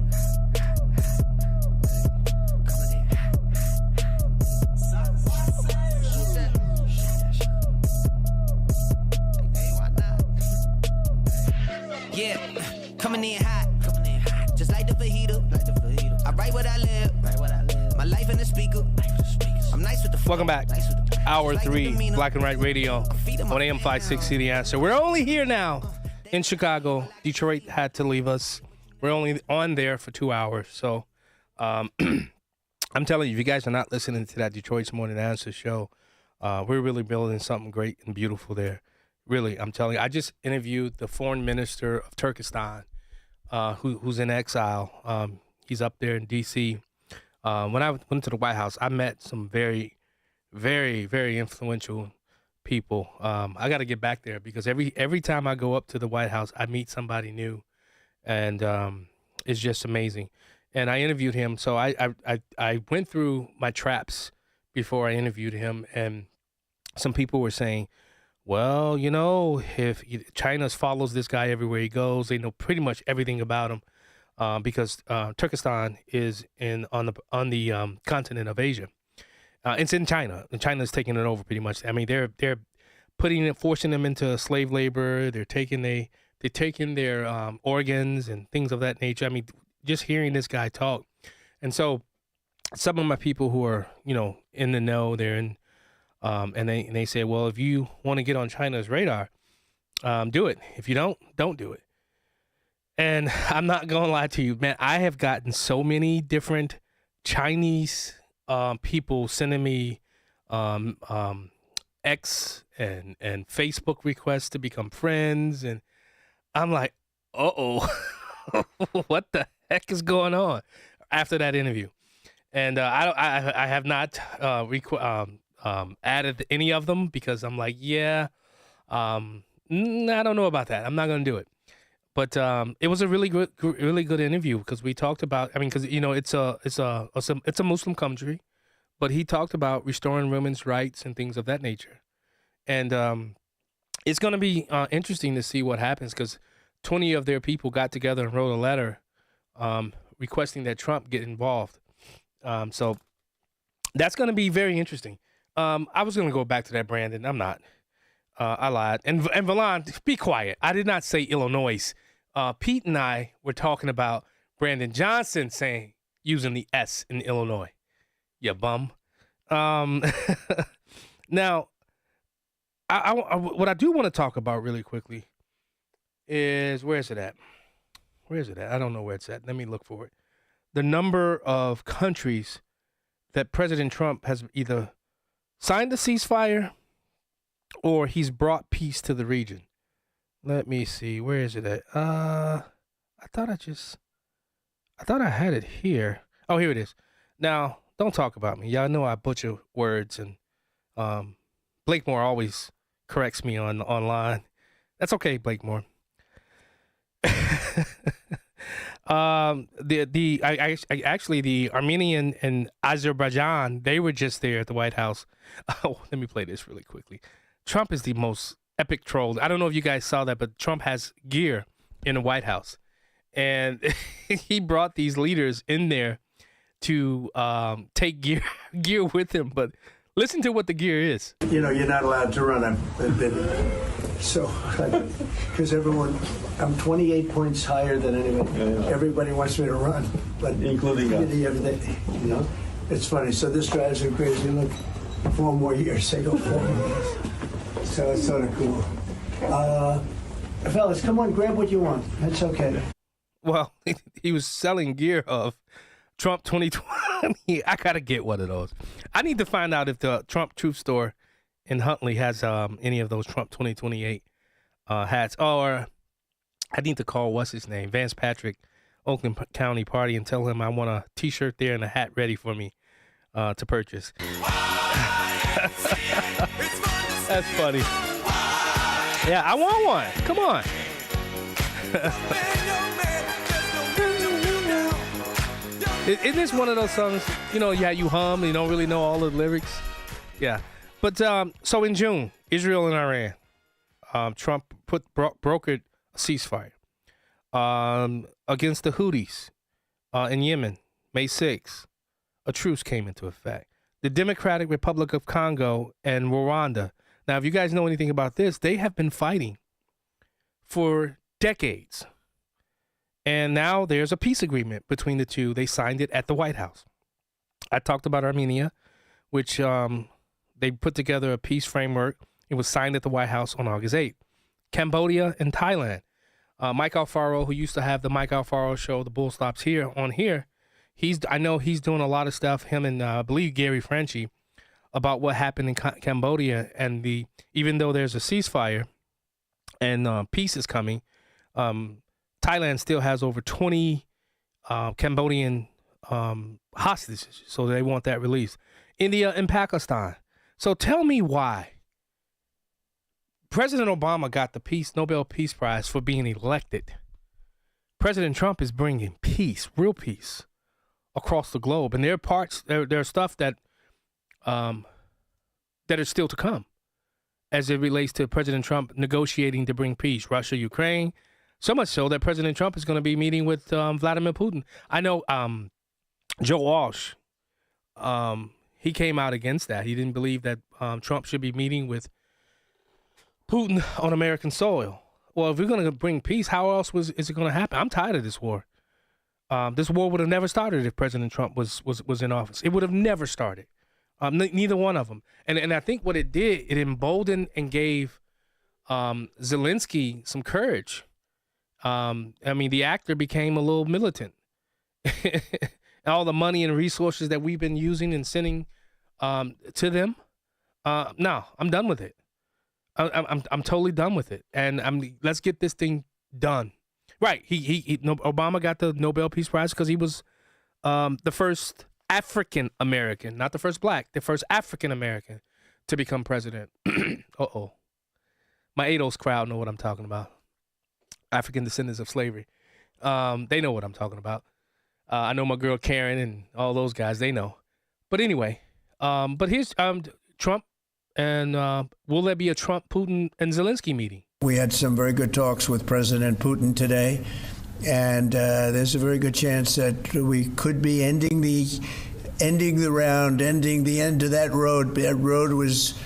Yeah, coming in hot, just like the fajita. I write what I live, my life in the speaker. I'm nice with the. Welcome back. Hour 3, Black and Right Radio on AM 560, The Answer. We're only here now in Chicago. Detroit had to leave us. We're only on there for 2 hours. So I'm telling you, if you guys are not listening to that Detroit's Morning Answer show, we're really building something great and beautiful there. Really, I'm telling you. I just interviewed the foreign minister of Turkestan, who's in exile. He's up there in D.C. When I went to the White House, I met some very, very, very influential people. I got to get back there because every time I go up to the White House, I meet somebody new, and it's just amazing. and I interviewed him. So I went through my traps before I interviewed him, and some people were saying, well, you know, if China follows this guy everywhere he goes, they know pretty much everything about him, because Turkestan is on the continent of Asia. It's in China, and China's taking it over pretty much. I mean, they're forcing them into slave labor. They're taking their organs and things of that nature. I mean, just hearing this guy talk, and so some of my people who are, you know, in the know, they're in. And they say, well, if you want to get on China's radar, do it. If you don't do it. And I'm not going to lie to you, man. I have gotten so many different Chinese people sending me X and Facebook requests to become friends. And I'm like, uh-oh, what the heck is going on after that interview? And I have not added any of them because I'm like, I don't know about that. I'm not going to do it. But it was a really good interview because we talked about, I mean, because, you know, it's a Muslim country, but he talked about restoring women's rights and things of that nature. And it's going to be interesting to see what happens because 20 of their people got together and wrote a letter requesting that Trump get involved. So that's going to be very interesting. I was going to go back to that, Brandon. I'm not. I lied. And Valon, be quiet. I did not say Illinois. Pete and I were talking about Brandon Johnson using the S in Illinois. You bum. Now, what I do want to talk about really quickly is, where is it at? Where is it at? I don't know where it's at. Let me look for it. The number of countries that President Trump has either signed a ceasefire or he's brought peace to the region. Let me see. Where is it at? I thought I had it here. Oh, here it is. Now, don't talk about me. Y'all know I butcher words, and Blakemore always corrects me online. That's okay, Blakemore. Actually, the Armenian and Azerbaijan, they were just there at the White House. Oh, let me play this really quickly. Trump is the most epic troll. I don't know if you guys saw that, but Trump has gear in the White House. And he brought these leaders in there to take gear with him. But listen to what the gear is. You know, you're not allowed to run. So, because I'm 28 points higher than anyone. Yeah. Everybody wants me to run, but including us. You know, it's funny. So this drives me crazy. Look, 4 more years. They go 4 more years. So it's sort of cool. Fellas, come on, grab what you want. That's okay. Well, he was selling gear of Trump 2020. I gotta get one of those. I need to find out if the Trump Truth Store in Huntley has any of those Trump 2028 hats. Or I need to call, what's his name, Vance Patrick, Oakland County Party, and tell him I want a T-shirt there and a hat ready for me to purchase. That's funny. Yeah, I want one. Come on. Isn't this one of those songs, you know, you hum, you don't really know all the lyrics? Yeah. But so in June, Israel and Iran, Trump brokered a ceasefire against the Houthis in Yemen, May 6th. A truce came into effect. The Democratic Republic of Congo and Rwanda. Now, if you guys know anything about this, they have been fighting for decades. And now there's a peace agreement between the two. They signed it at the White House. I talked about Armenia, which they put together a peace framework. It was signed at the White House on August 8th. Cambodia and Thailand. Mike Alfaro, who used to have the Mike Alfaro show, The Bull Stops Here, on here, I know he's doing a lot of stuff, him and I believe Gary Franchi, about what happened in Cambodia. And even though there's a ceasefire and peace is coming, Thailand still has over 20 Cambodian hostages, so they want that released. India and Pakistan. So tell me why President Obama got the Nobel Peace Prize for being elected. President Trump is bringing peace, real peace, across the globe, and there are parts, there's stuff that that is still to come as it relates to President Trump negotiating to bring peace, Russia, Ukraine, so much so that President Trump is going to be meeting with Vladimir Putin. I know Joe Walsh, he came out against that. He didn't believe that Trump should be meeting with Putin on American soil. Well, if we're going to bring peace, how else is it going to happen? I'm tired of this war. This war would have never started if President Trump was in office. It would have never started. Neither one of them. And I think what it did, it emboldened and gave Zelensky some courage. I mean, the actor became a little militant. All the money and resources that we've been using and sending to them, no, I'm done with it. I'm totally done with it. And let's get this thing done. Right. Obama got the Nobel Peace Prize because he was the first African American, not the first black, the first African American to become president. Uh-oh. My ADOS crowd know what I'm talking about. African descendants of slavery. They know what I'm talking about. I know my girl Karen and all those guys, they know. But anyway, but here's Trump, and will there be a Trump, Putin, and Zelensky meeting? We had some very good talks with President Putin today, and there's a very good chance that we could be ending the end of that road. That road was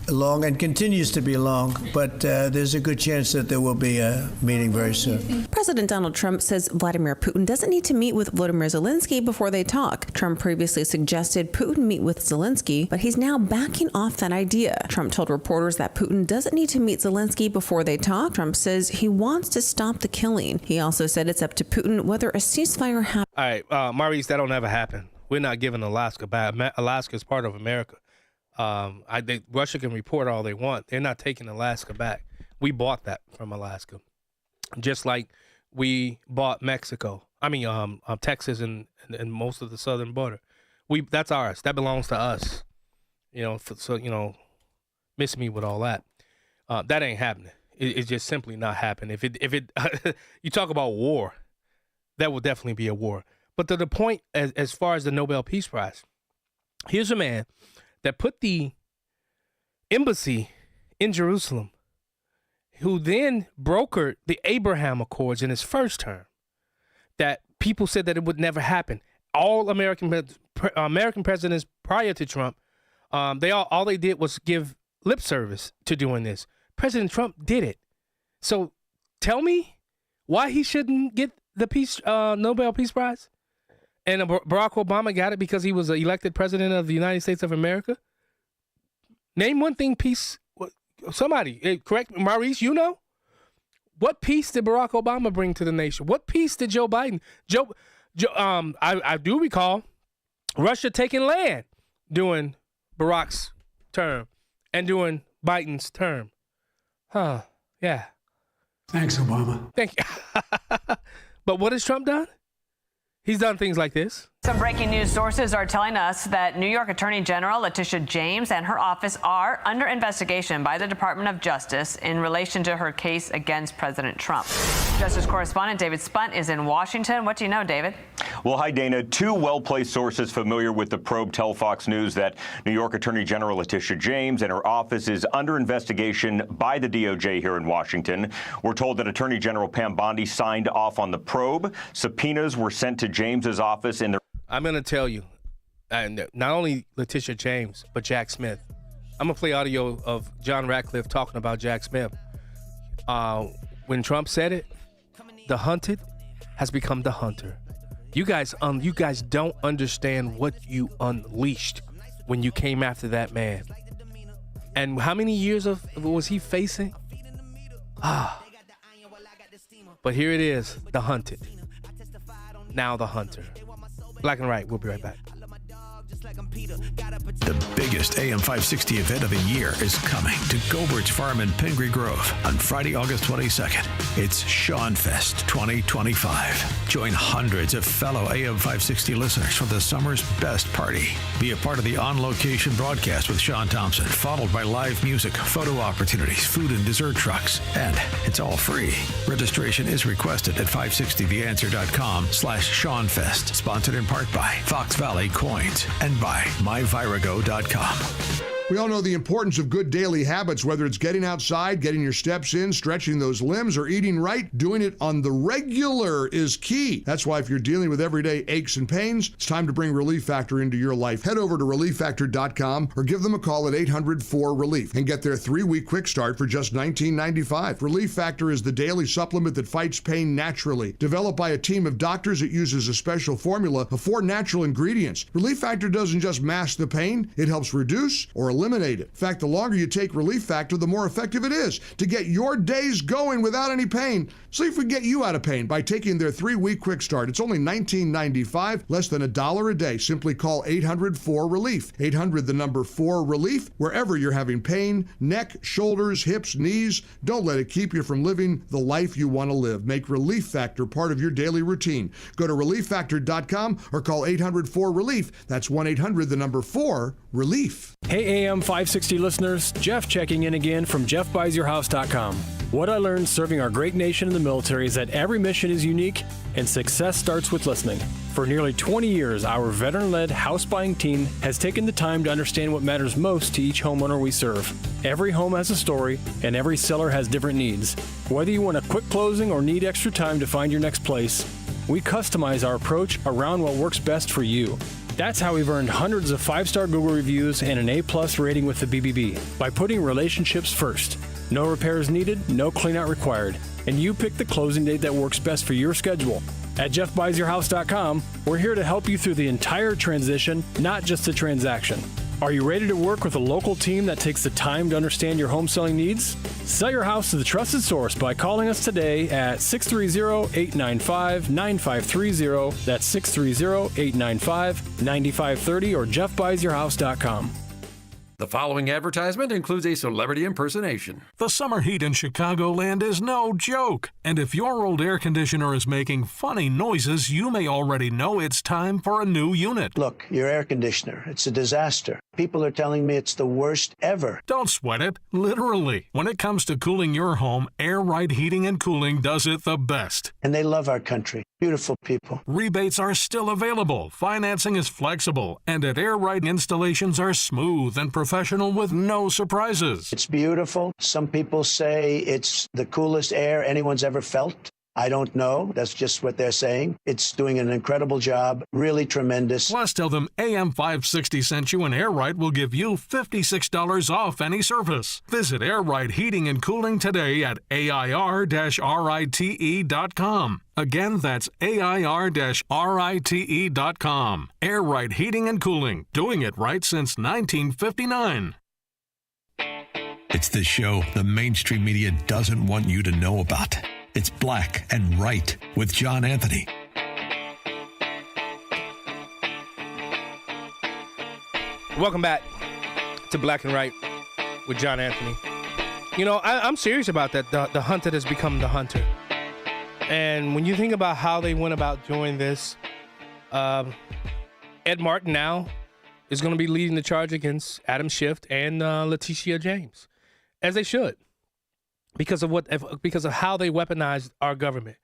long and continues to be long, but there's a good chance that there will be a meeting very soon. President Donald Trump says Vladimir Putin doesn't need to meet with Volodymyr Zelensky before they talk. Trump previously suggested Putin meet with Zelensky, but he's now backing off that idea. Trump told reporters that Putin doesn't need to meet Zelensky before they talk. Trump says he wants to stop the killing. He also said it's up to Putin whether a ceasefire happens. All right, Maurice, that'll never happen. We're not giving Alaska back. Alaska is part of America. Russia can report all they want. They're not taking Alaska back. We bought that from Alaska, just like we bought Mexico. I mean, Texas and most of the southern border. That's ours. That belongs to us. So miss me with all that. That ain't happening. It's just simply not happening. If it you talk about war, that will definitely be a war. But to the point, as far as the Nobel Peace Prize, here's a man that put the embassy in Jerusalem, who then brokered the Abraham Accords in his first term, that people said that it would never happen. All American presidents prior to Trump, all they did was give lip service to doing this. President Trump did it. So tell me why he shouldn't get the Nobel Peace Prize? And Barack Obama got it because he was elected president of the United States of America? Name one thing peace. Somebody, correct me, Maurice, you know? What peace did Barack Obama bring to the nation? What peace did Joe Biden? I do recall Russia taking land during Barack's term and during Biden's term. Huh, yeah. Thanks, Obama. Thank you. But what has Trump done? He's done things like this. Some breaking news sources are telling us that New York Attorney General Letitia James and her office are under investigation by the Department of Justice in relation to her case against President Trump. Justice correspondent David Spunt is in Washington. What do you know, David? Well, hi, Dana. Two well-placed sources familiar with the probe tell Fox News that New York Attorney General Letitia James and her office is under investigation by the DOJ here in Washington. We're told that Attorney General Pam Bondi signed off on the probe. Subpoenas were sent to James's office in the I'm going to tell you, and not only Letitia James, but Jack Smith. I'm going to play audio of John Ratcliffe talking about Jack Smith. When Trump said it, the hunted has become the hunter. You guys don't understand what you unleashed when you came after that man. And how many years was he facing? But here it is, the hunted. Now the hunter. Black and Right, we'll be right back. The biggest AM 560 event of the year is coming to Gobert's Farm in Pingree Grove on Friday, August 22nd. It's Sean Fest 2025. Join hundreds of fellow AM 560 listeners for the summer's best party. Be a part of the on-location broadcast with Sean Thompson, followed by live music, photo opportunities, food and dessert trucks, and it's all free. Registration is requested at 560theanswer.com/SeanFest. Sponsored in part by Fox Valley Coins and by myvirago.com. We all know the importance of good daily habits, whether it's getting outside, getting your steps in, stretching those limbs, or eating right. Doing it on the regular is key. That's why if you're dealing with everyday aches and pains, it's time to bring Relief Factor into your life. Head over to ReliefFactor.com or give them a call at 800-4RELIEF and get their 3-week quick start for just $19.95. Relief Factor is the daily supplement that fights pain naturally. Developed by a team of doctors, it uses a special formula of 4 natural ingredients. Relief Factor doesn't just mask the pain, it helps reduce or eliminate it. In fact, the longer you take Relief Factor, the more effective it is to get your days going without any pain. See if we can get you out of pain by taking their 3-week quick start. It's only $19.95, less than $1 a day. Simply call 800-4RELIEF. 800, the number 4-RELIEF, wherever you're having pain, neck, shoulders, hips, knees. Don't let it keep you from living the life you want to live. Make Relief Factor part of your daily routine. Go to ReliefFactor.com or call 800-4RELIEF. That's 1-800, the number 4-RELIEF. Hey AM 560 listeners, Jeff checking in again from JeffBuysYourHouse.com. What I learned serving our great nation in the military is that every mission is unique and success starts with listening. For nearly 20 years, our veteran-led house buying team has taken the time to understand what matters most to each homeowner we serve. Every home has a story, and every seller has different needs. Whether you want a quick closing or need extra time to find your next place, we customize our approach around what works best for you. That's how we've earned hundreds of 5-star Google reviews and an A+ rating with the BBB, by putting relationships first. No repairs needed, no cleanout required, and you pick the closing date that works best for your schedule. At JeffBuysYourHouse.com, we're here to help you through the entire transition, not just the transaction. Are you ready to work with a local team that takes the time to understand your home selling needs? Sell your house to the trusted source by calling us today at 630-895-9530. That's 630-895-9530 or JeffBuysYourHouse.com. The following advertisement includes a celebrity impersonation. The summer heat in Chicagoland is no joke. And if your old air conditioner is making funny noises, you may already know it's time for a new unit. Look, your air conditioner, it's a disaster. People are telling me it's the worst ever. Don't sweat it. Literally. When it comes to cooling your home, Air Right Heating and Cooling does it the best. And they love our country. Beautiful people. Rebates are still available. Financing is flexible. And at Air Right, installations are smooth and professional with no surprises. It's beautiful. Some people say it's the coolest air anyone's ever felt. I don't know. That's just what they're saying. It's doing an incredible job. Really tremendous. Plus, tell them AM 560 sent you, and Air Right will give you $56 off any service. Visit Air Right Heating and Cooling today at AIR-RITE.com. Again, that's AIR-RITE.com. Air Right Heating and Cooling. Doing it right since 1959. It's the show the mainstream media doesn't want you to know about. It's Black and Right with John Anthony. Welcome back to Black and Right with John Anthony. You know, I'm serious about that. The hunter has become the hunter. And when you think about how they went about doing this, Ed Martin now is going to be leading the charge against Adam Schiff and Letitia James, as they should. Because of how they weaponized our government.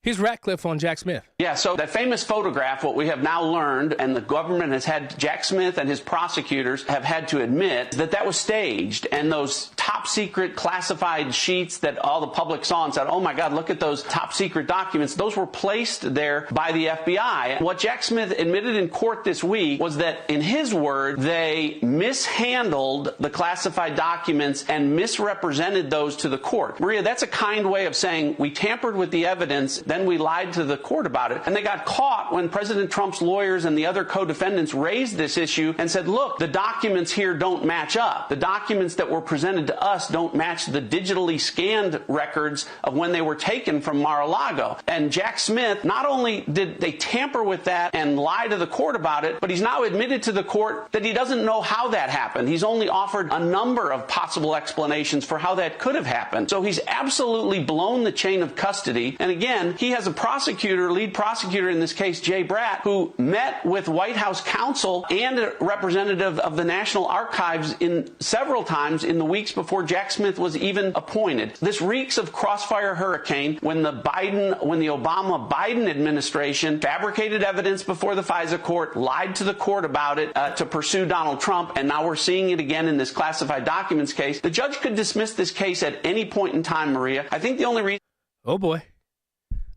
Here's Ratcliffe on Jack Smith. Yeah, so that famous photograph, what we have now learned, and the government has had, Jack Smith and his prosecutors have had to admit that was staged. And those top secret classified sheets that all the public saw and said, oh my God, look at those top secret documents. Those were placed there by the FBI. And what Jack Smith admitted in court this week was that, in his word, they mishandled the classified documents and misrepresented those to the court. Maria, that's a kind way of saying we tampered with the evidence, then we lied to the court about it. And they got caught when President Trump's lawyers and the other co-defendants raised this issue and said, look, the documents here don't match up. The documents that were presented to to us don't match the digitally scanned records of when they were taken from Mar-a-Lago. And Jack Smith, not only did they tamper with that and lie to the court about it, but he's now admitted to the court that he doesn't know how that happened. He's only offered a number of possible explanations for how that could have happened. So he's absolutely blown the chain of custody. And again, he has a prosecutor, lead prosecutor in this case, Jay Bratt, who met with White House counsel and a representative of the National Archives several times in the weeks before Jack Smith was even appointed. This reeks of crossfire hurricane when the Obama-Biden administration fabricated evidence before the FISA court, lied to the court about it to pursue Donald Trump, and now we're seeing it again in this classified documents case. The judge could dismiss this case at any point in time, Maria. I think the only reason... Oh, boy.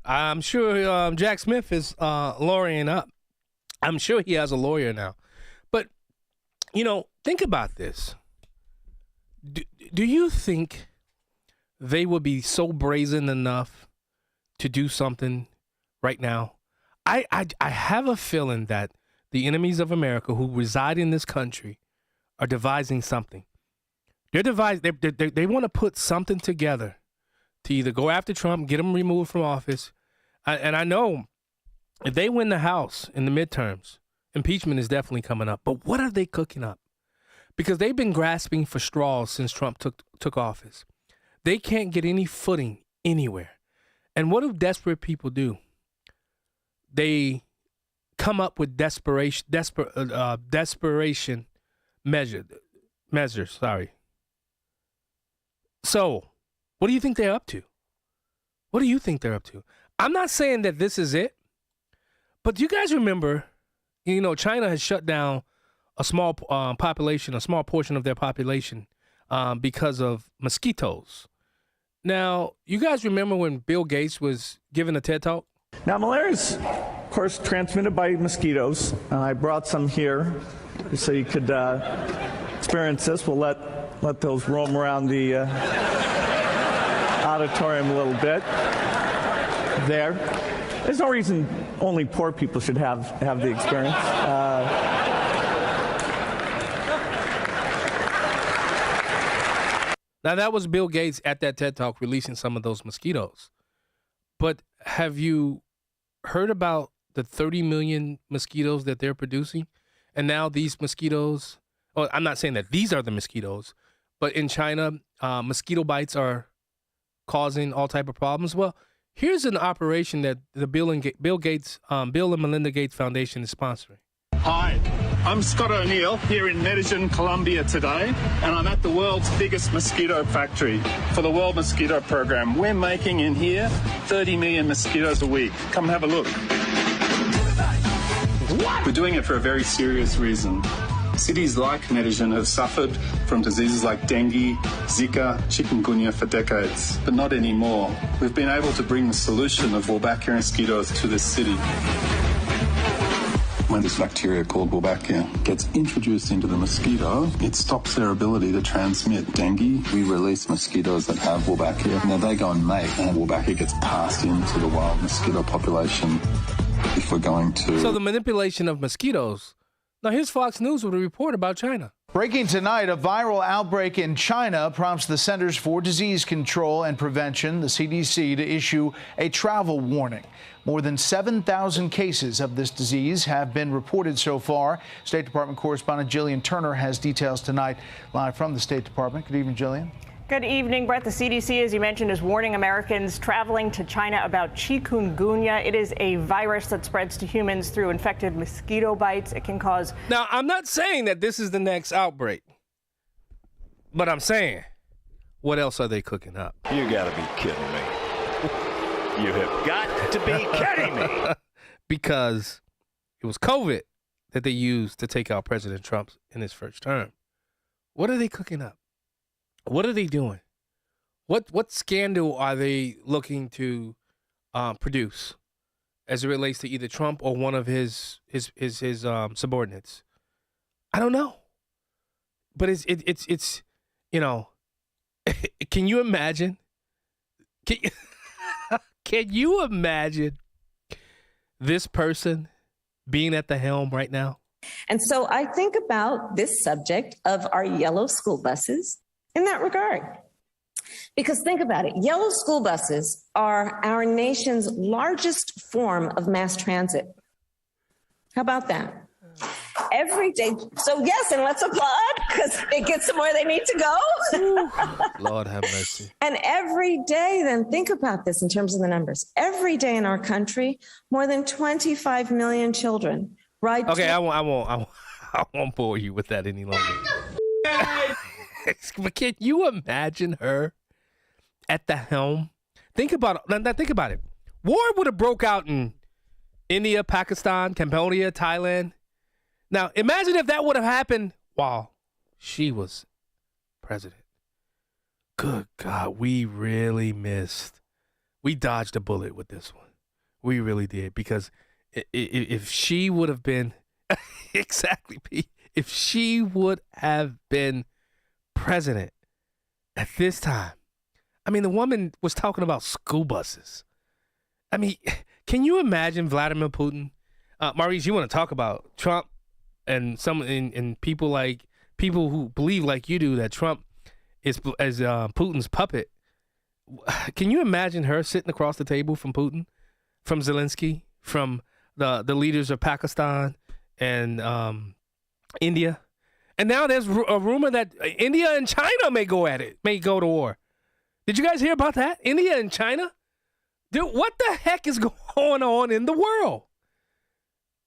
I'm sure Jack Smith is lawyering up. I'm sure he has a lawyer now. But, think about this. Do you think they would be so brazen enough to do something right now? I have a feeling that the enemies of America who reside in this country are devising something. They want to put something together to either go after Trump, get him removed from office. And I know if they win the House in the midterms, impeachment is definitely coming up. But what are they cooking up? Because they've been grasping for straws since Trump took office. They can't get any footing anywhere. And what do desperate people do? They come up with desperation measures. Sorry. So, what do you think they're up to? What do you think they're up to? I'm not saying that this is it, but do you guys remember, China has shut down a small population, a small portion of their population because of mosquitoes. Now, you guys remember when Bill Gates was giving a TED Talk? Now, malaria is, of course, transmitted by mosquitoes. I brought some here so you could experience this. We'll let those roam around the auditorium a little bit. There. There's no reason only poor people should have the experience. Now, that was Bill Gates at that TED Talk releasing some of those mosquitoes. But have you heard about the 30 million mosquitoes that they're producing? And now these mosquitoes, well, I'm not saying that these are the mosquitoes, but in China, mosquito bites are causing all type of problems. Well, here's an operation that the Bill and Melinda Gates Foundation is sponsoring. Hi, I'm Scott O'Neill here in Medellin, Colombia today, and I'm at the world's biggest mosquito factory for the World Mosquito Program. We're making in here 30 million mosquitoes a week. Come have a look. What? We're doing it for a very serious reason. Cities like Medellin have suffered from diseases like dengue, Zika, chikungunya for decades, but not anymore. We've been able to bring the solution of Wolbachia mosquitoes to this city. When this bacteria called Wolbachia gets introduced into the mosquito, it stops their ability to transmit dengue. We release mosquitoes that have Wolbachia. Now they go and mate, and Wolbachia gets passed into the wild mosquito population if we're going to... So the manipulation of mosquitoes. Now here's Fox News with a report about China. Breaking tonight, a viral outbreak in China prompts the Centers for Disease Control and Prevention, the CDC, to issue a travel warning. More than 7,000 cases of this disease have been reported so far. State Department correspondent Jillian Turner has details tonight live from the State Department. Good evening, Jillian. Good evening, Brett. The CDC, as you mentioned, is warning Americans traveling to China about chikungunya. It is a virus that spreads to humans through infected mosquito bites. It can cause... Now, I'm not saying that this is the next outbreak, but I'm saying, what else are they cooking up? You gotta be kidding me. You have got to be kidding me. Because it was COVID that they used to take out President Trump in his first term. What are they cooking up? What are they doing? What scandal are they looking to produce as it relates to either Trump or one of his subordinates? I don't know. But it's you know, can you imagine? Can you imagine this person being at the helm right now? And so I think about this subject of our yellow school buses in that regard. Because think about it, yellow school buses are our nation's largest form of mass transit. How about that? Every day. So yes, and let's applaud because it gets them where they need to go. Lord have mercy. And every day, then think about this in terms of the numbers. Every day in our country, more than 25 million children ride. Okay, I won't bore you with that any longer. But can you imagine her at the helm? Think about it. War would have broke out in India, Pakistan, Cambodia, Thailand. Now, imagine if that would have happened while she was president. Good God, we really missed. We dodged a bullet with this one. We really did, because if she would have been, exactly, Pete, if she would have been president at this time, I mean, the woman was talking about school buses. I mean, can you imagine Vladimir Putin? Maurice, you want to talk about Trump and people who believe like you do that Trump is Putin's puppet. Can you imagine her sitting across the table from Putin, from Zelensky, from the leaders of Pakistan and India? And now there's a rumor that India and China may go to war. Did you guys hear about that? India and China? Dude, what the heck is going on in the world?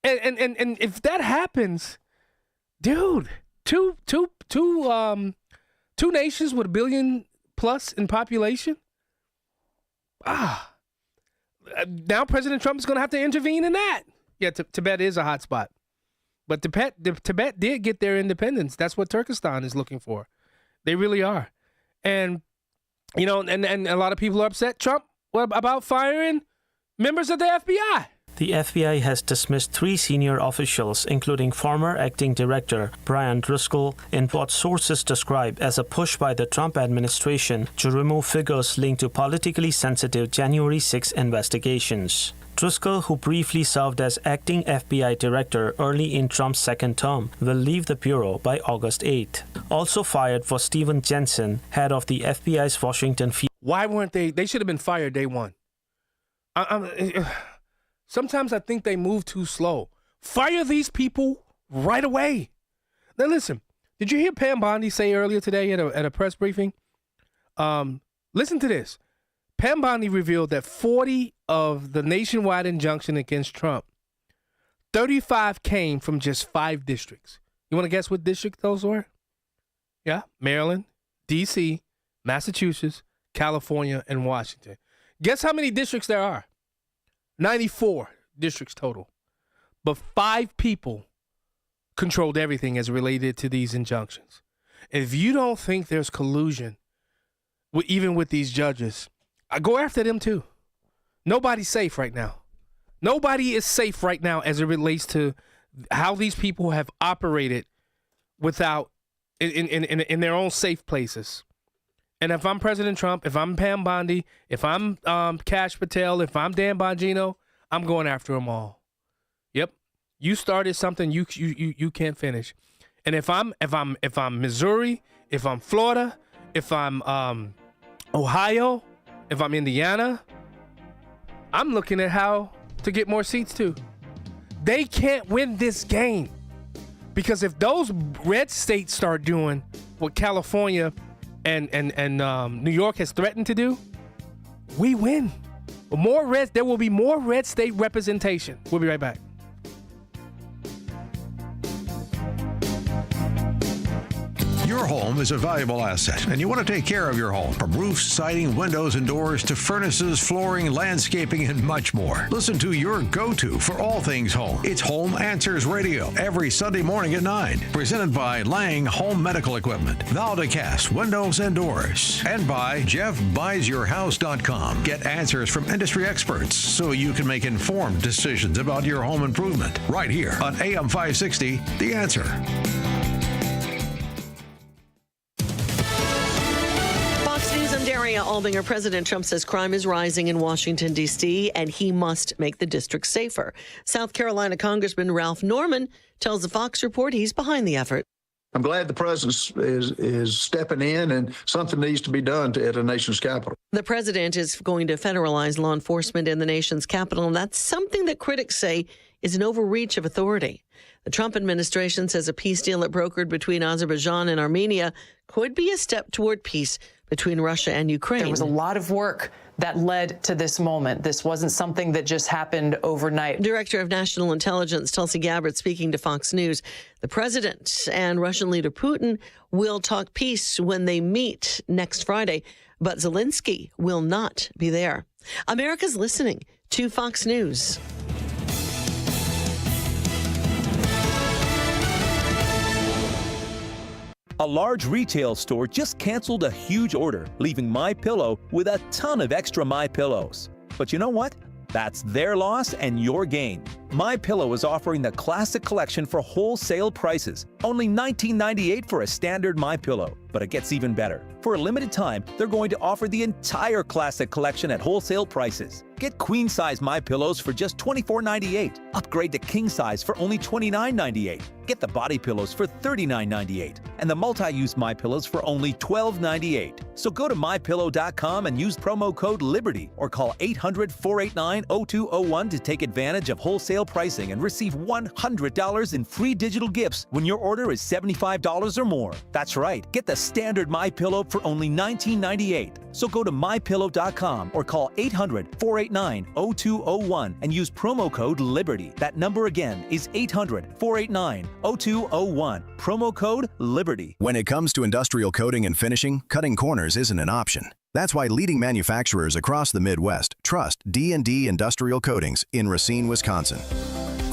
And if that happens, dude, two nations with 1 billion plus in population. Now President Trump is going to have to intervene in that. Yeah, Tibet is a hot spot. But Tibet did get their independence. That's what Turkestan is looking for. They really are. And, you know, and a lot of people are upset, Trump, about firing members of the FBI. The FBI has dismissed 3 senior officials, including former acting director Brian Driscoll, in what sources describe as a push by the Trump administration to remove figures linked to politically sensitive January 6 investigations. Driscoll, who briefly served as acting FBI director early in Trump's second term, will leave the bureau by August 8. Also fired was Stephen Jensen, head of the FBI's Washington field. Why weren't they? They should have been fired day one. Sometimes I think they move too slow. Fire these people right away. Now listen, did you hear Pam Bondi say earlier today at a press briefing? Listen to this. Pam Bondi revealed that 40 of the nationwide injunction against Trump, 35 came from just 5 districts. You want to guess what district those were? Yeah, Maryland, D.C., Massachusetts, California, and Washington. Guess how many districts there are? 94 districts total. But 5 people controlled everything as related to these injunctions. And if you don't think there's collusion, even with these judges, I go after them too. Nobody's safe right now. Nobody is safe right now as it relates to how these people have operated without in their own safe places. And if I'm President Trump, if I'm Pam Bondi, if I'm Kash Patel, if I'm Dan Bongino, I'm going after them all. Yep, you started something you can't finish. And if I'm Missouri, if I'm Florida, if I'm Ohio, if I'm Indiana, I'm looking at how to get more seats too. They can't win this game because if those red states start doing what California and New York has threatened to do, we win. There will be more red state representation. We'll be right back. Your home is a valuable asset, and you want to take care of your home. From roofs, siding, windows, and doors to furnaces, flooring, landscaping, and much more. Listen to your go-to for all things home. It's Home Answers Radio every Sunday morning at 9. Presented by Lang Home Medical Equipment, Valdecast Windows and Doors, and by JeffBuysYourHouse.com. Get answers from industry experts so you can make informed decisions about your home improvement. Right here on AM 560, The Answer. I'm Daria Albinger. President Trump says crime is rising in Washington, D.C., and he must make the district safer. South Carolina Congressman Ralph Norman tells the Fox Report he's behind the effort. I'm glad the president is stepping in, and something needs to be done at a nation's capital. The president is going to federalize law enforcement in the nation's capital, and that's something that critics say is an overreach of authority. The Trump administration says a peace deal it brokered between Azerbaijan and Armenia could be a step toward peace between Russia and Ukraine. There was a lot of work that led to this moment. This wasn't something that just happened overnight. Director of National Intelligence Tulsi Gabbard speaking to Fox News. The president and Russian leader Putin will talk peace when they meet next Friday, but Zelensky will not be there. America's listening to Fox News. A large retail store just canceled a huge order, leaving MyPillow with a ton of extra MyPillows. But you know what? That's their loss and your gain. MyPillow is offering the Classic Collection for wholesale prices. Only $19.98 for a standard MyPillow. But it gets even better. For a limited time, they're going to offer the entire Classic Collection at wholesale prices. Get queen-size MyPillows for just $24.98. Upgrade to king size for only $29.98. Get the body pillows for $39.98. And the multi-use MyPillows for only $12.98. So go to MyPillow.com and use promo code LIBERTY or call 800-489-0201 to take advantage of wholesale pricing and receive $100 in free digital gifts when your order is $75 or more. That's right. Get the standard MyPillow for only $19.98. So go to MyPillow.com or call 800-489-0201 and use promo code LIBERTY. That number again is 800-489-0201. Promo code LIBERTY. When it comes to industrial coating and finishing, cutting corners isn't an option. That's why leading manufacturers across the Midwest trust D&D Industrial Coatings in Racine, Wisconsin.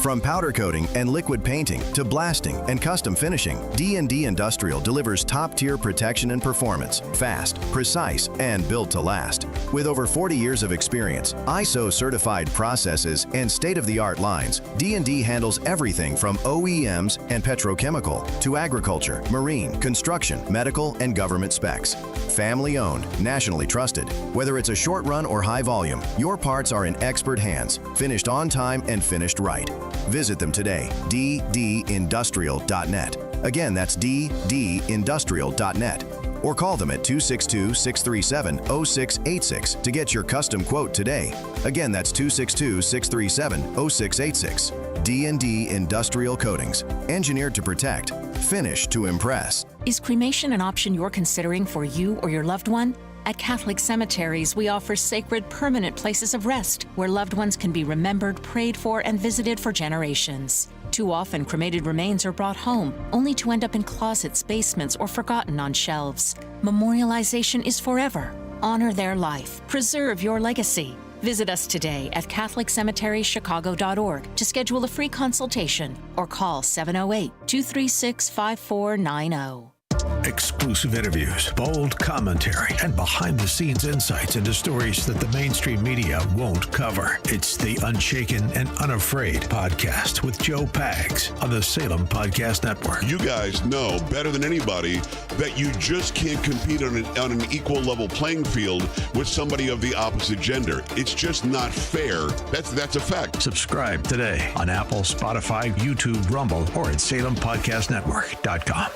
From powder coating and liquid painting to blasting and custom finishing, D&D Industrial delivers top-tier protection and performance, fast, precise, and built to last. With over 40 years of experience, ISO-certified processes, and state-of-the-art lines, D&D handles everything from OEMs and petrochemical to agriculture, marine, construction, medical, and government specs. Family-owned, nationally trusted. Whether it's a short run or high volume, your parts are in expert hands, finished on time and finished right. Visit them today, ddindustrial.net. Again, that's ddindustrial.net. Or call them at 262-637-0686 to get your custom quote today. Again, that's 262-637-0686. D&D Industrial Coatings, engineered to protect, finished to impress. Is cremation an option you're considering for you or your loved one? At Catholic Cemeteries, we offer sacred, permanent places of rest where loved ones can be remembered, prayed for, and visited for generations. Too often, cremated remains are brought home, only to end up in closets, basements, or forgotten on shelves. Memorialization is forever. Honor their life. Preserve your legacy. Visit us today at CatholicCemeteryChicago.org to schedule a free consultation or call 708-236-5490. Exclusive interviews, bold commentary, and behind-the-scenes insights into stories that the mainstream media won't cover. It's the Unshaken and Unafraid podcast with Joe Pags on the Salem Podcast Network. You guys know better than anybody that you just can't compete on an equal level playing field with somebody of the opposite gender. It's just not fair. That's a fact. Subscribe today on Apple, Spotify, YouTube, Rumble, or at SalemPodcastNetwork.com.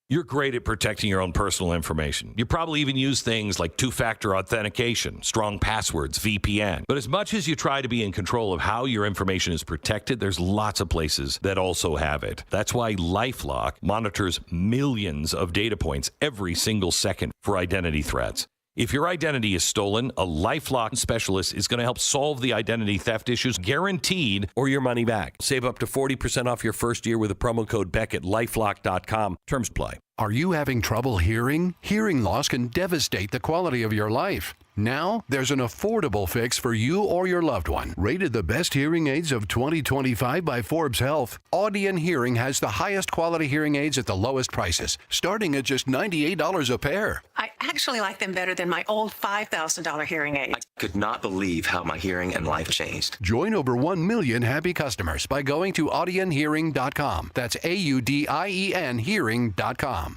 You're great at protecting your own personal information. You probably even use things like two-factor authentication, strong passwords, VPN. But as much as you try to be in control of how your information is protected, there's lots of places that also have it. That's why LifeLock monitors millions of data points every single second for identity threats. If your identity is stolen, a LifeLock specialist is going to help solve the identity theft issues, guaranteed, or your money back. Save up to 40% off your first year with a promo code Beck at LifeLock.com. Terms apply. Are you having trouble hearing? Hearing loss can devastate the quality of your life. Now, there's an affordable fix for you or your loved one. Rated the best hearing aids of 2025 by Forbes Health, Audion Hearing has the highest quality hearing aids at the lowest prices, starting at just $98 a pair. I actually like them better than my old $5,000 hearing aid. I could not believe how my hearing and life changed. Join over 1 million happy customers by going to audionhearing.com. That's AUDIEN hearing.com.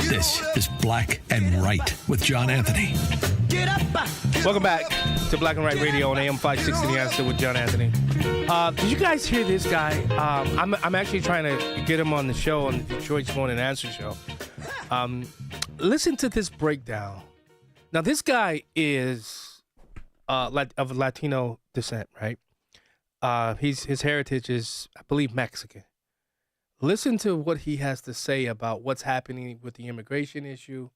This is Black and Right with John Anthony. Get up, Welcome back to Black and White Radio on AM 560 The Answer with John Anthony. Did you guys hear this guy? I'm actually trying to get him on the show, on the Detroit's Morning Answer show. Listen to this breakdown. Now, this guy is of Latino descent, right? His heritage is, I believe, Mexican. Listen to what he has to say about what's happening with the immigration issue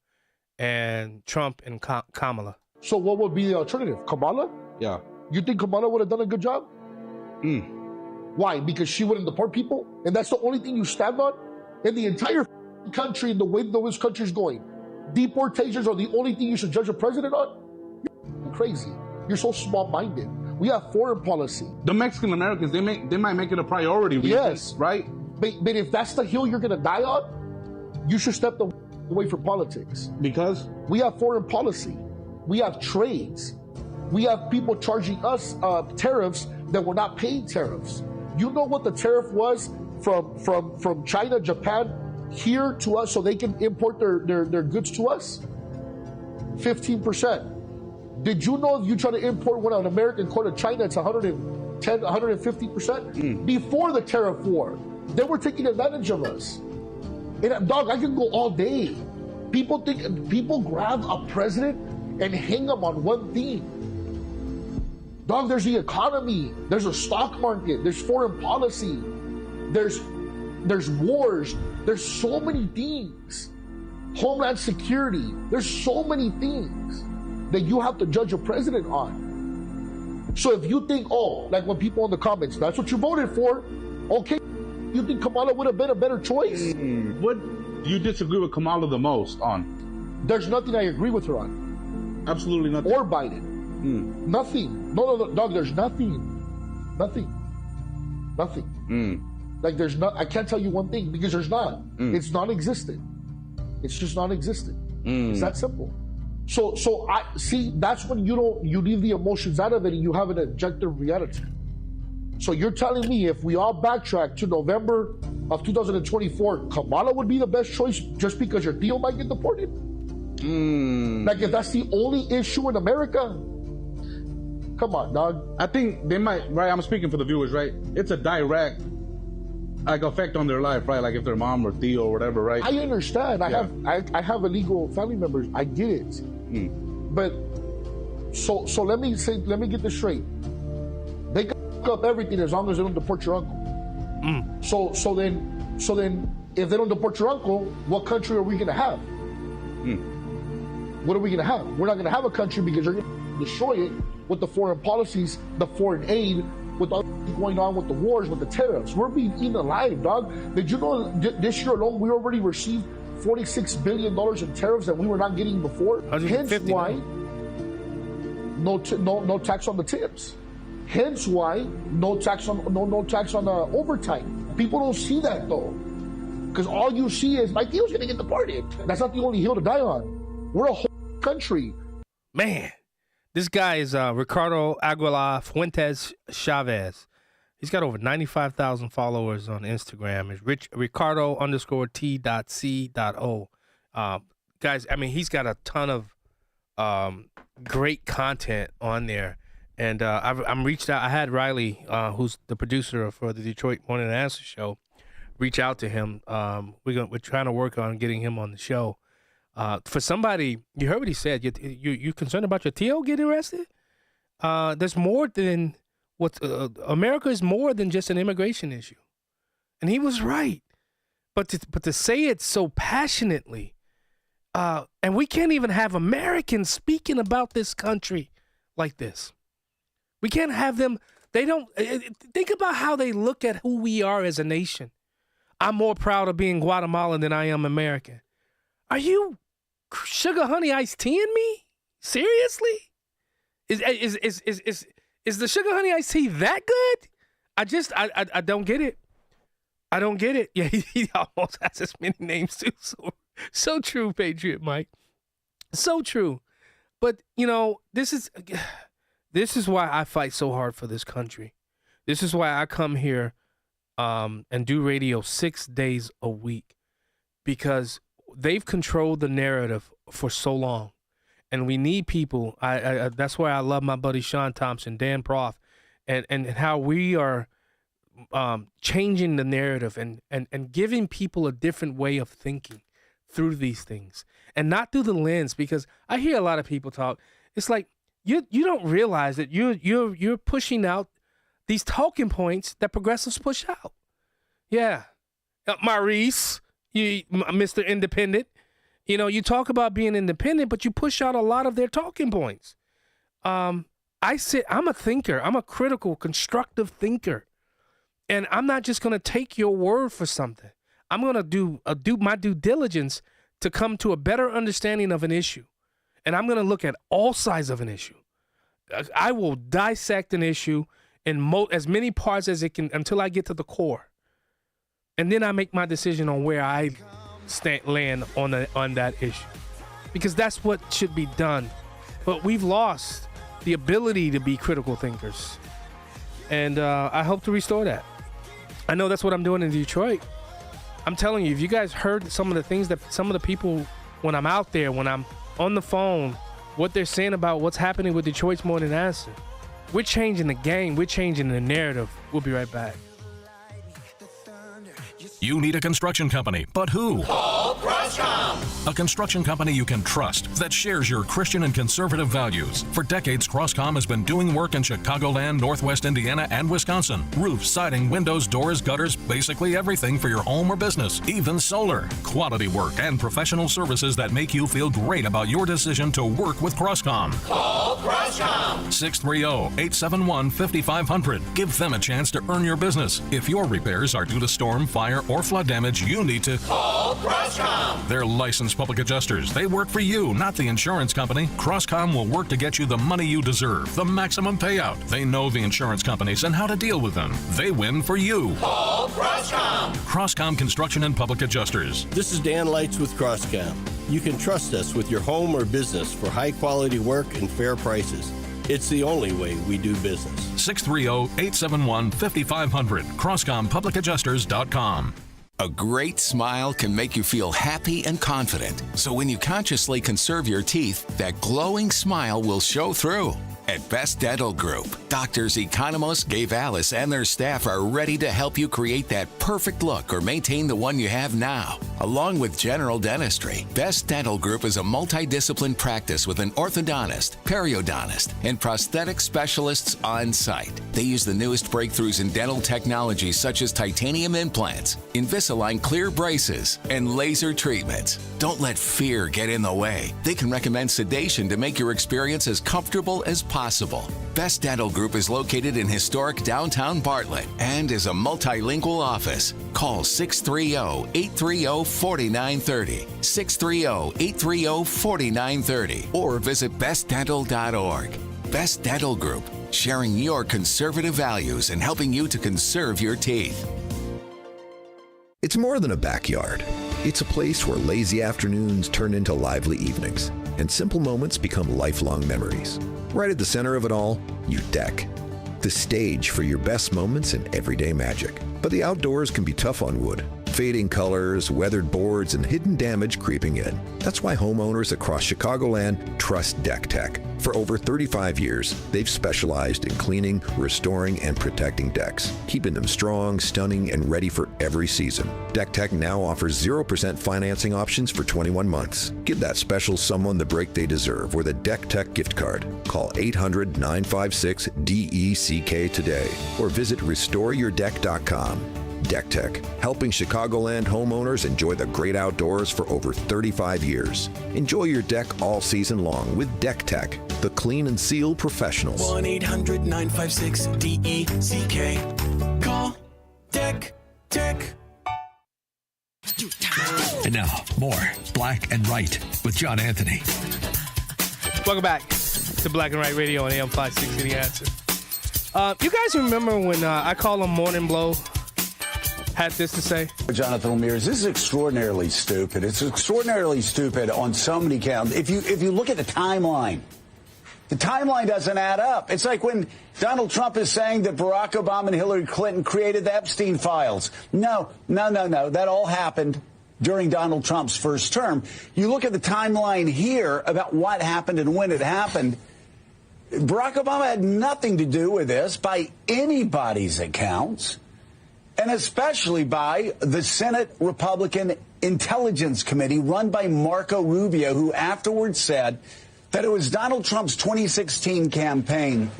and Trump and Kamala. So what would be the alternative? Kamala? Yeah. You think Kamala would have done a good job? Why? Because she wouldn't deport people? And that's the only thing you stand on? In the entire country and the way this country is going, deportations are the only thing you should judge a president on? You're crazy. You're so small-minded. We have foreign policy. The Mexican Americans, they might make it a priority. Yes. Right? But if that's the hill you're going to die on, you should step away from politics. Because? We have foreign policy. We have trades. We have people charging us tariffs that we're not paying tariffs. You know what the tariff was from China, Japan, here to us so they can import their goods to us? 15%. Did you know if you try to import an American car to China, it's 110, 150%? Before the tariff war, they were taking advantage of us. And dog, I can go all day. People grab a president and hang them on one thing. Dog, there's the economy, there's a stock market, there's foreign policy, there's wars, there's so many things. Homeland security, there's so many things that you have to judge a president on. So if you think, like when people in the comments, that's what you voted for, okay, you think Kamala would have been a better choice? What do you disagree with Kamala the most on? There's nothing I agree with her on. Absolutely nothing. Or Biden. Nothing. No, dog, there's nothing. Nothing. Like there's not, I can't tell you one thing because there's not. It's non-existent. It's just non-existent. It's that simple. So I see, that's when you leave the emotions out of it and you have an objective reality. So you're telling me if we all backtrack to November of 2024, Kamala would be the best choice just because your Theo might get deported? Like if that's the only issue in America? Come on, dog. I think they might, right? I'm speaking for the viewers, right? It's a direct effect on their life, right? Like if their mom or Theo or whatever, right? I understand. I have illegal family members. I get it. But so let me get this straight. They can up everything as long as they don't deport your uncle. So then if they don't deport your uncle, what country are we gonna have? What are we gonna have? We're not gonna have a country because you're gonna destroy it with the foreign policies, the foreign aid, with all going on with the wars, with the tariffs. We're being eaten alive, dog. Did you know this year alone we already received $46 billion in tariffs that we were not getting before? Hence why no tax on the tips. Hence why no tax on overtime. People don't see that though, because all you see is my deal's gonna get deported. That's not the only hill to die on. We're a whole country. Man, this guy is Ricardo Aguilar Fuentes Chavez. He's got over 95,000 followers on Instagram. It's Ricardo_T.C.O. Guys, I mean, he's got a ton of great content on there. And I'm reached out. I had Riley, who's the producer for the Detroit Morning Answer show, reach out to him. We're trying to work on getting him on the show. For somebody, you heard what he said. You concerned about your Theo getting arrested? There's more than America is more than just an immigration issue, and he was right. But to say it so passionately, and we can't even have Americans speaking about this country like this. We can't have them. They don't think about how they look at who we are as a nation. I'm more proud of being Guatemalan than I am American. Are you sugar honey iced tea in me? Seriously? Is the sugar honey iced tea that good? I don't get it. I don't get it. Yeah, he almost has as many names too. So true, Patriot Mike. So true. But this is why I fight so hard for this country. This is why I come here and do radio 6 days a week, because they've controlled the narrative for so long. And we need people. That's why I love my buddy Sean Thompson, Dan Proft, and how we are changing the narrative and giving people a different way of thinking through these things, and not through the lens. Because I hear a lot of people talk. It's like you don't realize that you're pushing out these talking points that progressives push out. Yeah, Maurice, Mr. Independent. You know, you talk about being independent, but you push out a lot of their talking points. I'm a thinker. I'm a critical, constructive thinker. And I'm not just going to take your word for something. I'm going to do my due diligence to come to a better understanding of an issue. And I'm going to look at all sides of an issue. I will dissect an issue in as many parts as it can until I get to the core. And then I make my decision on where I land on that issue, because that's what should be done. But we've lost the ability to be critical thinkers, and I hope to restore that. I know that's what I'm doing in Detroit. I'm telling you, if you guys heard some of the things that some of the people, when I'm out there, when I'm on the phone, what they're saying about what's happening with Detroit's Morning Answer, we're changing the game. We're changing the narrative. We'll be right back. You need a construction company, but who? Call Crosscom. A construction company you can trust that shares your Christian and conservative values. For decades, Crosscom has been doing work in Chicagoland, Northwest Indiana, and Wisconsin. Roofs, siding, windows, doors, gutters, basically everything for your home or business, even solar. Quality work and professional services that make you feel great about your decision to work with Crosscom. Call Crosscom. 630-871-5500. Give them a chance to earn your business. If your repairs are due to storm, fire, or flood damage, you need to call Crosscom. They're licensed public adjusters. They work for you, not the insurance company. Crosscom will work to get you the money you deserve, the maximum payout. They know the insurance companies and how to deal with them. They win for you. Call Crosscom. Crosscom Construction and Public Adjusters. This is Dan Lights with Crosscom. You can trust us with your home or business for high quality work and fair prices. It's the only way we do business. 630-871-5500. CrosscomPublicAdjusters.com. A great smile can make you feel happy and confident. So when you consciously conserve your teeth, that glowing smile will show through. At Best Dental Group, doctors Economos, Gavalis, and their staff are ready to help you create that perfect look or maintain the one you have now. Along with general dentistry, Best Dental Group is a multidiscipline practice with an orthodontist, periodontist, and prosthetic specialists on site. They use the newest breakthroughs in dental technology such as titanium implants, Invisalign clear braces, and laser treatments. Don't let fear get in the way. They can recommend sedation to make your experience as comfortable as possible. Best Dental Group is located in historic downtown Bartlett and is a multilingual office. Call 630-830-4930, 630-830-4930, or visit bestdental.org. Best Dental Group, sharing your conservative values and helping you to conserve your teeth. It's more than a backyard. It's a place where lazy afternoons turn into lively evenings, and simple moments become lifelong memories. Right at the center of it all, you deck. The stage for your best moments and everyday magic. But the outdoors can be tough on wood. Fading colors, weathered boards, and hidden damage creeping in. That's why homeowners across Chicagoland trust Deck Tech. For over 35 years, they've specialized in cleaning, restoring, and protecting decks, keeping them strong, stunning, and ready for every season. Deck Tech now offers 0% financing options for 21 months. Give that special someone the break they deserve with a Deck Tech gift card. Call 800-956-DECK today or visit restoreyourdeck.com. Deck Tech, helping Chicagoland homeowners enjoy the great outdoors for over 35 years. Enjoy your deck all season long with Deck Tech, the clean and seal professionals. 1-800-956-DECK. Call Deck Tech. And now, more Black and Right with John Anthony. Welcome back to Black and Right Radio on AM 560 The Answer. You guys remember when I call him Morning Blow had this to say? Jonathan Ramirez, this is extraordinarily stupid. It's extraordinarily stupid on so many counts. If you look at the timeline doesn't add up. It's like when Donald Trump is saying that Barack Obama and Hillary Clinton created the Epstein files. No. That all happened. during Donald Trump's first term. You look at the timeline here about what happened and when it happened. Barack Obama had nothing to do with this by anybody's accounts, and especially by the Senate Republican Intelligence Committee run by Marco Rubio, who afterwards said that it was Donald Trump's 2016 campaign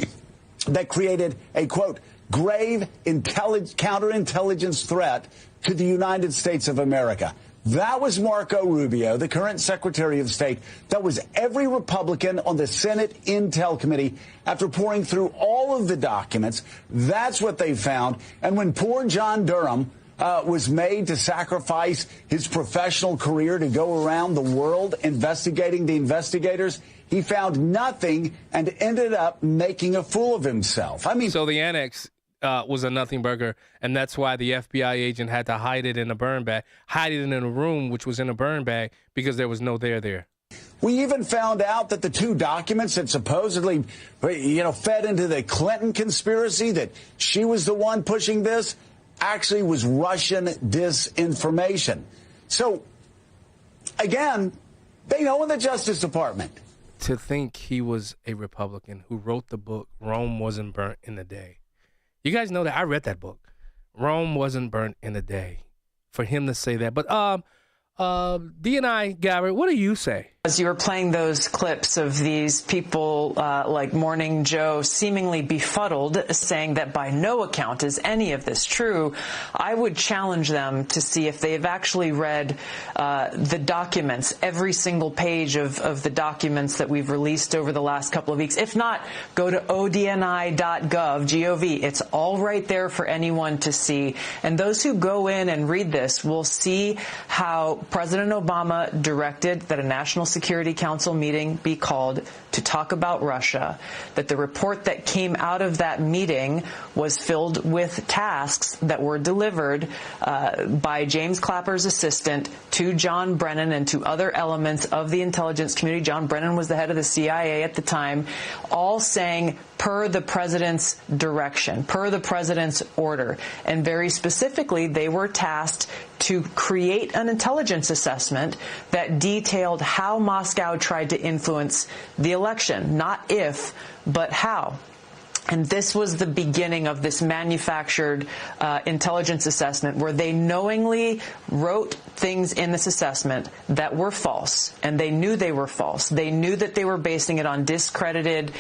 that created a, quote, grave counterintelligence threat to the United States of America. That was Marco Rubio, the current Secretary of State. That was every Republican on the Senate Intel Committee. After pouring through all of the documents, that's what they found. And when poor John Durham was made to sacrifice his professional career to go around the world investigating the investigators, he found nothing and ended up making a fool of himself. I mean, so the annex was a nothing burger, and that's why the FBI agent had to hide it in a burn bag, hide it in a room which was in a burn bag because there was no there. We even found out that the two documents that supposedly, fed into the Clinton conspiracy, that she was the one pushing this, actually was Russian disinformation. So, again, they know in the Justice Department. To think he was a Republican who wrote the book, Rome Wasn't Burnt in a Day. You guys know that I read that book. Rome wasn't burnt in a day. For him to say that. But D&I, Gabbard, what do you say? As you were playing those clips of these people like Morning Joe seemingly befuddled, saying that by no account is any of this true, I would challenge them to see if they've actually read the documents, every single page of the documents that we've released over the last couple of weeks. If not, go to odni.gov, G-O-V. It's all right there for anyone to see. And those who go in and read this will see how President Obama directed that a National Security Council meeting be called to talk about Russia, that the report that came out of that meeting was filled with tasks that were delivered by James Clapper's assistant to John Brennan and to other elements of the intelligence community. John Brennan was the head of the CIA at the time, all saying per the president's direction, per the president's order. And very specifically, they were tasked to create an intelligence assessment that detailed how Moscow tried to influence the election, not if, but how. And this was the beginning of this manufactured intelligence assessment where they knowingly wrote things in this assessment that were false, and they knew they were false. They knew that they were basing it on discredited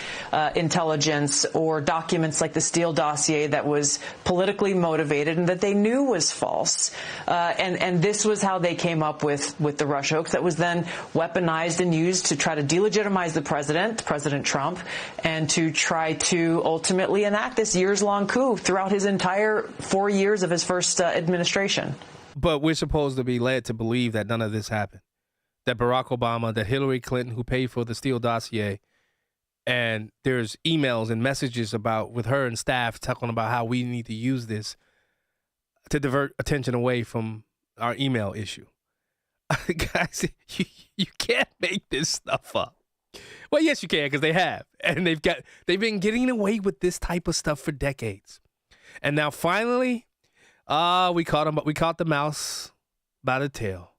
intelligence or documents like the Steele dossier that was politically motivated and that they knew was false. And this was how they came up with the Russia hoax that was then weaponized and used to try to delegitimize the president, President Trump, and to try to ultimately enact this years-long coup throughout his entire 4 years of his first administration. But we're supposed to be led to believe that none of this happened. That Barack Obama, that Hillary Clinton, who paid for the Steele dossier, and there's emails and messages with her and staff talking about how we need to use this to divert attention away from our email issue. Guys, you can't make this stuff up. Well, yes, you can, because they have. And they've been getting away with this type of stuff for decades. And now finally, we caught the mouse by the tail.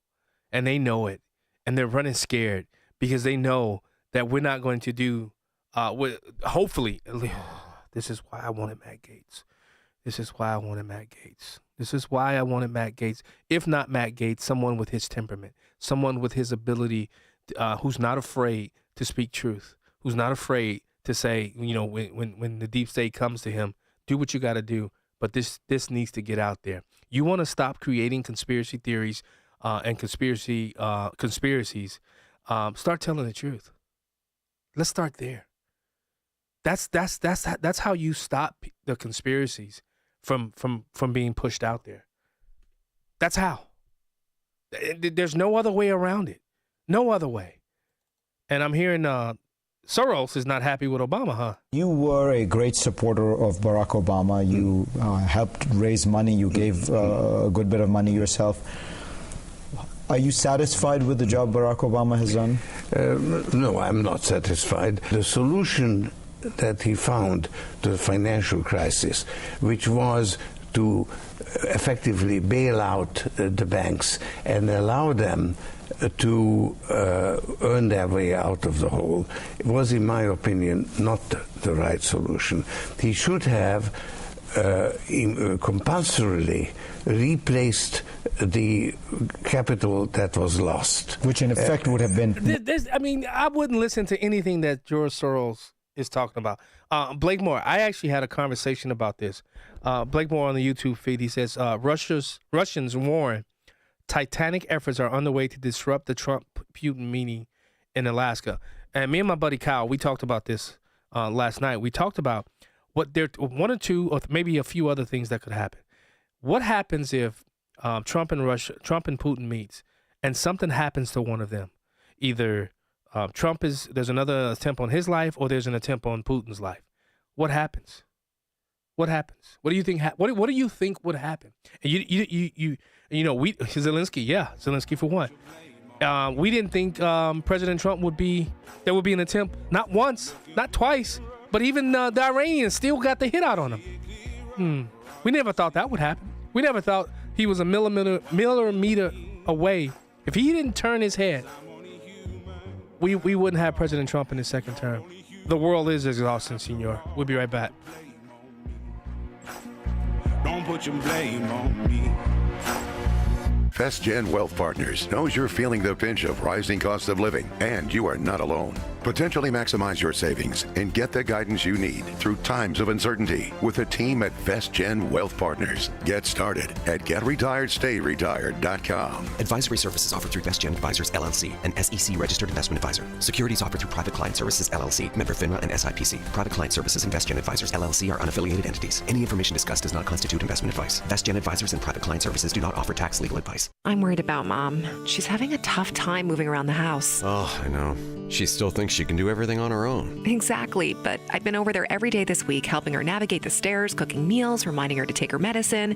And they know it. And they're running scared because they know that we're not going to do hopefully. This is why I wanted Matt Gaetz. This is why I wanted Matt Gaetz. If not Matt Gaetz, someone with his temperament, someone with his ability, who's not afraid to speak truth, who's not afraid to say, when the deep state comes to him, do what you got to do. But this needs to get out there. You want to stop creating conspiracy theories and conspiracies. Start telling the truth. Let's start there. That's how you stop the conspiracies from being pushed out there. That's how. There's no other way around it. No other way. And I'm hearing Soros is not happy with Obama, huh? You were a great supporter of Barack Obama. You helped raise money. You gave a good bit of money yourself. Are you satisfied with the job Barack Obama has done? No, I'm not satisfied. The solution that he found to the financial crisis, which was to effectively bail out the banks and allow them to earn their way out of the hole, was, in my opinion, not the right solution. He should have compulsorily replaced the capital that was lost. Which in effect would have been... I wouldn't listen to anything that George Soros is talking about. Blake Moore, I actually had a conversation about this. Blake Moore on the YouTube feed, he says, Russians warn titanic efforts are underway to disrupt the Trump-Putin meeting in Alaska. And me and my buddy Kyle, we talked about this last night. We talked about one or two, or maybe a few other things that could happen. What happens if Trump and Putin meets and something happens to one of them? Either there's another attempt on his life, or there's an attempt on Putin's life. What happens? What happens? What do you think? What do you think would happen? And Zelensky for one. We didn't think President Trump there would be an attempt, not once, not twice, but even the Iranians still got the hit out on him. We never thought that would happen. We never thought he was a millimeter away. If he didn't turn his head, we wouldn't have President Trump in his second term. The world is exhausting, senor. We'll be right back. Don't put your blame on me. FestGen Wealth Partners knows you're feeling the pinch of rising costs of living, and you are not alone. Potentially maximize your savings and get the guidance you need through times of uncertainty with a team at FestGen Wealth Partners. Get started at GetRetiredStayRetired.com. Advisory services offered through Best Gen Advisors, LLC, an SEC-registered investment advisor. Securities offered through Private Client Services, LLC, member FINRA and SIPC. Private Client Services and Best Gen Advisors, LLC are unaffiliated entities. Any information discussed does not constitute investment advice. Best Gen Advisors and Private Client Services do not offer tax legal advice. I'm worried about Mom. She's having a tough time moving around the house. Oh, I know. She still thinks she can do everything on her own. Exactly, but I've been over there every day this week, helping her navigate the stairs, cooking meals, reminding her to take her medicine.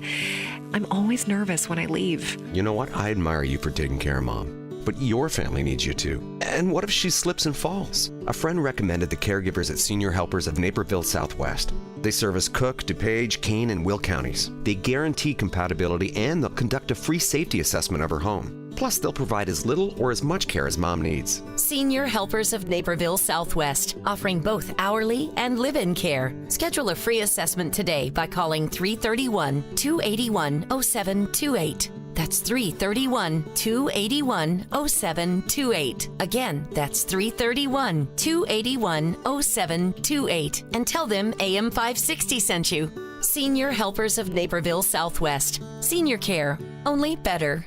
I'm always nervous when I leave. You know what? I admire you for taking care of Mom. But your family needs you too. And what if she slips and falls? A friend recommended the caregivers at Senior Helpers of Naperville Southwest. They service Cook, DuPage, Kane, and Will counties. They guarantee compatibility, and they'll conduct a free safety assessment of her home. Plus, they'll provide as little or as much care as Mom needs. Senior Helpers of Naperville Southwest, offering both hourly and live-in care. Schedule a free assessment today by calling 331-281-0728. That's 331-281-0728. Again, that's 331-281-0728. And tell them AM 560 sent you. Senior Helpers of Naperville Southwest. Senior care, only better.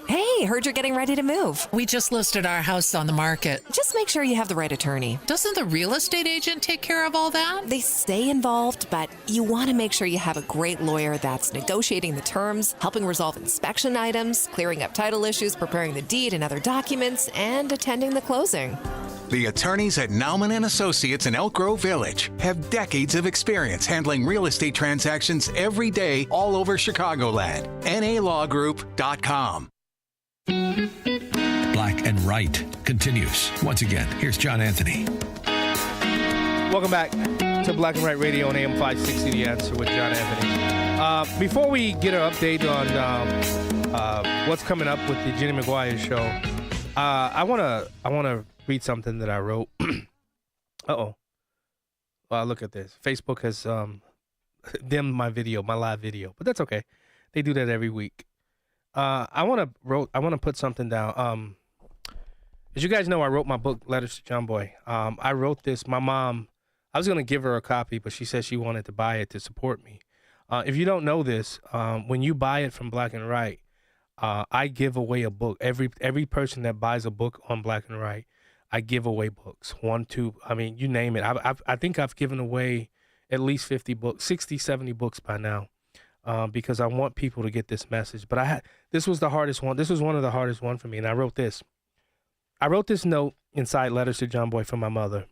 Hey, heard you're getting ready to move. We just listed our house on the market. Just make sure you have the right attorney. Doesn't the real estate agent take care of all that? They stay involved, but you want to make sure you have a great lawyer that's negotiating the terms, helping resolve inspection items, clearing up title issues, preparing the deed and other documents, and attending the closing. The attorneys at Nauman & Associates in Elk Grove Village have decades of experience handling real estate transactions every day all over Chicagoland. NALawGroup.com. Black and Right continues. Once again, here's John Anthony. Welcome back to Black and Right Radio on AM 560, The Answer with John Anthony. Before we get an update on what's coming up with the Jenny McGuire show, I wanna read something that I wrote. Well, look at this. Facebook has dimmed my live video, but that's okay. They do that every week. I want to put something down. As you guys know, I wrote my book, Letters to John Boy. I wrote this. My mom, I was going to give her a copy, but she said she wanted to buy it to support me. If you don't know this, when you buy it from Black and Right, I give away a book. Every person that buys a book on Black and Right, I give away books. 1, 2, I mean, you name it. I think I've given away at least 50 books, 60, 70 books by now. Because I want people to get this message. But this was the hardest one. This was one of the hardest one for me. And I wrote this. I wrote this note inside Letters to John Boy from my mother.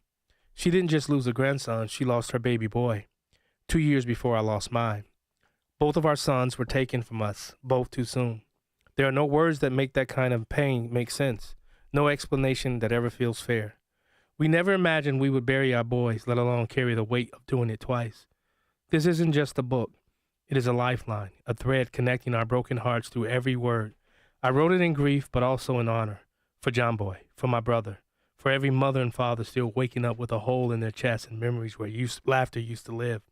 She didn't just lose a grandson. She lost her baby boy 2 years before I lost mine. Both of our sons were taken from us, both too soon. There are no words that make that kind of pain make sense. No explanation that ever feels fair. We never imagined we would bury our boys, let alone carry the weight of doing it twice. This isn't just a book. It is a lifeline, a thread connecting our broken hearts through every word. I wrote it in grief, but also in honor for John Boy, for my brother, for every mother and father still waking up with a hole in their chest and memories where laughter used to live.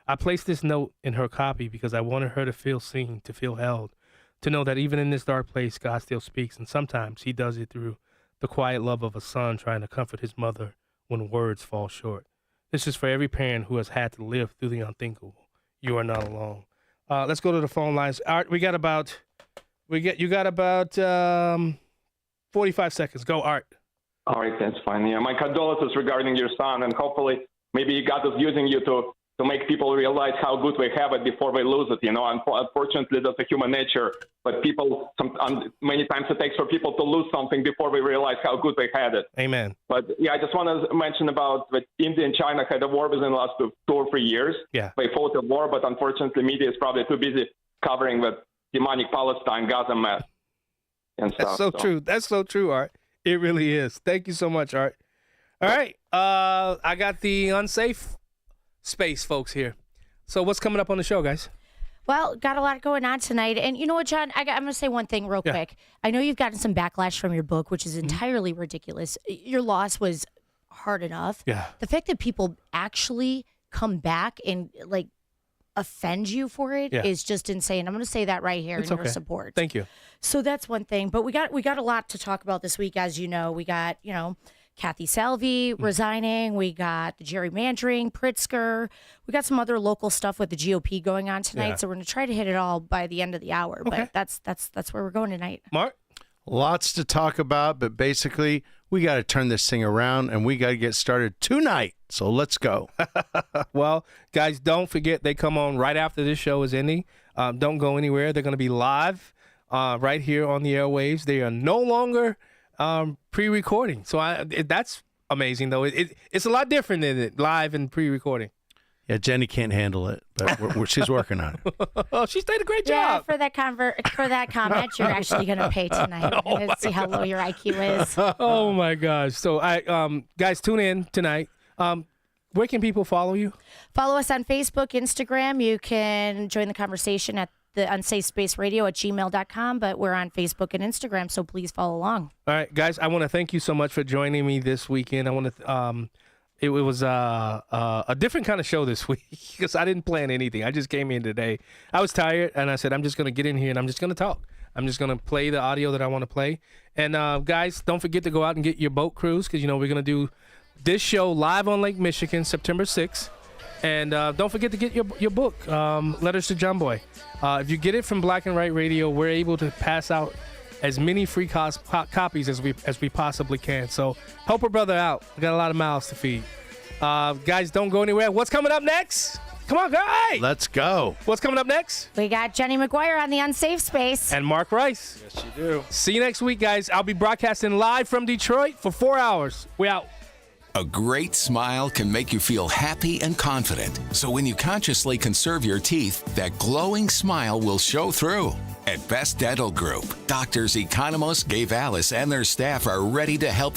I placed this note in her copy because I wanted her to feel seen, to feel held, to know that even in this dark place, God still speaks, and sometimes he does it through the quiet love of a son trying to comfort his mother when words fall short. This is for every parent who has had to live through the unthinkable. You are not alone. Let's go to the phone lines. Art, you got about 45 seconds. Go, Art. All right, that's fine. Yeah, my condolences regarding your son, and hopefully maybe God is using you to make people realize how good we have it before we lose it. Unfortunately, that's a human nature. But many times it takes for people to lose something before we realize how good we had it. Amen. But yeah, I just want to mention about that India and China had a war within the last 2 or 3 years. Yeah. They fought a war, but unfortunately, media is probably too busy covering the demonic Palestine, Gaza mess and stuff. That's so true. That's so true, Art. It really is. Thank you so much, Art. All right. I got the unsafe space folks here. So what's coming up on the show, guys? Well, got a lot going on tonight. And you know what, John? I'm going to say one thing real quick. I know you've gotten some backlash from your book, which is entirely ridiculous. Your loss was hard enough. Yeah. The fact that people actually come back and offend you for it is just insane. I'm going to say that right here in your support. Thank you. So that's one thing. But we got a lot to talk about this week, as you know. We got, Kathy Salvi resigning. We got the gerrymandering, Pritzker. We got some other local stuff with the GOP going on tonight. Yeah. So we're going to try to hit it all by the end of the hour. But that's where we're going tonight. Mark? Lots to talk about, but basically we got to turn this thing around and we got to get started tonight. So let's go. Well, guys, don't forget they come on right after this show is ending. Don't go anywhere. They're going to be live right here on the airwaves. They are no longer pre-recording. So that's amazing, though. It's a lot different than it live and pre-recording. Yeah, Jenny can't handle it, but she's working on it. Oh, she's did a great Yeah, job. for that comment, you're actually going to pay tonight. We're going to see how low your IQ is. Oh my gosh! So, guys, tune in tonight. Where can people follow you? Follow us on Facebook, Instagram. You can join the conversation at the unsafespaceradio@gmail.com, but we're on Facebook and Instagram, so please follow along. All right, guys, I want to thank you so much for joining me this weekend. I want to. It was a different kind of show this week because I didn't plan anything. I just came in today. I was tired, and I said, I'm just going to get in here, and I'm just going to talk. I'm just going to play the audio that I want to play. And, guys, don't forget to go out and get your boat cruise because, we're going to do this show live on Lake Michigan, September 6th. And don't forget to get your book, Letters to John Boy. If you get it from Black and White Radio, we're able to pass out as many free copies as we possibly can. So help a brother out. We got a lot of mouths to feed. Guys, don't go anywhere. What's coming up next? Come on, guys. Let's go. What's coming up next? We got Jenny McGuire on the Unsafe Space. And Mark Rice. Yes, you do. See you next week, guys. I'll be broadcasting live from Detroit for 4 hours. We out. A great smile can make you feel happy and confident. So when you consciously conserve your teeth, that glowing smile will show through. At Best Dental Group, doctors Economos, Gave Alice, and their staff are ready to help you